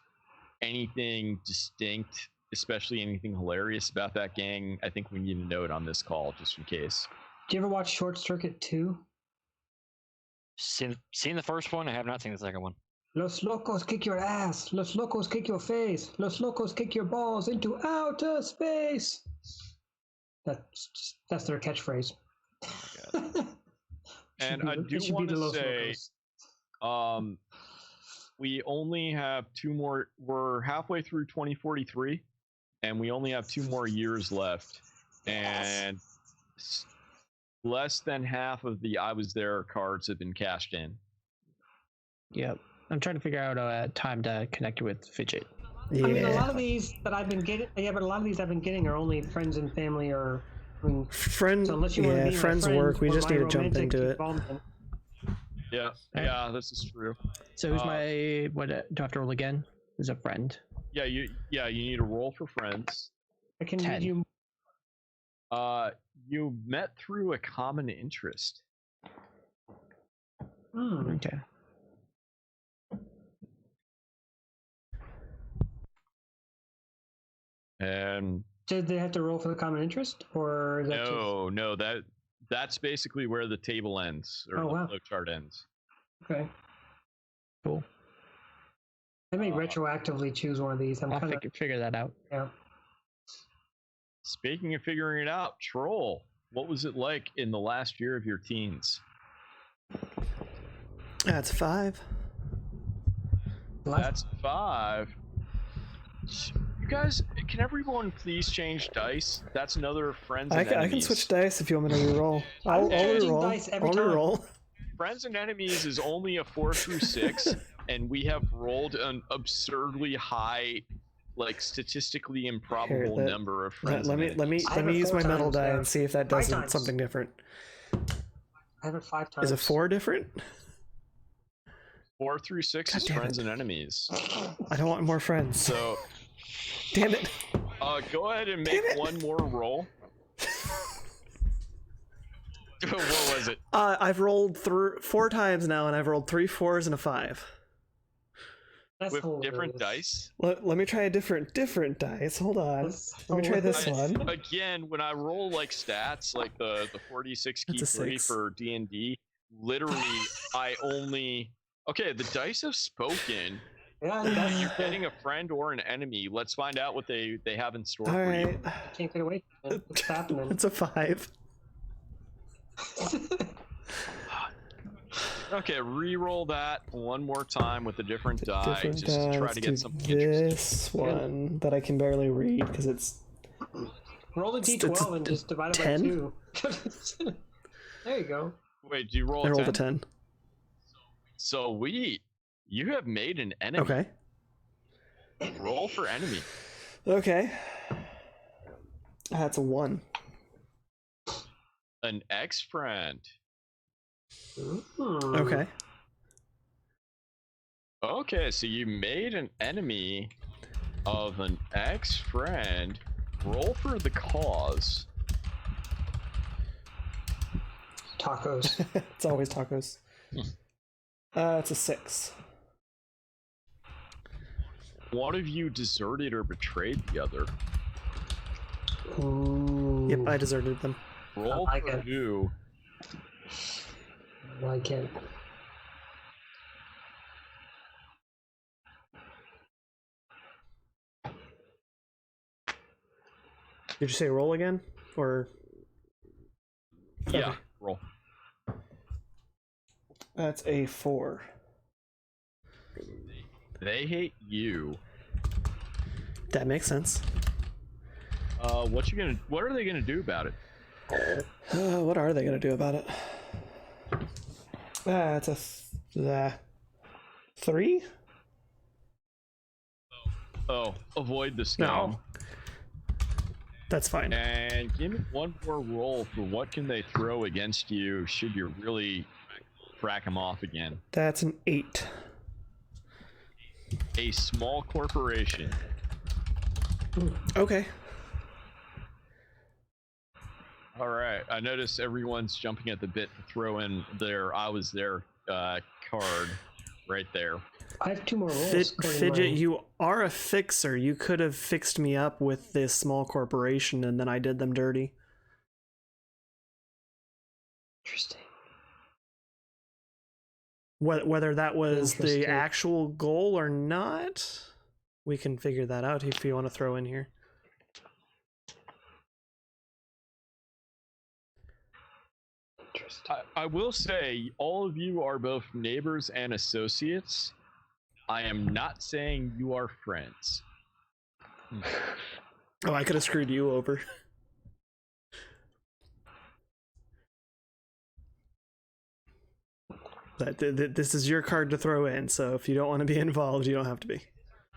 anything distinct, especially anything hilarious about that gang, I think we need to know it on this call just in case. Do you ever watch Short Circuit 2? Seen the first one. I have not seen the second one. Los locos kick your ass. Los locos kick your face. Los locos kick your balls into outer space. That's their catchphrase. Oh and I do want to say, we only have 2 more. We're halfway through 2043, and we only have 2 more years left. And less than half of the "I was there" cards have been cashed in. Yep. I'm trying to figure out a time to connect with Fidget. Yeah. I mean, a lot of these that I've been getting, but a lot of these I've been getting are only friends and family, or friends. So unless you want to be my friends friend work. We or just my need to jump romantic into it. involvement. Yeah, this is true. So who's my? What do I have to roll again? Who's a friend? Yeah, you need a roll for friends. I can 10. read you You met through a common interest. Okay. And Did they have to roll for the common interest, or is that no, that's basically where the table ends, or the flow chart ends. Okay. Cool. I may retroactively choose one of these. I'll figure that out. Yeah. Speaking of figuring it out, Troll, what was it like in the last year of your teens? That's 5. That's 5. You guys, can everyone please change dice? That's another friends and enemies. I can switch dice if you want me to reroll. I'll reroll. Dice every I'll time. reroll. Friends and enemies is only a 4 through 6, and we have rolled an absurdly high, like statistically improbable number of friends. Let me use my metal die and see if that does something different. I have it 5 times. Is it 4 different? 4 through 6 is friends and enemies. I don't want more friends. So, damn it. Go ahead and make one more roll. What was it? I've rolled 4 times now, and I've rolled 3 4s and a 5. That's with hilarious. different dice. Let me try a different dice. Hold on. Let me try this one. Again, when I roll like stats, like the 46 key 3 for D&D, literally I only. Okay, the dice have spoken. Yeah, you're getting a friend or an enemy. Let's find out what they have in store All for right. you. I can't get away from it. What's happening? It's a 5. Okay, re-roll that one more time with a different die, just to try to get something interesting. This one that I can barely read because it's. Roll the d12 and just divide it by 2. There you go. Wait, do you roll I a 10? rolled a 10. So you have made an enemy. Okay. Roll for enemy. Okay. That's a 1. An ex-friend. Okay. Okay, so you made an enemy of an ex-friend. Roll for the cause. Tacos. It's always tacos. It's a 6. One of you deserted or betrayed the other. Ooh. Yep, I deserted them. Roll for who? I like it. Did you say roll again? Or. Yeah, roll. That's a 4. They hate you. That makes sense. What are they gonna do about it? What are they gonna do about it? It's a 3? Oh, avoid the scam. No. That's fine. And give me one more roll for what can they throw against you should you really crack them off again. That's an 8. A small corporation. Okay. All right. I notice everyone's jumping at the bit to throw in their I was there card right there. I have 2 more rolls. Fidget, you are a fixer. You could have fixed me up with this small corporation and then I did them dirty. Interesting. Whether that was the actual goal or not, we can figure that out if you want to throw in here. I will say, all of you are both neighbors and associates. I am not saying you are friends. Oh, I could have screwed you over. This is your card to throw in, so if you don't want to be involved, you don't have to be.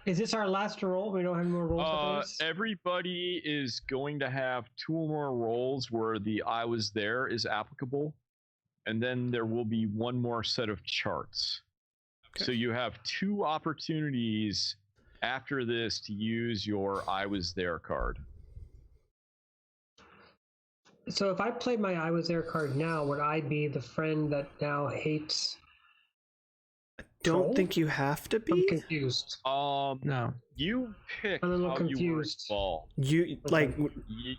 Is this our last roll? We don't have any more rolls. Everybody is going to have 2 more rolls where the I was there is applicable, and then there will be 1 more set of charts. Okay. So you have 2 opportunities after this to use your I was there card. So if I played my I was there card now, would I be the friend that now hates? Don't Troll? think you have to I'm be. confused. No. You pick I'm a little how confused. you were involved. You like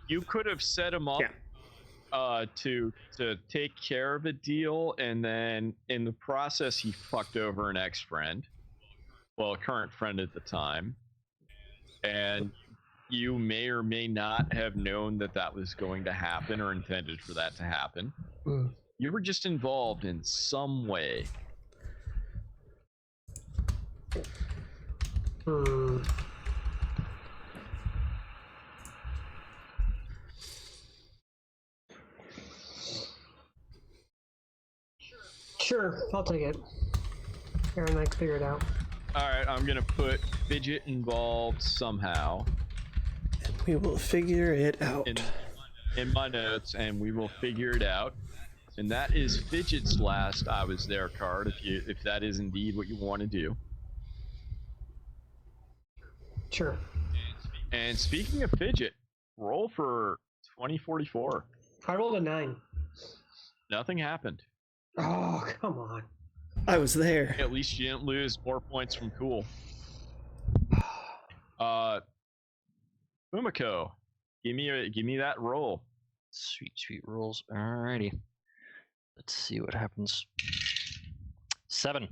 You could have set him up to take care of a deal, and then in the process he fucked over an ex-friend, well, a current friend at the time, and you may or may not have known that that was going to happen or intended for that to happen. You were just involved in some way. Sure, I'll take it. Aaron, I clear it out. All right, I'm gonna put Fidget involved somehow. we will figure it out. In my notes, and we will figure it out. And that is Fidget's last I was there card, if that is indeed what you want to do. Sure. And speaking of Fidget, roll for 2044. I rolled a 9. Nothing happened. Oh, come on. I was there. At least you didn't lose more points from Cool. Umiko, give me that roll. Sweet rolls. Alrighty. Let's see what happens. 7.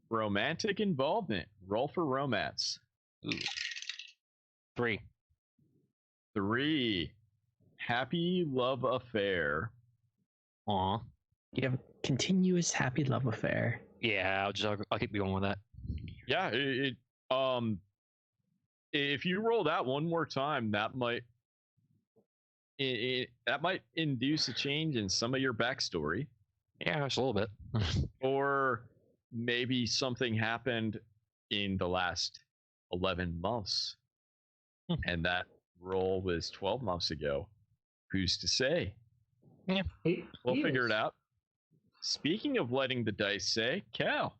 Romantic involvement. Roll for romance. Ooh. 3. 3. Happy love affair. Aw. You have a continuous happy love affair. Yeah, I'll keep going with that. Yeah, if you roll that one more time, that might induce a change in some of your backstory. Yeah, just a little bit. Or maybe something happened in the last 11 months, and that roll was 12 months ago. Who's to say? Yeah, we'll figure it out. Speaking of letting the dice say, Cal.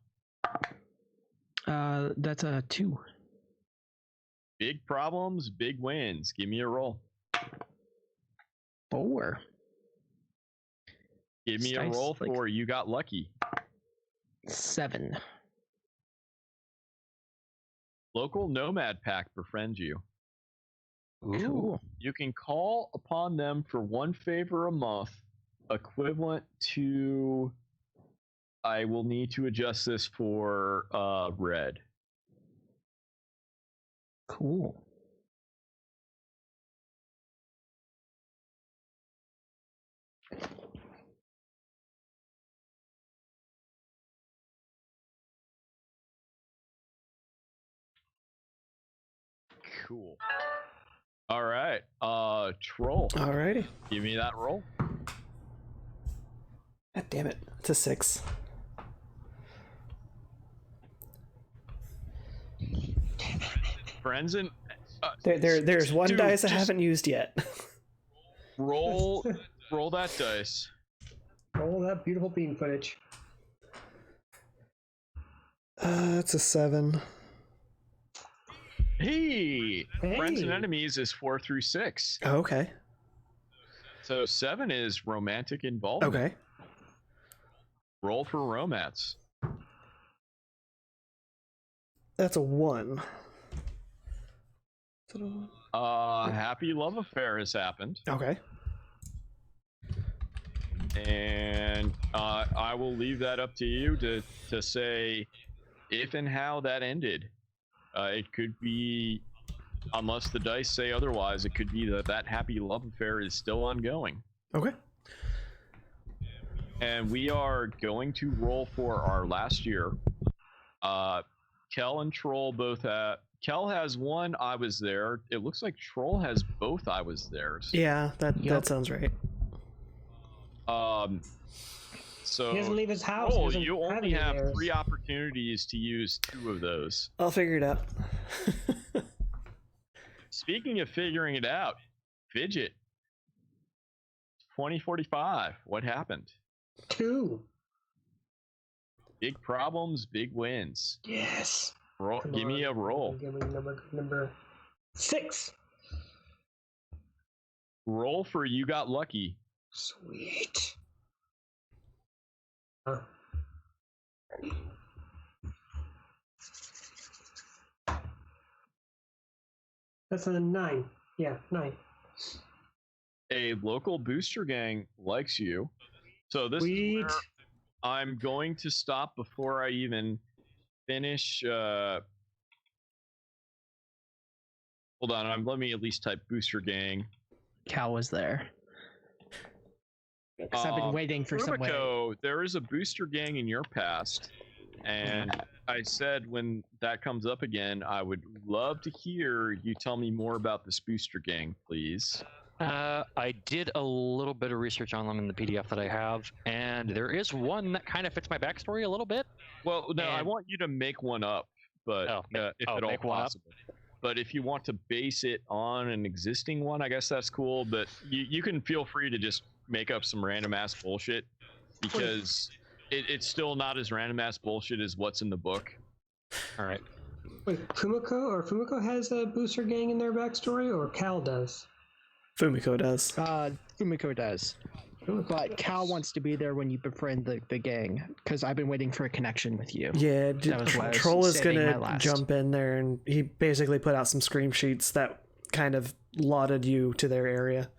That's a 2. Big problems, big wins. Give me a roll. 4. Give me a roll for you got lucky. 7. Local nomad pack befriends you. Cool. You can call upon them for 1 favor a month, equivalent to. I will need to adjust this for red. Cool. Cool. All right. Troll. Alrighty. Give me that roll. God damn it. It's a 6. Friends and there's one dude, dice I haven't used yet. roll that dice. Roll that beautiful bean footage. It's a 7. Hey, friends and enemies is 4 through 6. Oh, okay. So 7 is romantic involvement. Okay. Roll for romance. That's a 1. Happy love affair has happened. Okay. And I will leave that up to you to say if and how that ended. It could be, unless the dice say otherwise, it could be that happy love affair is still ongoing. Okay. And we are going to roll for our last year. Kel and Troll both have. Kel has 1 I was there. It looks like Troll has both I was theirs. Yeah, that sounds right. So he doesn't leave his house. Troll, you only have 3 opportunities to use 2 of those. I'll figure it out. Speaking of figuring it out, Fidget. 2045. What happened? 2. Big problems, big wins. Yes. Give me a roll. Give me number 6. Roll for you got lucky. Sweet. That's a 9. Yeah, 9. A local booster gang likes you. So this is where I'm going to stop before I even finish. Hold on, let me at least type booster gang. Cal was there. Because I've been waiting for some way. There is a booster gang in your past, and I said when that comes up again, I would love to hear you tell me more about this booster gang, please. I did a little bit of research on them in the PDF that I have, and there is one that kind of fits my backstory a little bit. Well, no, I want you to make one up, but if at all possible. But if you want to base it on an existing one, I guess that's cool. But you can feel free to just make up some random ass bullshit, because it's still not as random ass bullshit as what's in the book. All right. Wait, Fumiko has a booster gang in their backstory, or Cal does? Fumiko does. Fumiko does. But Cal wants to be there when you befriend the gang, because I've been waiting for a connection with you. Yeah, Troll is gonna jump in there, and he basically put out some scream sheets that kind of lauded you to their area.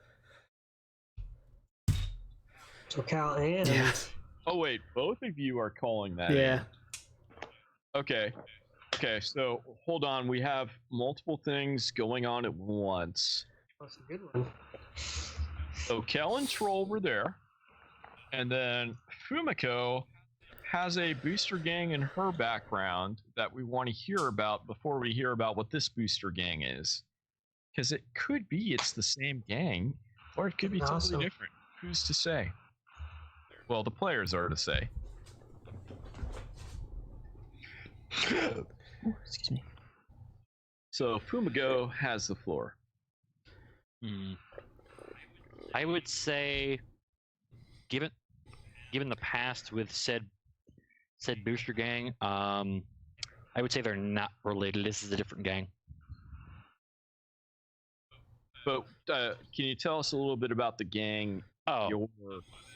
So Cal and... Yeah. Oh wait, both of you are calling that. Yeah. Okay, so hold on, we have multiple things going on at once. That's a good one. So Kel and Troll were there, and then Fumiko has a booster gang in her background that we want to hear about before we hear about what this booster gang is. Because it could be it's the same gang, or it could be totally different. Who's to say? Well, the players are to say. Excuse me. So Fumiko has the floor. I would say, given the past with said booster gang, I would say they're not related. This is a different gang. But can you tell us a little bit about the gang?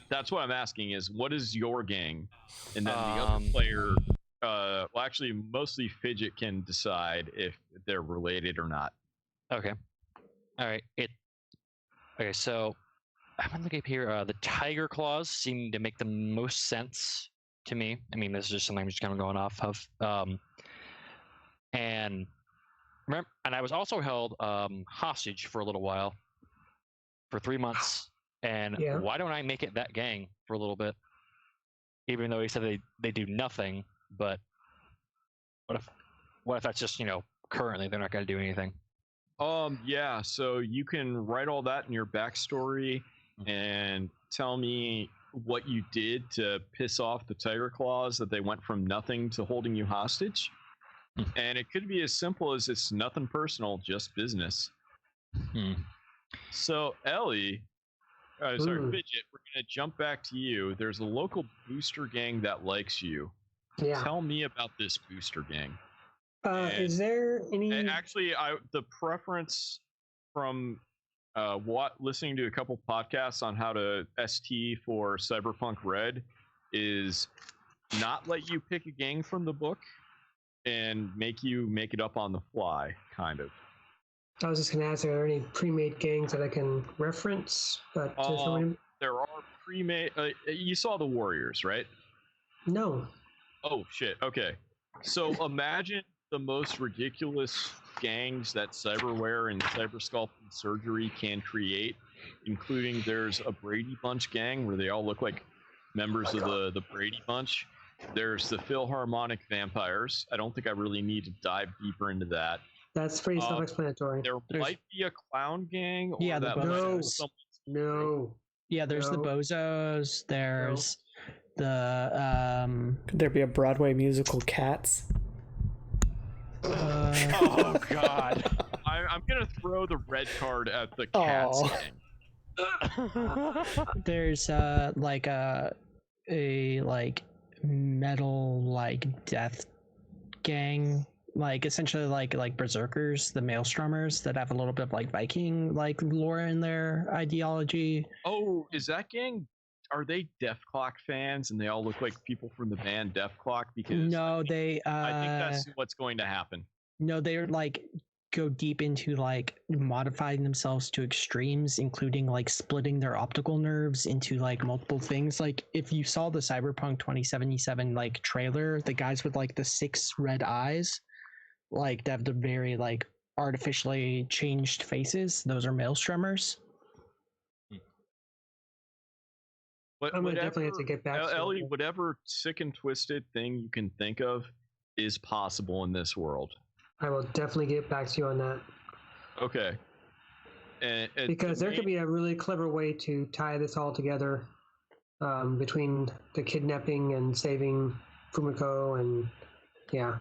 That's what I'm asking, is what is your gang? And then the other player, well, actually, mostly Fidget can decide if they're related or not. Okay. All right. Okay, so I'm gonna look up here. The Tiger Claws seem to make the most sense to me. I mean, this is just something I'm just kind of going off of. And I was also held hostage for a little while, for 3 months. And why don't I make it that gang for a little bit? Even though he said they do nothing, but what if that's just, currently they're not going to do anything? Yeah, so you can write all that in your backstory and tell me what you did to piss off the Tiger Claws, that they went from nothing to holding you hostage. And it could be as simple as it's nothing personal, just business. So Ellie, Fidget, we're gonna jump back to you. There's a local booster gang that likes you. Tell me about this booster gang. Is there any... Actually, the preference from listening to a couple podcasts on how to ST for Cyberpunk Red is not let you pick a gang from the book and make you make it up on the fly, kind of. I was just going to ask, are there any pre-made gangs that I can reference? But there are pre-made... you saw the Warriors, right? No. Oh, shit. Okay. So imagine the most ridiculous gangs that Cyberware and Cybersculpting Surgery can create, including there's a Brady Bunch gang where they all look like members of the Brady Bunch. There's the Philharmonic Vampires. I don't think I really need to dive deeper into that. That's pretty self-explanatory. There might be a clown gang. Or yeah, no. Yeah, there's the Bozos. There's the Could there be a Broadway musical, Cats? Oh God! I'm gonna throw the red card at the Cats gang. There's like a metal like death gang like essentially like berserkers, the maelstromers that have a little bit of like Viking like lore in their ideology. Oh, is that gang? Are they Def Clock fans and they all look like people from the band Def Clock? Because No, I think that's what's going to happen. No, they're like go deep into like modifying themselves to extremes, including like splitting their optical nerves into like multiple things. Like if you saw the Cyberpunk 2077 like trailer, the guys with like the 6 red eyes, like they have the very like artificially changed faces. Those are maelstromers. But I'm gonna definitely have to get back to Ellie, it. whatever sick and twisted thing you can think of is possible in this world. I will definitely get back to you on that. Okay. Because there could be a really clever way to tie this all together between the kidnapping and saving Fumiko and yeah.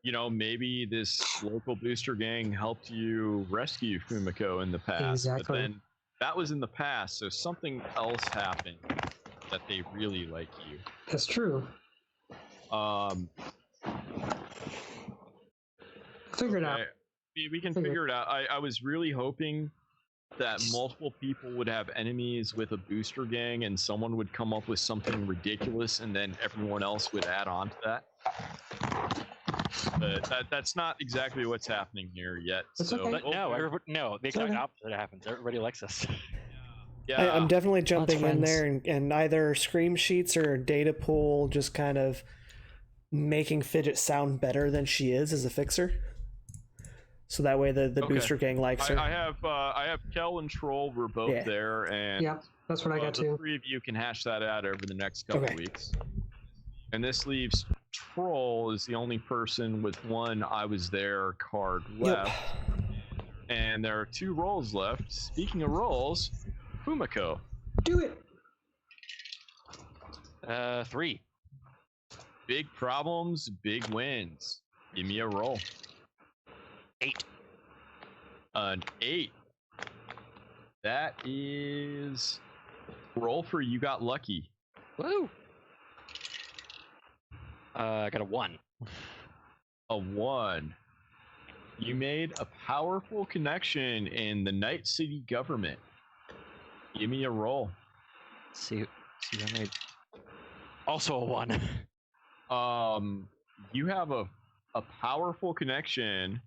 You know, maybe this local booster gang helped you rescue Fumiko in the past. Exactly. But then that was in the past, so something else happened that they really like you. That's true. Figure it out. We can figure it out. I was really hoping that multiple people would have enemies with a booster gang and someone would come up with something ridiculous and then everyone else would add on to that. But that's not exactly what's happening here yet. It's so okay. No, the exact opposite happens. Everybody likes us. Yeah, I'm definitely jumping in friends. there and either scream sheets or data pool just kind of making Fidget sound better than she is as a fixer. So that way the Okay. booster gang likes her. I have Kel and Troll. We're both there, and Yeah, that's what I got the too. 3 of you can hash that out over the next couple Okay. weeks. And this leaves Troll is the only person with one I was there card left. And there are 2 roles left. Speaking of roles, Fumiko. Do it. 3. Big problems, big wins. Give me a roll. 8. An 8. That is roll for you got lucky. Woo! I got a 1. A 1. You made a powerful connection in the Night City government. Give me a roll. See what I made. Also a 1. You have a powerful connection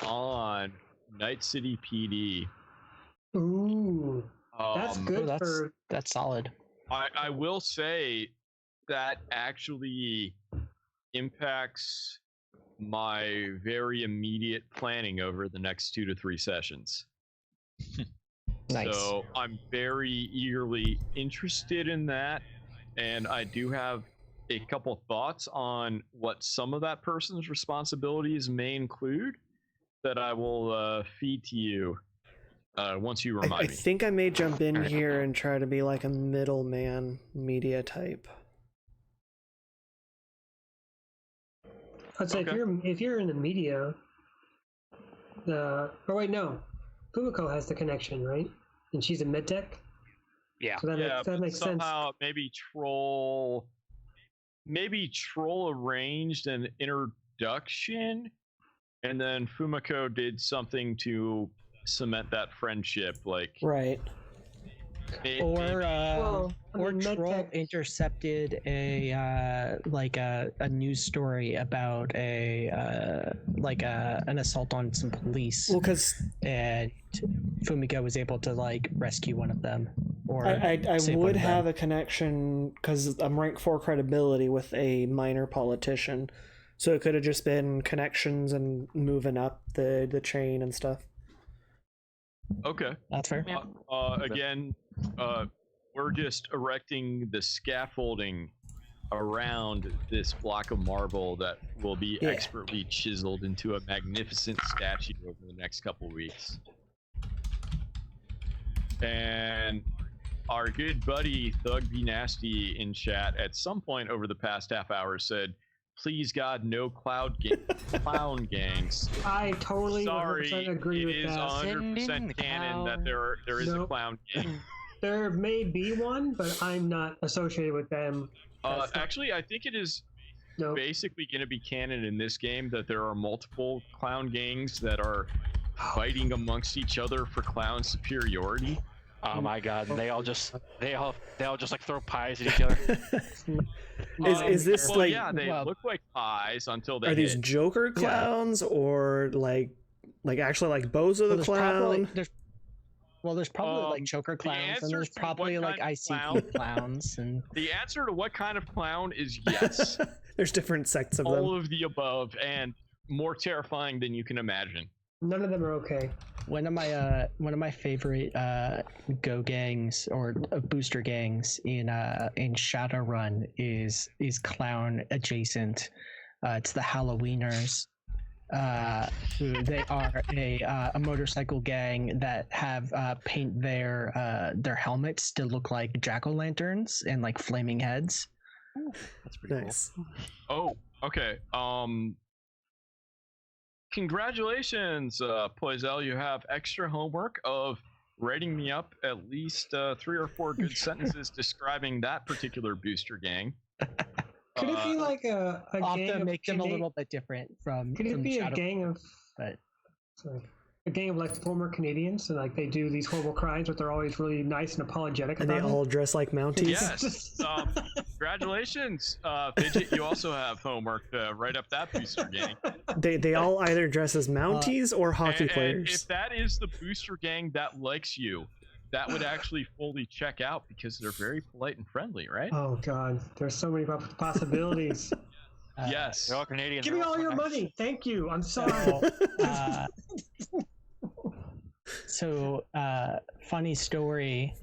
on Night City PD. Ooh, that's good for. That's solid. I will say that actually impacts my very immediate planning over the next 2 to 3 sessions. Nice. So I'm very eagerly interested in that, and I do have a couple thoughts on what some of that person's responsibilities may include that I will feed to you once you remind I me. think I may jump in here and try to be like a middleman media type. I'd say Okay. if you're in the media, Fumiko has the connection, right? And she's a medtech. Yeah. So that makes sense. Somehow maybe Troll arranged an introduction, and then Fumiko did something to cement that friendship, like Right. Or Troll medtech. intercepted a news story about an assault on some police, Well, because and Fumiko was able to like rescue one of them. Or I save one would of them. have a connection because I'm rank 4 credibility with a minor politician, so it could have just been connections and moving up the chain and stuff. okay. That's fair. Again, we're just erecting the scaffolding around this block of marble that will be expertly chiseled into a magnificent statue over the next couple weeks. And our good buddy Thug Be Nasty in chat at some point over the past half hour said, "Please God, no clown gangs." I totally Sorry, 100% agree it with is that. 100% canon that there is a clown gang. There may be one, but I'm not associated with them. Actually, I think it is. Nope. basically going to be canon in this game that there are multiple clown gangs that are fighting amongst each other for clown superiority? Oh my god, they all just like throw pies at each other. Is this Well, like yeah, they well, look like pies until they are these hit. Joker clowns or like actually like Bozo the clown? There's probably like Joker the clowns, and answer there's to probably what like kind of ICP clowns, and The answer to what kind of clown is yes. There's different sects of All them. of the above and more terrifying than you can imagine. None of them are okay. one of my favorite go gangs or booster gangs in Shadowrun is clown adjacent. It's the Halloweeners. They are a motorcycle gang that have paint their helmets to look like jack-o'-lanterns and like flaming heads. That's pretty Nice. Oh, okay. Congratulations, Poisel. You have extra homework of writing me up at least 3 or 4 good sentences describing that particular booster gang. Could it be like a I'll gang have to of make them a little bit different from. Could it from be a Shadow, gang of but sorry, a gang of like former Canadians and like they do these horrible crimes, but they're always really nice and apologetic And they about all dress like Mounties. Yes. Congratulations, Fidget. You also have homework to write up that booster gang. They all either dress as Mounties or hockey And players. if that is the booster gang that likes you, that would actually fully check out because they're very polite and friendly, right? Oh god, there's so many possibilities. Yes. They're all Canadian. Give they're me all so your nice. money. Thank you. I'm sorry. Funny story.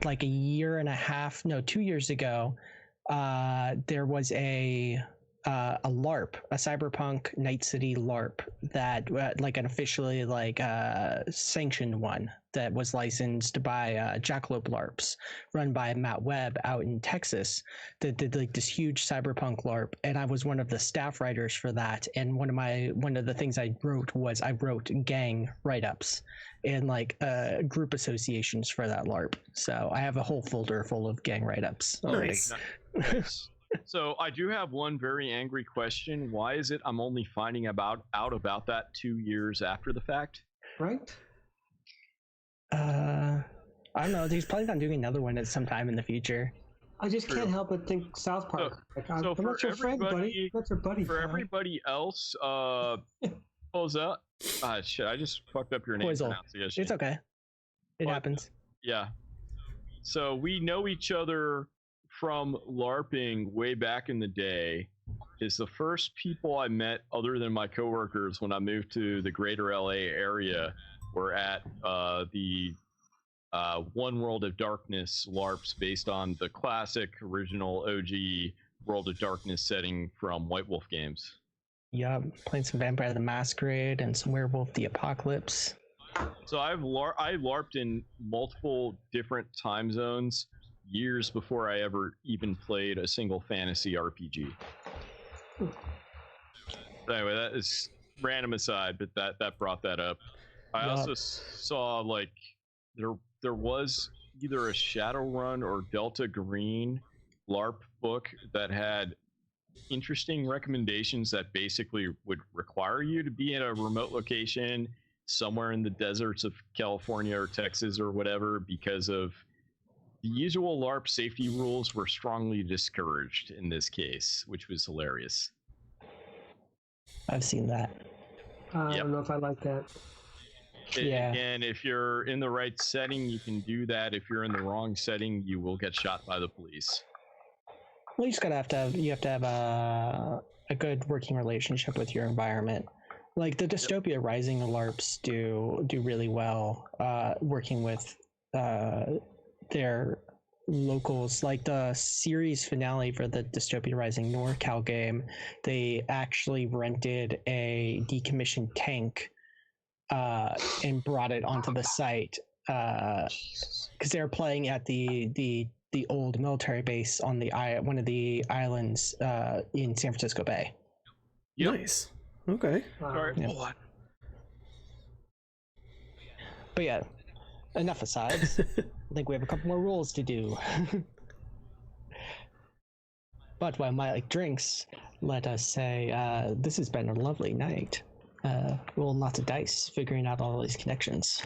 Like a year and a half, no, 2 years ago, there was a LARP, a Cyberpunk Night City LARP that like an officially like sanctioned one that was licensed by Jackalope LARPs, run by Matt Webb out in Texas, that did like this huge Cyberpunk LARP, and I was one of the staff writers for that. And one of the things I wrote was I wrote gang write-ups and like group associations for that LARP. So I have a whole folder full of gang write-ups. Nice. Nice. So I do have one very angry question. Why is it I'm only finding out about that 2 years after the fact? Right? I don't know. He's planning on doing another one at some time in the future. I just True. can't help but think South Park. I'm so for not your friend, buddy. everybody- That's your buddy. For pal. everybody else, pulls up. Shit, I just fucked up your name Poisel. pronunciation. It's okay. It What? happens. Yeah. So we know each other from LARPing way back in the day. Is the first people I met other than my coworkers when I moved to the greater LA area were at the One World of Darkness LARPs based on the classic original OG World of Darkness setting from White Wolf games. Yeah, playing some Vampire the Masquerade and some Werewolf the Apocalypse. So I LARPed in multiple different time zones years before I ever even played a single fantasy RPG. Anyway, that is random aside, but that brought that up. I also saw like there was either a Shadowrun or Delta Green LARP book that had interesting recommendations that basically would require you to be in a remote location somewhere in the deserts of California or Texas or whatever, because of the usual LARP safety rules were strongly discouraged in this case, which was hilarious. I've seen that. I Yep. don't know if I like that. Yeah. And if you're in the right setting, you can do that. If you're in the wrong setting, you will get shot by the police. Well, you just have to have a good working relationship with your environment. Like the Dystopia Rising LARPs do really well working with their locals. Like the series finale for the Dystopia Rising NorCal game, they actually rented a decommissioned tank and brought it onto the site because they were playing at the old military base on the one of the islands in San Francisco Bay. Yep. Nice. Okay. Wow. All right, Yeah. hold on. But yeah, enough asides. I think we have a couple more rules to do. But while my like drinks, let us say this has been a lovely night. Roll lots of dice, figuring out all these connections.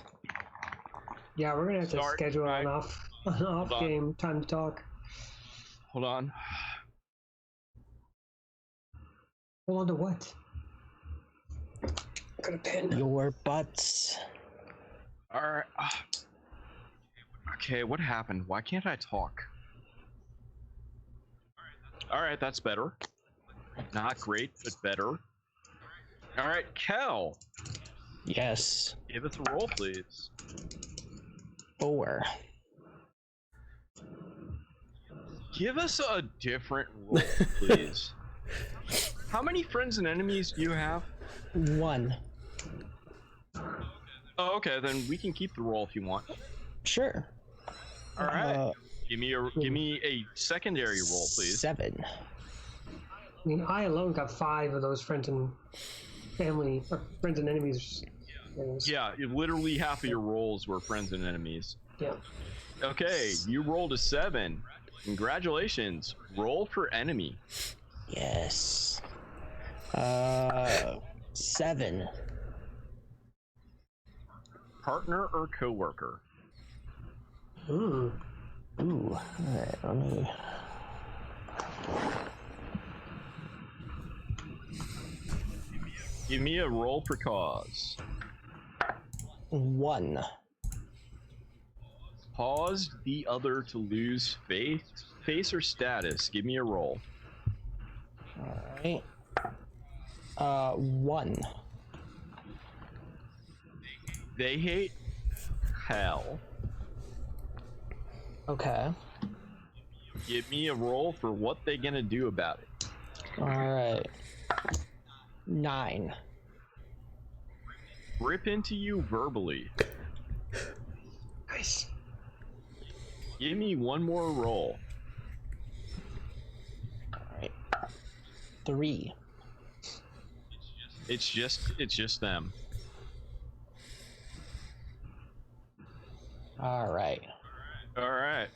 Yeah, we're gonna have to Start, schedule right. an off on. game time to talk. Hold on. Hold on to what? Got a pen. Your butts. All right. Okay, what happened? Why can't I talk? All right, that's better. Not great, but better. All right, Kel, Yes. give us a roll, please. 4. Give us a different roll, please. How many friends and enemies do you have? 1. Oh, okay, then we can keep the roll if you want. Sure. All right. Give me a secondary roll, please. 7. I mean, I alone got 5 of those friends and family, or friends and enemies. Things. Yeah, literally half of your rolls were friends and enemies. Yeah. Okay, you rolled a 7. Congratulations. Roll for enemy. Yes. 7. Partner or coworker? Ooh. Ooh. Alright, let me. Give me a roll for cause. 1. Caused the other to lose face or status. Give me a roll. Alright. 1. They hate hell. Okay. Give me a roll for what they gonna do about it. Alright. 9. Rip into you verbally. Nice. Give me one more roll. Alright. 3. It's just them. Alright. All right.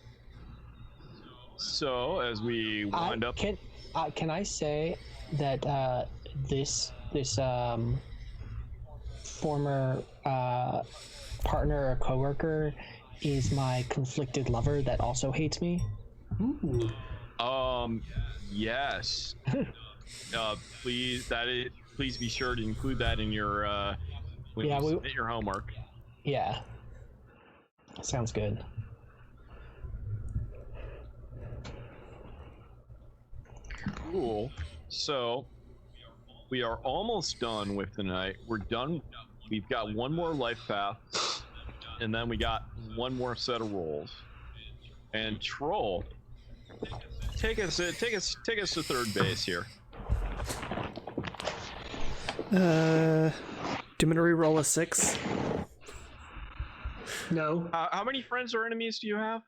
So as we wind up, Can I say that this former partner or coworker is my conflicted lover that also hates me? Ooh. yes. Please be sure to include that in your when you submit your homework. Yeah. Sounds good. Cool. So we are almost done with tonight. We're done. We've got one more life path, and then we got one more set of rolls. And Troll, take us to third base here. Do you want me to re-roll a 6? No. How many friends or enemies do you have?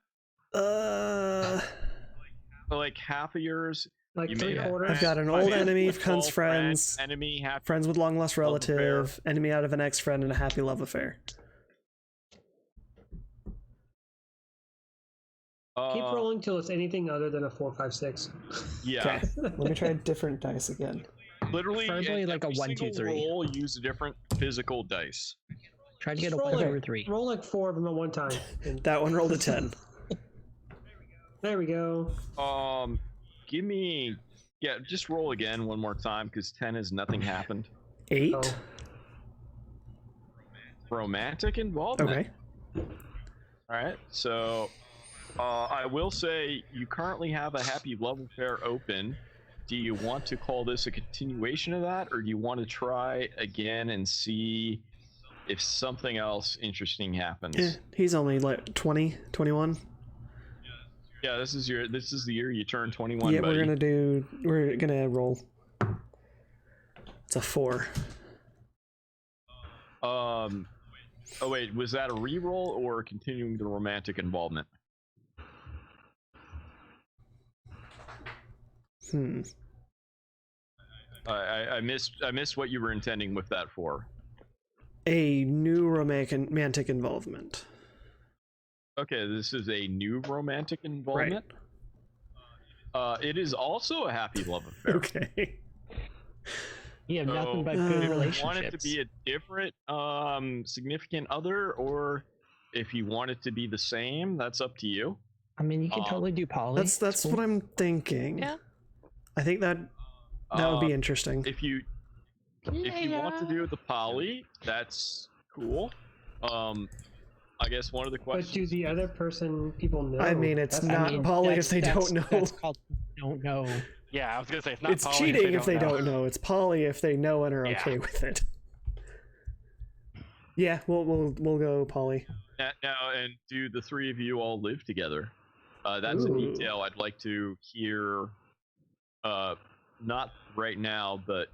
Like half of yours. Like You 3/4. I've got an old enemy, with friends, 12 friends, enemy, half friends with long lost Love relative, affair. enemy out of an ex-friend, and a happy love affair. Keep rolling till it's anything other than a 4, 5, 6. Yeah. Okay, let me try different dice again. Literally, Preferably like a every 1, 2, single 3. roll use a different physical dice. Try to get a Roll 1, it. 2, or 3. Roll like 4 of them at one time. And That one rolled a 10. there we go. Give me, just roll again one more time because 10 is nothing happened. 8. Oh. Romantic involvement. Okay. All right. So, I will say you currently have a happy love affair open. Do you want to call this a continuation of that, or do you want to try again and see if something else interesting happens? He's only like 20, 21. Yeah, this is the year you turn 21, Yeah, buddy. we're gonna roll. It's a 4. Oh wait, was that a re-roll or continuing the romantic involvement? I missed what you were intending with that for. A new romantic involvement. Okay, this is a new romantic involvement. It is also a happy love affair. Okay. You have So, nothing but if good you You relationships. want it to be a different significant other, or if you want it to be the same, that's up to you. I mean, you can totally do poly. That's It's cool. what I'm thinking. Yeah. I think that would be interesting. If you want to do the poly, that's cool. I guess one of the questions. But do the other people know? I mean, it's not poly if they don't know. That's called don't know. Yeah, I was gonna say it's not. It's poly cheating if they know. don't know. It's poly if they know and are Yeah. okay with it. Yeah, we'll go poly. Now, and do the three of you all live together? That's a Ooh. detail I'd like to hear. Not right now, but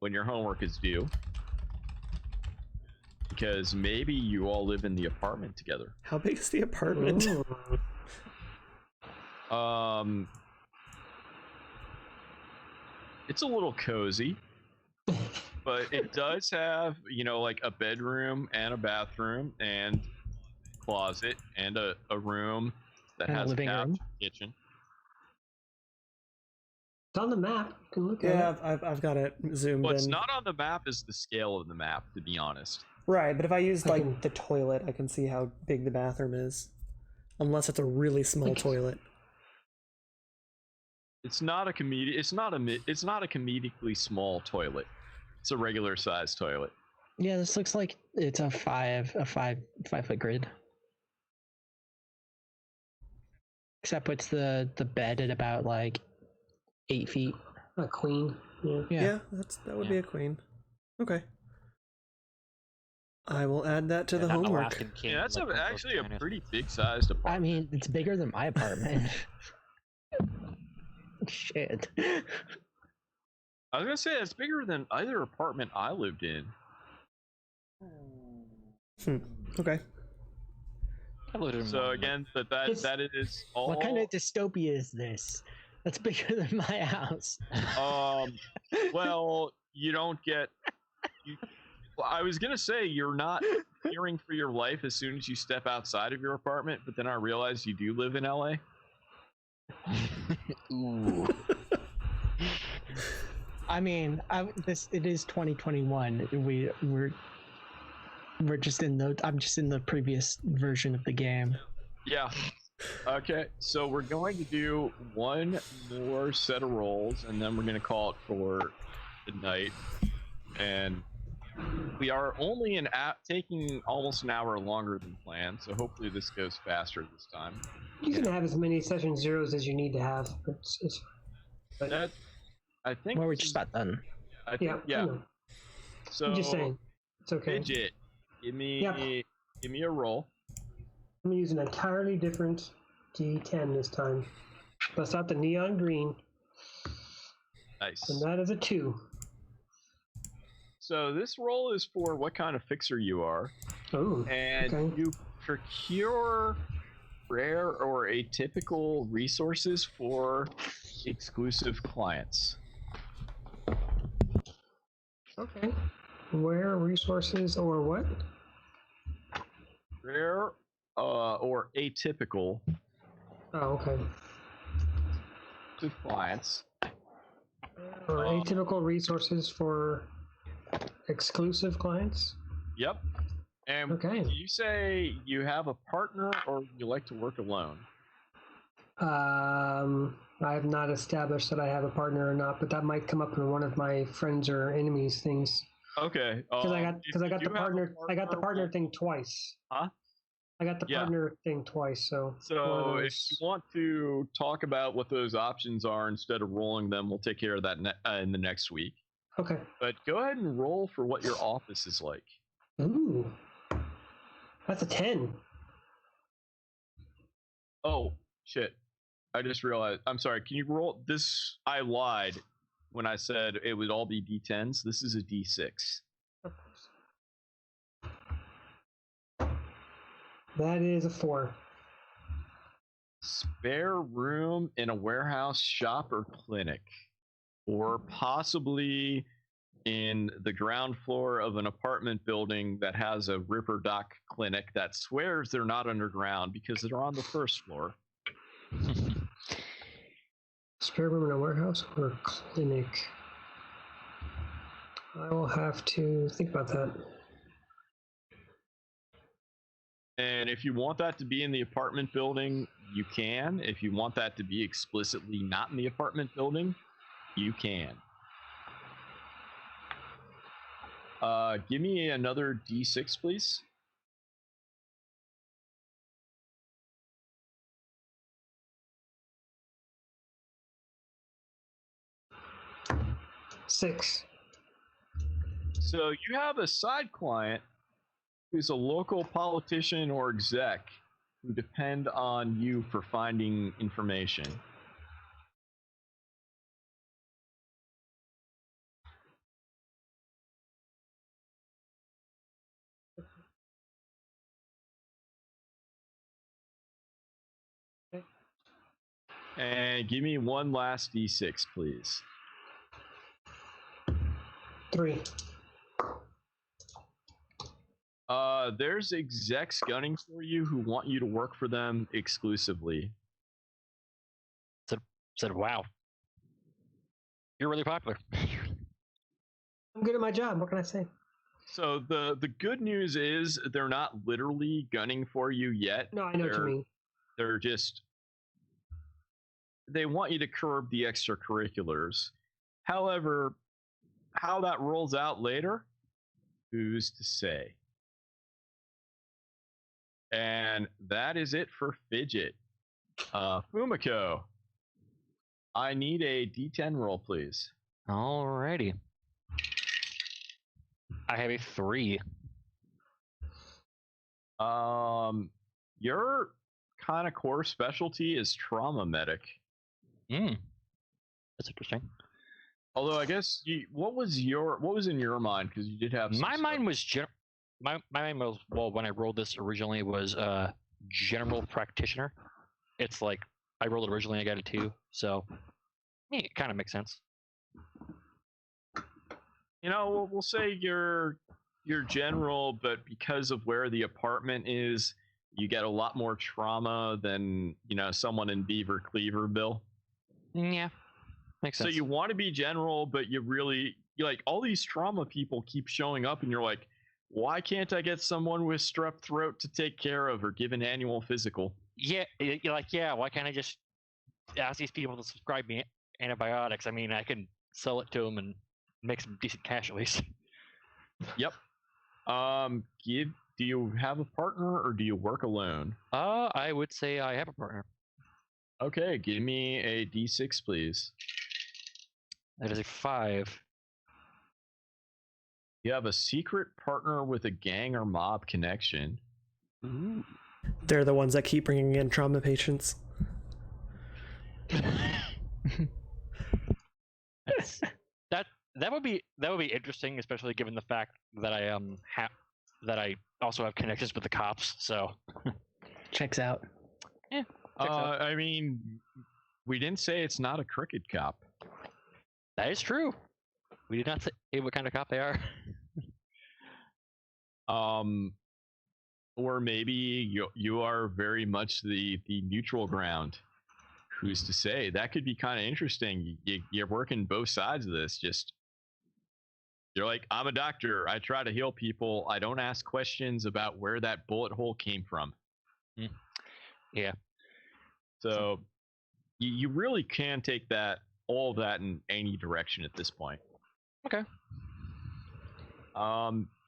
when your homework is due. Because maybe you all live in the apartment together. How big is the apartment? It's a little cozy, but it does have, like a bedroom and a bathroom and closet and a room that And a has a living couch, room. kitchen. It's on the map. You can look at Yeah, it. I've got it zoomed What's in. not on the map is the scale of the map, to be honest. Right, but if I use like can- the toilet, I can see how big the bathroom is. Unless it's a really small toilet. It's not a It's not a comedically small toilet. It's a regular sized toilet. Yeah, this looks like it's a 5-foot grid. Except puts the bed at about like 8 feet. A queen. Yeah. Yeah, that would be a queen. Okay. I will add that to the Not homework. Alaskan king, Yeah, that's like one of those actually a China's- pretty big sized I apartment. mean, it's bigger than my apartment. Shit. I was gonna say it's bigger than either apartment I lived in. Okay. I lived in So one, again, that It's- that is all. What kind of dystopia is this? That's bigger than my house. Well, you don't get. Well, I was gonna say you're not fearing for your life as soon as you step outside of your apartment, but then I realized you do live in LA. Ooh. I mean, it is 2021. We're just in the. I'm just in the previous version of the game. Yeah. Okay, so we're going to do one more set of rolls, and then we're going to call it for the night. And we are only taking almost an hour longer than planned, so hopefully this goes faster this time. You can have as many session zeros as you need to have. But That, I think. Well, we're just about done. I think, yeah. I know. So I'm just saying. It's okay. Fidget, give me Yep. a roll. I'm gonna use an entirely different D10 this time. Bust out the neon green, Nice. and that is a 2. So this roll is for what kind of fixer you are, Oh, and okay. you procure rare or atypical resources for exclusive clients. Okay. Where resources or what? Rare or atypical Oh, okay. to clients. Or atypical resources for exclusive clients. Yep. And Okay. do you say you have a partner or you like to work alone? I have not established that I have a partner or not, but that might come up in one of my friends or enemies things. Okay. Because I got if you the do have a partner thing twice. Huh? I got the Yeah. partner thing twice, so. one of So if those- you want to talk about what those options are instead of rolling them, we'll take care of that in the next week. Okay. But go ahead and roll for what your office is like. Ooh. That's a 10. Oh, shit. I just realized. I'm sorry. Can you roll this? I lied when I said it would all be D10s. This is a D6. That is a 4. Spare room in a warehouse, shop, or clinic. Or possibly in the ground floor of an apartment building that has a river dock clinic that swears they're not underground because they're on the first floor. Spare room in a warehouse or a clinic? I will have to think about that. And if you want that to be in the apartment building, you can. If you want that to be explicitly not in the apartment building, you can. Give me another D6, please. Six. So you have a side client who's a local politician or exec who depend on you for finding information. Okay. And give me one last D6, please. 3. There's execs gunning for you who want you to work for them exclusively. Said, wow. You're really popular. I'm good at my job. What can I say? So the good news is they're not literally gunning for you yet. No, I know what you mean. They're just, they want you to curb the extracurriculars. However, how that rolls out later, who's to say? And that is it for Fidget. Fumiko, I need a D10 roll, please. Alrighty. I have a 3. Your kind of core specialty is trauma medic. That's interesting. Although I guess what was in your mind, because you did have my mind was my mind was, well, when I rolled this originally, was general practitioner. It's like I rolled it originally, I got a 2, so it kind of makes sense. You know, we'll say you're general, but because of where the apartment is, you get a lot more trauma than, you know, someone in Beaver Cleaverville. Yeah, makes sense. So you want to be general, but you like, all these trauma people keep showing up, and you're like, why can't I get someone with strep throat to take care of or give an annual physical? Yeah, you're like, yeah, why can't I just ask these people to prescribe me antibiotics? I mean, I can sell it to them and make some decent cash at least. Yep. Do you have a partner or do you work alone? I would say I have a partner. Okay, give me a D6, please. That is a 5. You have a secret partner with a gang or mob connection. Ooh. They're the ones that keep bringing in trauma patients. That would be interesting, especially given the fact that I also have connections with the cops. So Checks out. Yeah. Out. I mean, we didn't say it's not a crooked cop. That is true. We did not say what kind of cop they are. Or maybe you are very much the neutral ground. Who's to say? That could be kind of interesting. You're working both sides of this. Just, you're like, I'm a doctor. I try to heal people. I don't ask questions about where that bullet hole came from. Yeah. So you really can take all of that in any direction at this point. Okay.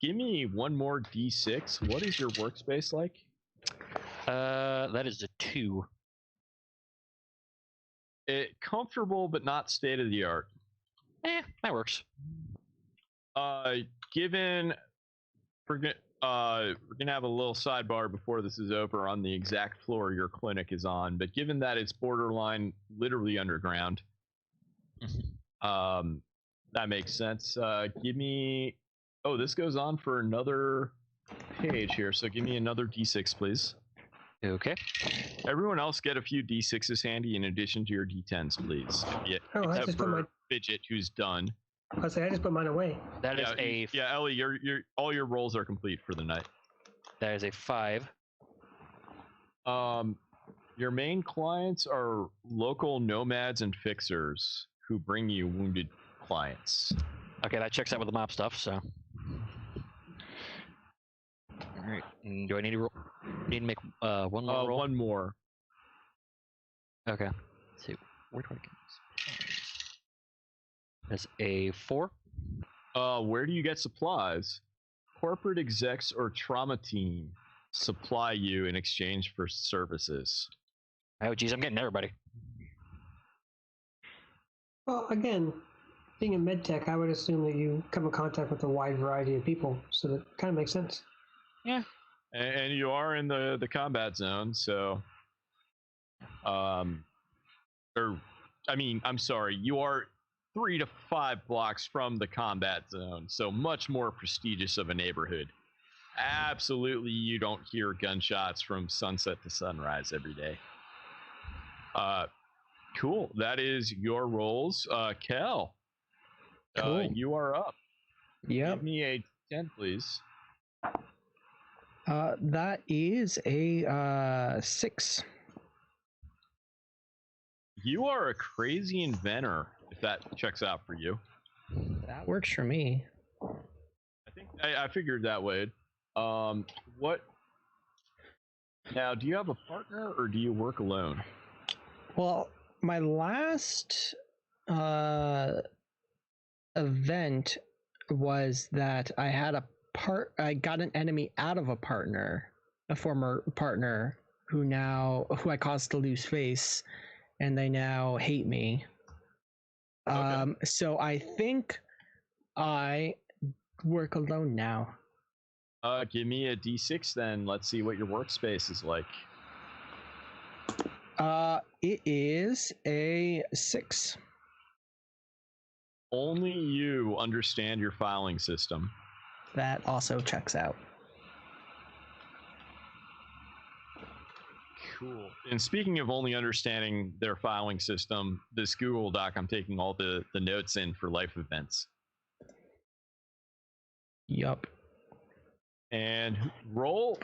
Give me one more D6. What is your workspace like? That is a 2. Comfortable but not state of the art. That works. Given we're gonna have a little sidebar before this is over on the exact floor your clinic is on, but given that it's borderline literally underground, that makes sense. Give me. Oh, this goes on for another page here, so give me another D6, please. Okay. Everyone else get a few D6s handy in addition to your D10s, please. Yeah, except for Fidget, who's done. I just put mine away. That is a. Yeah, Ellie, your all your rolls are complete for the night. That is a 5. Your main clients are local nomads and fixers who bring you wounded clients. Okay, that checks out with the mob stuff. So. All right. Do I need to make one more roll? One more. Okay. Let's see. Where do I get this? That's a 4. Where do you get supplies? Corporate execs or trauma team supply you in exchange for services. Oh, geez, I'm getting everybody. Well, again, being in medtech, I would assume that you come in contact with a wide variety of people, so that kind of makes sense. Yeah. And you are in the combat zone, so I'm sorry, you are 3 to 5 blocks from the combat zone, so much more prestigious of a neighborhood. Absolutely, you don't hear gunshots from sunset to sunrise every day. Cool. That is your rolls. Kel, Cool. you are up. Yep. Give me a 10, please. That is a 6. You are a crazy inventor, if that checks out for you. That works for me. I think I figured that way. What? Now, do you have a partner or do you work alone? Well, my last event was that I had I got an enemy out of a partner, a former partner who I caused to lose face, and they now hate me. Okay. So I think I work alone now. Give me a D6 then. Let's see what your workspace is like. It is a 6. Only you understand your filing system. That also checks out. Cool. And speaking of only understanding their filing system, this Google Doc, I'm taking all the notes in for life events. Yup. And roll.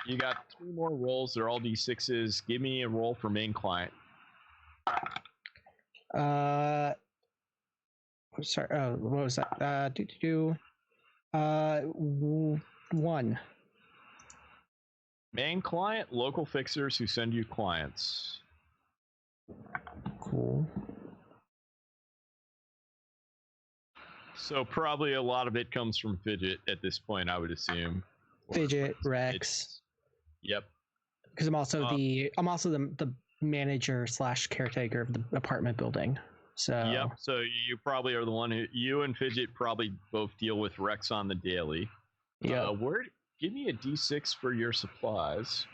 You got 2 more rolls. They're all D6s. Give me a roll for main client. Sorry. What was that? 1. Main client, local fixers who send you clients. Cool. So probably a lot of it comes from Fidget at this point, I would assume. Fidget, Rex. Yep. Because I'm also the manager / caretaker of the apartment building. So. Yep. So you probably are the one who you and Fidget probably both deal with Rex on the daily. Yeah. Give me a D6 for your supplies.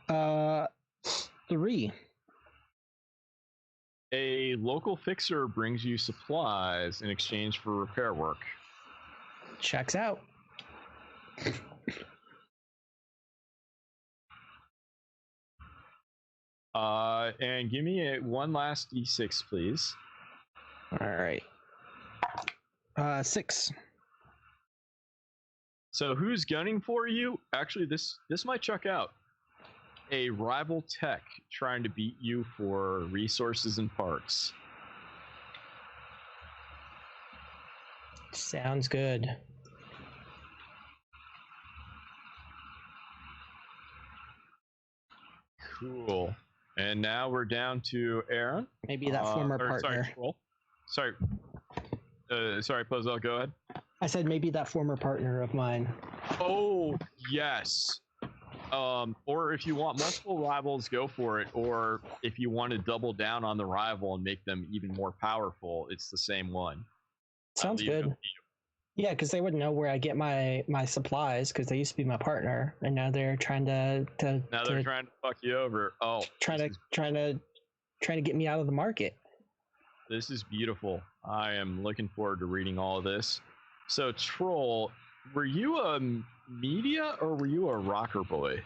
3. A local fixer brings you supplies in exchange for repair work. Checks out. And give me one last D6, please. All right. 6. So who's gunning for you? Actually, this might check out. A rival tech trying to beat you for resources and parts. Sounds good. Cool. And now we're down to Aaron. Maybe that former partner. Sorry, Puzzle, go ahead. I said maybe that former partner of mine. Oh, yes. Or if you want multiple rivals, go for it. Or if you want to double down on the rival and make them even more powerful, it's the same one. Sounds good. Yeah, because they wouldn't know where I get my supplies because they used to be my partner, and now they're trying to they're trying to fuck you over. Oh, trying to get me out of the market. This is beautiful. I am looking forward to reading all of this. So, Troll, were you a media or were you a rocker boy?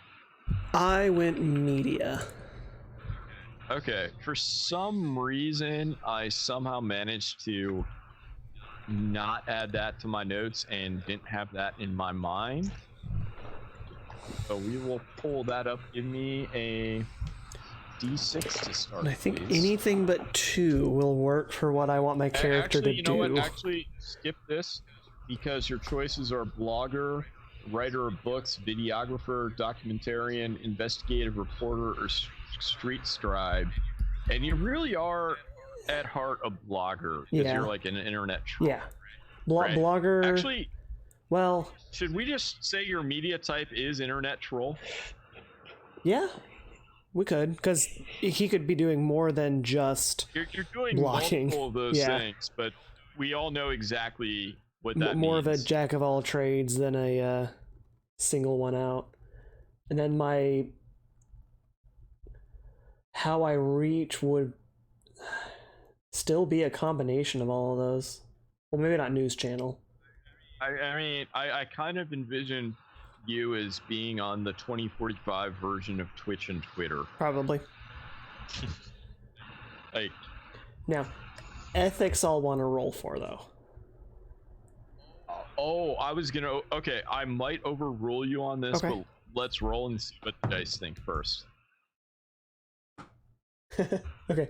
I went media. Okay, for some reason, I somehow managed to not add that to my notes and didn't have that in my mind. So we will pull that up. Give me a D6 to start. And I think please. anything but 2 will work for what I want my character Actually, to you do. know what? Actually, skip this because your choices are blogger, writer of books, videographer, documentarian, investigative reporter, or street scribe. And you really are, at heart, a blogger because Yeah. you're like an internet troll. Yeah. Right. Blogger. Actually, well, should we just say your media type is internet troll? yeah, we could, because he could be doing more than just You're doing blogging. multiple of those Yeah. things, but we all know exactly what that more means. of a jack of all trades than a single one out. And then how I reach would still be a combination of all of those. Well, maybe not news channel. I mean, I kind of envision you as being on the 2045 version of Twitch and Twitter. Probably. Like, Now, ethics I'll want to roll for, though. oh, I was gonna. Okay, I might overrule you on this, Okay. but let's roll and see what you guys think first. Okay,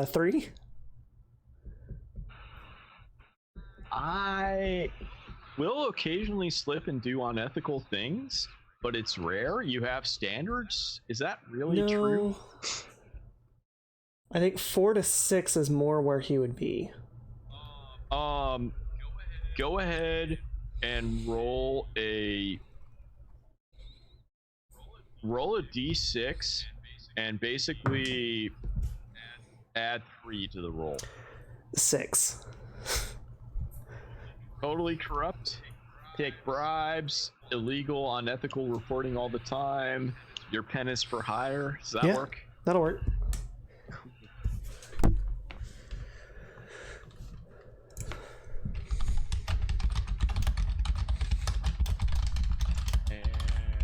3? I will occasionally slip and do unethical things, but it's rare. You have standards. Is that really true? I think 4 to 6 is more where he would be. Go ahead and roll a d6 and basically add 3 to the roll. 6. Totally corrupt, take bribes, illegal, unethical reporting all the time. Your pen is for hire. Does that Yeah. work? That'll work.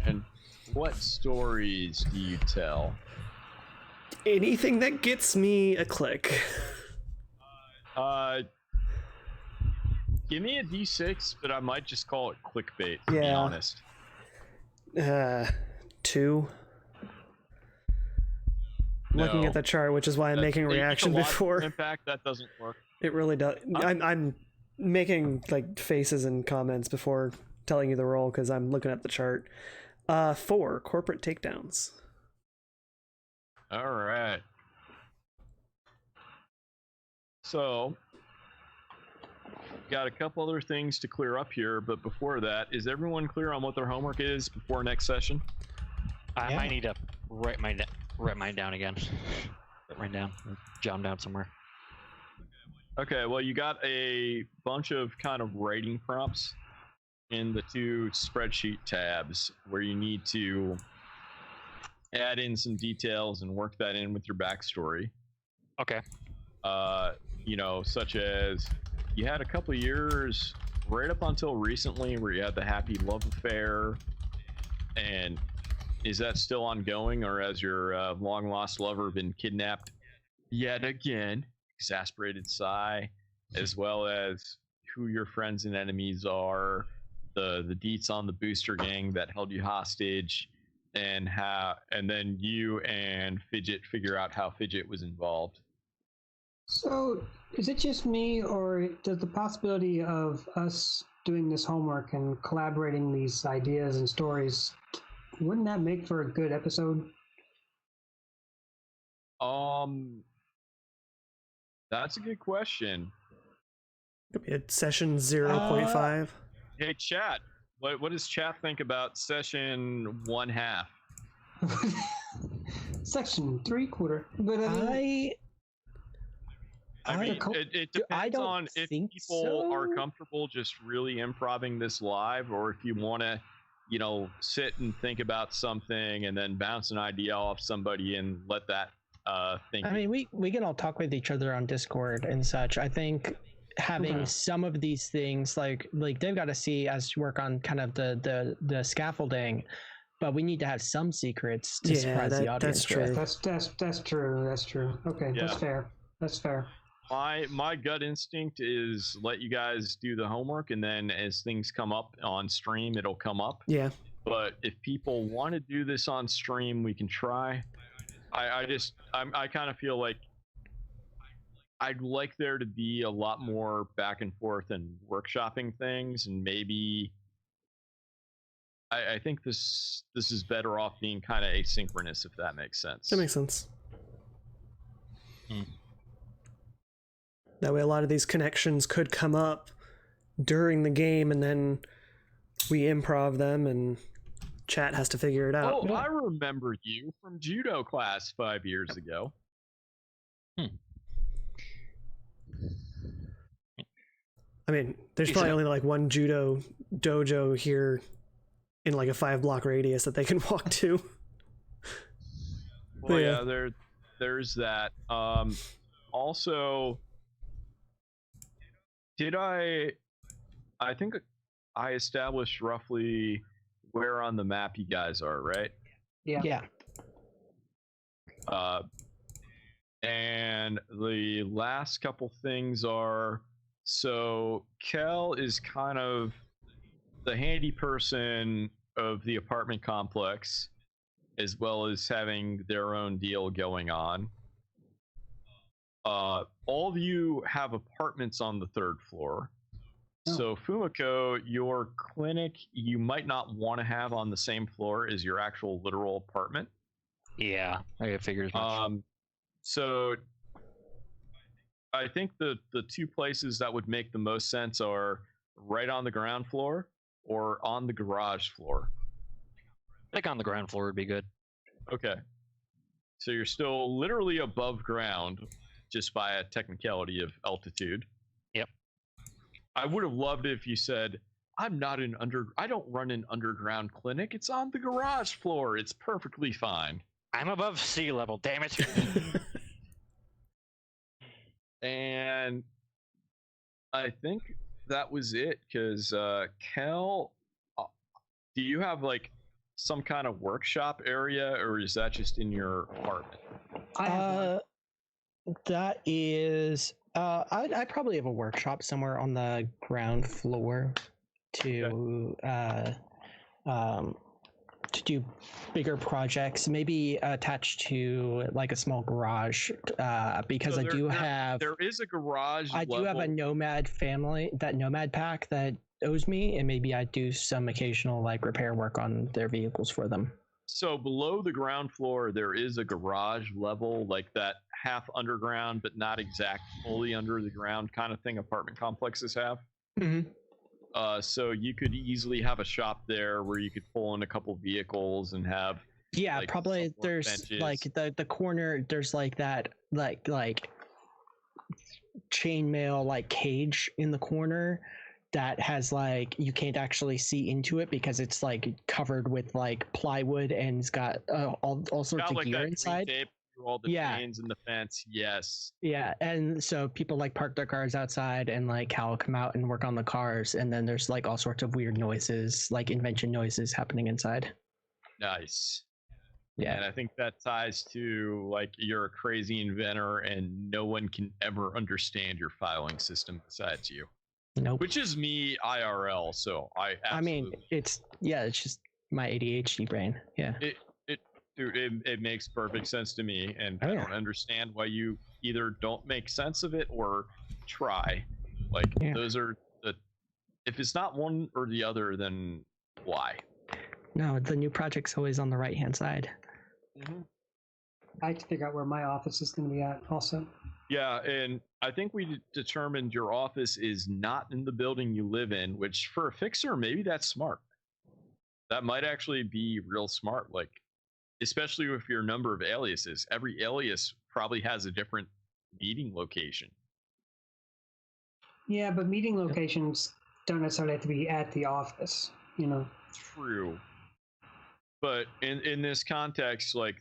And what stories do you tell? Anything that gets me a click. Give me a d6, but I might just call it clickbait, to be Yeah. honest. 2. Looking No. at the chart, which is why I'm making a reaction before. In fact, that doesn't work. It really does. I'm making like faces and comments before telling you the roll because I'm looking at the chart. 4 corporate takedowns. All right. So, got a couple other things to clear up here, but before that, is everyone clear on what their homework is before next session? I might need to write mine down again. Write mine down. Jot them down somewhere. Okay, well, you got a bunch of kind of writing prompts in the 2 spreadsheet tabs where you need to add in some details and work that in with your backstory. Okay. Such as you had a couple years right up until recently where you had the happy love affair, and is that still ongoing, or has your long lost lover been kidnapped yet again? Exasperated sigh, as well as who your friends and enemies are, the deets on the booster gang that held you hostage, and then you and Fidget figure out how Fidget was involved. So, is it just me, or does the possibility of us doing this homework and collaborating these ideas and stories, wouldn't that make for a good episode? That's a good question. Could be a session 0.5. Hey, chat. What does chat think about session 1/2? Section 3/4. But I mean, it depends don't on if think people are so. comfortable just really improving this live, or if you want to, sit and think about something and then bounce an idea off somebody and let that think. I mean, we can all talk with each other on Discord and such. I think having some of these things like they've got to see us work on kind of the scaffolding, but we need to have some secrets to surprise the audience. That's true. That's true. That's true. Okay, Yeah. That's fair. My gut instinct is let you guys do the homework, and then as things come up on stream, it'll come up. Yeah. But if people want to do this on stream, we can try. I kind of feel like I'd like there to be a lot more back and forth and workshopping things, and maybe I think this is better off being kind of asynchronous, if that makes sense. That makes sense. That way, a lot of these connections could come up during the game, and then we improv them, and chat has to figure it out. Oh, I remember you from judo class 5 years ago. I mean, there's probably only like one judo dojo here in like a 5-block radius that they can walk to. Well, yeah, there's that. Also, I think I established roughly where on the map you guys are, right? Yeah. And the last couple things are, so Kel is kind of the handy person of the apartment complex, as well as having their own deal going on. All of you have apartments on the 3rd floor. So Fumiko, your clinic you might not want to have on the same floor as your actual literal apartment. Yeah, I figured as much. So I think the 2 places that would make the most sense are right on the ground floor or on the garage floor. I think on the ground floor would be good. Okay. So you're still literally above ground, just by a technicality of altitude. Yep. I would have loved it if you said, I don't run an underground clinic. It's on the garage floor. It's perfectly fine. I'm above sea level, damn it. And I think that was it, because Kel, do you have like some kind of workshop area, or is that just in your apartment? That is I probably have a workshop somewhere on the ground floor to do bigger projects, maybe attached to like a small garage, because So there is a garage. I do have a nomad family, that nomad pack that owes me, and maybe I do some occasional like repair work on their vehicles for them. So below the ground floor, there is a garage level, like that half underground, but not exact fully under the ground kind of thing apartment complexes have. Mm-hmm. So you could easily have a shop there where you could pull in a couple vehicles and have. Yeah, like, probably there's benches. like the corner, there's like that like chainmail like cage in the corner that has like, you can't actually see into it because it's like covered with like plywood and it's got all sorts of like gear that inside. Tape through all the chains and the fence. Yes. Yeah, and so people like park their cars outside, and like Cal will come out and work on the cars, and then there's like all sorts of weird noises, like invention noises happening inside. Nice. Yeah. And I think that ties to like you're a crazy inventor and no one can ever understand your filing system besides you. Nope. Which is me IRL, so I mean, it's just my ADHD brain. Yeah. It makes perfect sense to me, and I don't understand why you either don't make sense of it or try. Like those are if it's not one or the other, then why? No, the new project's always on the right hand side. Mm-hmm. I have to figure out where my office is going to be at also. Yeah, and I think we determined your office is not in the building you live in, which for a fixer, maybe that's smart. That might actually be real smart, like, especially with your number of aliases. Every alias probably has a different meeting location. Yeah, but meeting locations don't necessarily have to be at the office, you know. True. But in this context, like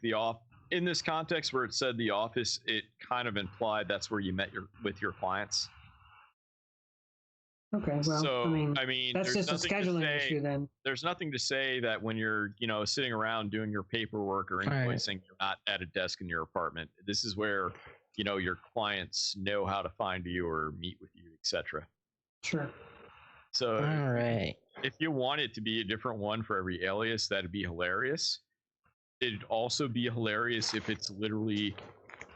in this context where it said the office, it kind of implied that's where you met with your clients. Okay, well, so, I mean that's just a scheduling issue then. There's nothing to say that when you're, sitting around doing your paperwork or invoicing, you're not at a desk in your apartment. This is where, your clients know how to find you or meet with you, etc. Sure. So, all right. if you want it to be a different one for every alias, that'd be hilarious. It'd also be hilarious if it's literally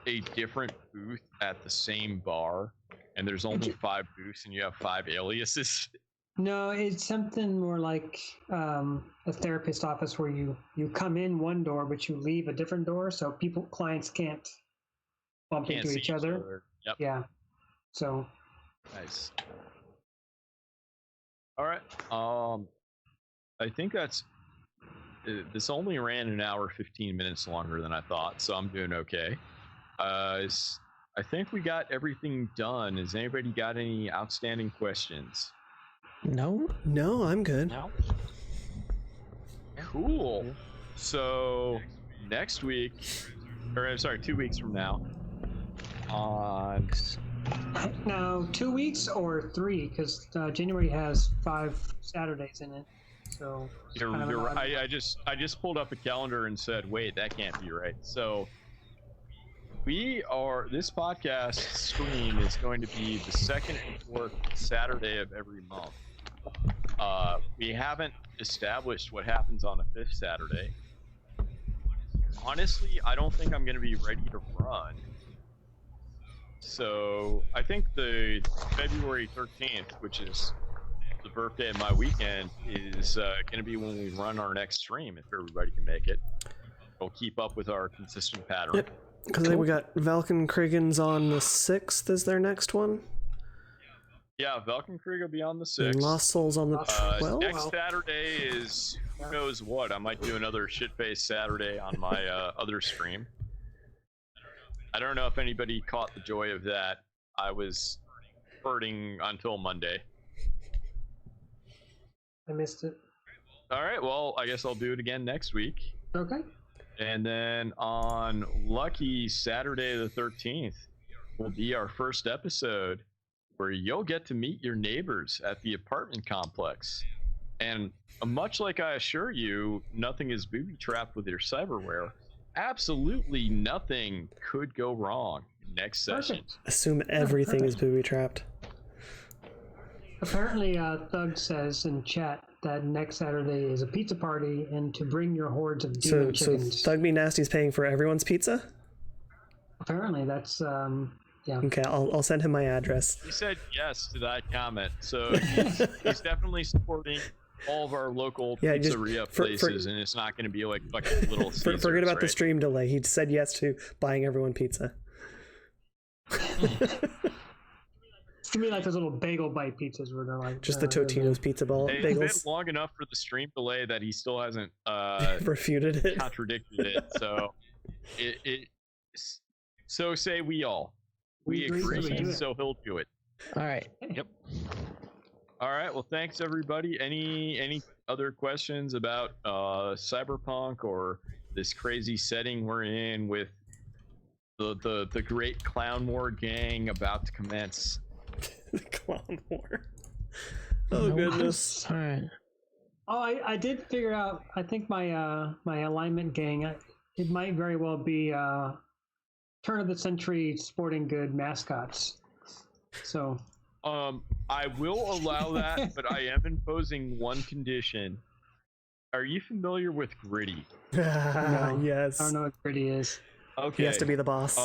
a different booth at the same bar, and there's only 5 booths, and you have 5 aliases. No, it's something more like a therapist office where you come in one door, but you leave a different door, so clients can't bump Can't into see each other. Yep. Yeah. So. Nice. All right. I think that's. This only ran an hour 15 minutes longer than I thought, so I'm doing okay. I think we got everything done. Has anybody got any outstanding questions? No, I'm good. No. Cool. So next week, or I'm sorry, 2 weeks from now, on Now, 2 weeks or 3, because January has 5 Saturdays in it. So you're right. I just pulled up a calendar and said, wait, that can't be right. So this podcast stream is going to be the 2nd and 4th Saturday of every month. We haven't established what happens on the 5th Saturday. Honestly, I don't think I'm going to be ready to run. So I think the February 13th, which is the birthday of my weekend, is going to be when we run our next stream, if everybody can make it. We'll keep up with our consistent pattern. Yep. Because I think we got Valken Krigan's on the 6th is their next one. Yeah, Valkenkrieg will be on the 6th. And Lost Souls on the 12th. Next Saturday is who knows what. I might do another shit-faced Saturday on my other stream. I don't know if anybody caught the joy of that. I was hurting until Monday. I missed it. All right, well, I guess I'll do it again next week. Okay. And then on lucky Saturday the 13th will be our first episode where you'll get to meet your neighbors at the apartment complex. And much like I assure you, nothing is booby-trapped with your cyberware. Absolutely nothing could go wrong next session. Perfect. Assume everything is booby-trapped. Apparently, Thug says in chat that next Saturday is a pizza party and to bring your hordes of demon chickens. So Thug Me Nasty's paying for everyone's pizza? Apparently, that's, yeah. Okay, I'll send him my address. He said yes to that comment, so he's definitely supporting all of our local pizzeria places, and it's not going to be like fucking Little Caesars, forget about right? the stream delay. He said yes to buying everyone pizza. It's gonna be like those little bagel bite pizzas where they're like just the Totino's pizza ball It's bagels. been long enough for the stream delay that he still hasn't refuted it, contradicted it. So so say we all. We agree, so he'll do it. all right. Yep. All right. Well, thanks everybody. Any other questions about Cyberpunk or this crazy setting we're in with the great Clown War gang about to commence? The Clown War. Oh goodness. All right. Oh, I did figure out. I think my my alignment gang. It might very well be turn of the century sporting good mascots. So. I will allow that, but I am imposing one condition. Are you familiar with Gritty? No, Yes. I don't know what Gritty is. Okay. He has to be the boss.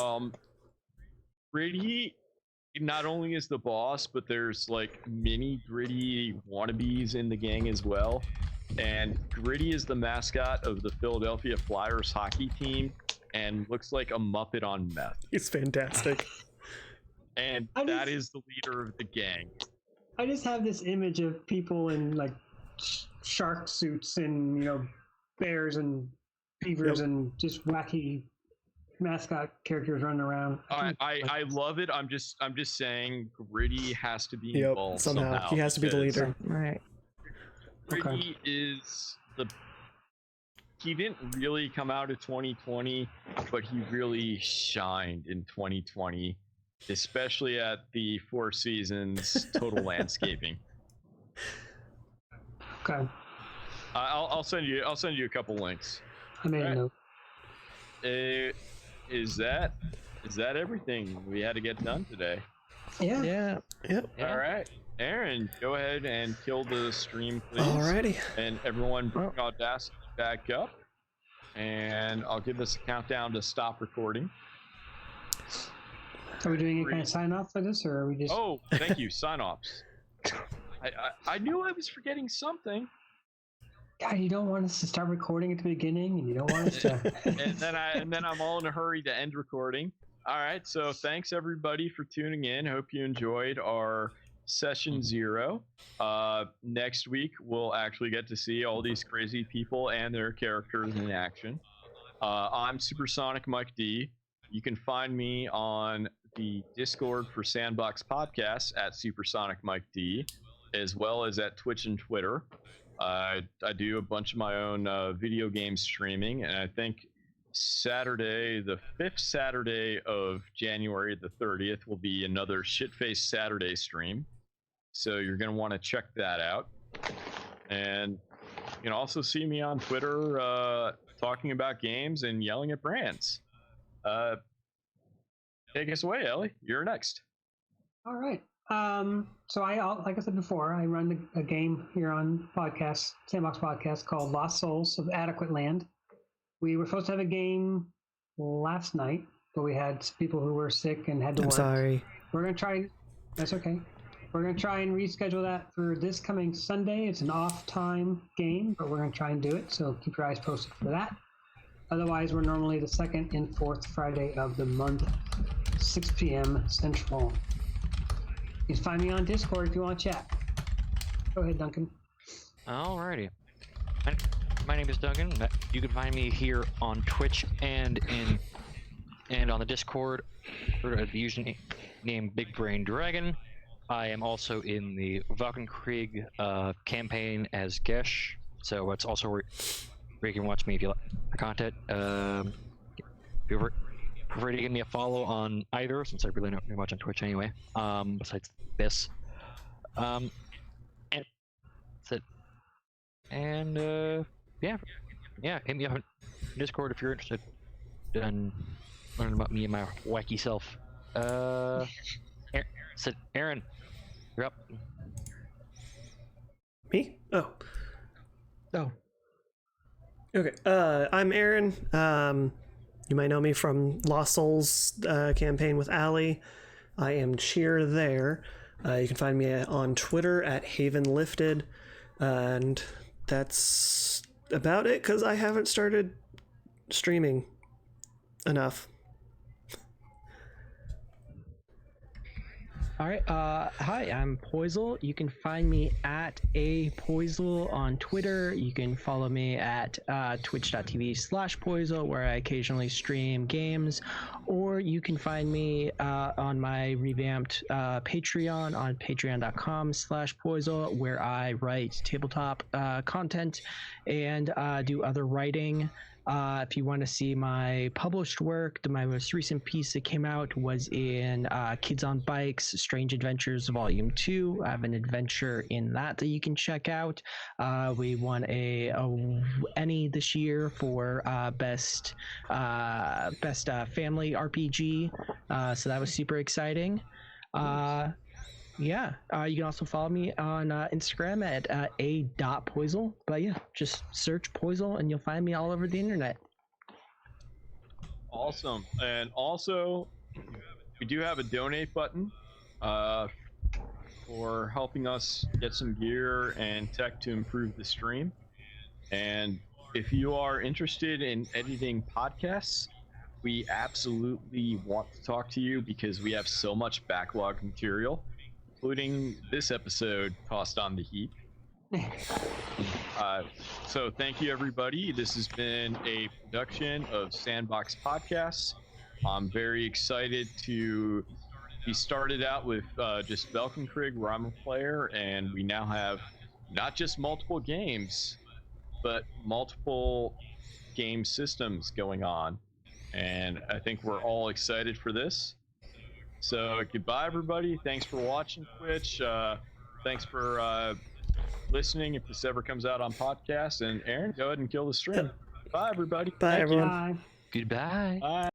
Gritty not only is the boss, but there's like mini Gritty wannabes in the gang as well. And Gritty is the mascot of the Philadelphia Flyers hockey team and looks like a Muppet on meth. He's fantastic. And that is the leader of the gang. I just have this image of people in like shark suits and, you know, bears and beavers and just wacky mascot characters running around. I love it. I'm just saying Gritty has to be involved somehow. He has to be the leader. Right. Gritty is he didn't really come out of 2020, but he really shined in 2020. Especially at the Four Seasons Total Landscaping. Okay. I'll send you a couple links. I made a note. Is that everything we had to get done today? Yeah. Yeah. Yep. All right. Aaron, go ahead and kill the stream, please. Alrighty. And everyone bring Audacity back up. And I'll give this a countdown to stop recording. Are we doing any kind of sign off for this, or are we just? Oh, thank you. Sign offs. I knew I was forgetting something. God, you don't want us to start recording at the beginning, and you don't want us to. and then I'm all in a hurry to end recording. All right, so thanks everybody for tuning in. Hope you enjoyed our session 0. Next week we'll actually get to see all these crazy people and their characters in action. I'm Supersonic Mike D. You can find me on the Discord for Sandbox Podcasts at Supersonic Mike D, as well as at Twitch and Twitter. I do a bunch of my own video game streaming, and I think Saturday, the 5th Saturday of January the 30th, will be another Shitface Saturday stream. So you're going to want to check that out. And you can also see me on Twitter talking about games and yelling at brands. Take us away, Ellie. You're next. All right. So like I said before, I run a game here on Sandbox Podcast called Lost Souls of Adequate Land. We were supposed to have a game last night, but we had people who were sick and had to work. Sorry. We're going to try. That's okay. We're going to try and reschedule that for this coming Sunday. It's an off-time game, but we're going to try and do it, so keep your eyes posted for that. Otherwise, we're normally the 2nd and 4th Friday of the month, 6 p.m. Central. You can find me on Discord if you want to chat. Go ahead, Duncan. Alrighty. My name is Duncan. You can find me here on Twitch and on the Discord for the username Big Brain Dragon. I am also in the Valkenkrieg campaign as Gesh, so it's also where you can watch me if you like the content. Feel free to give me a follow on either, since I really don't do much on Twitch anyway. Besides this, and that's it. And yeah, hit me up on Discord if you're interested in learning about me and my wacky self. Aaron, you're up. Me? Oh. Oh. Okay. I'm Aaron. You might know me from Lost Souls campaign with Allie. I am cheer there. You can find me on Twitter at Haven Lifted, and that's about it because I haven't started streaming enough. All right. Hi, I'm Poisel. You can find me at Poisel on Twitter. You can follow me at twitch.tv/Poisel, where I occasionally stream games. Or you can find me on my revamped Patreon on patreon.com/Poisel, where I write tabletop content and do other writing. If you want to see my published work, my most recent piece that came out was in Kids on Bikes, Strange Adventures Volume 2. I have an adventure in that you can check out. We won a Emmy this year for best family RPG, so that was super exciting. Yeah, you can also follow me on Instagram at a.poisel. But yeah, just search Poisel and you'll find me all over the internet. Awesome. And also, we do have a donate button for helping us get some gear and tech to improve the stream. And if you are interested in editing podcasts, we absolutely want to talk to you because we have so much backlog material, including this episode tossed on the heap. So thank you, everybody. This has been a production of Sandbox Podcasts. I'm very excited to be started out with just Valkenkrieg, where I'm a player, and we now have not just multiple games, but multiple game systems going on. And I think we're all excited for this. So goodbye, everybody. Thanks for watching Twitch. Thanks for listening if this ever comes out on podcast. And Aaron, go ahead and kill the stream. Bye, everybody. Bye, everyone. Bye. Goodbye. Bye.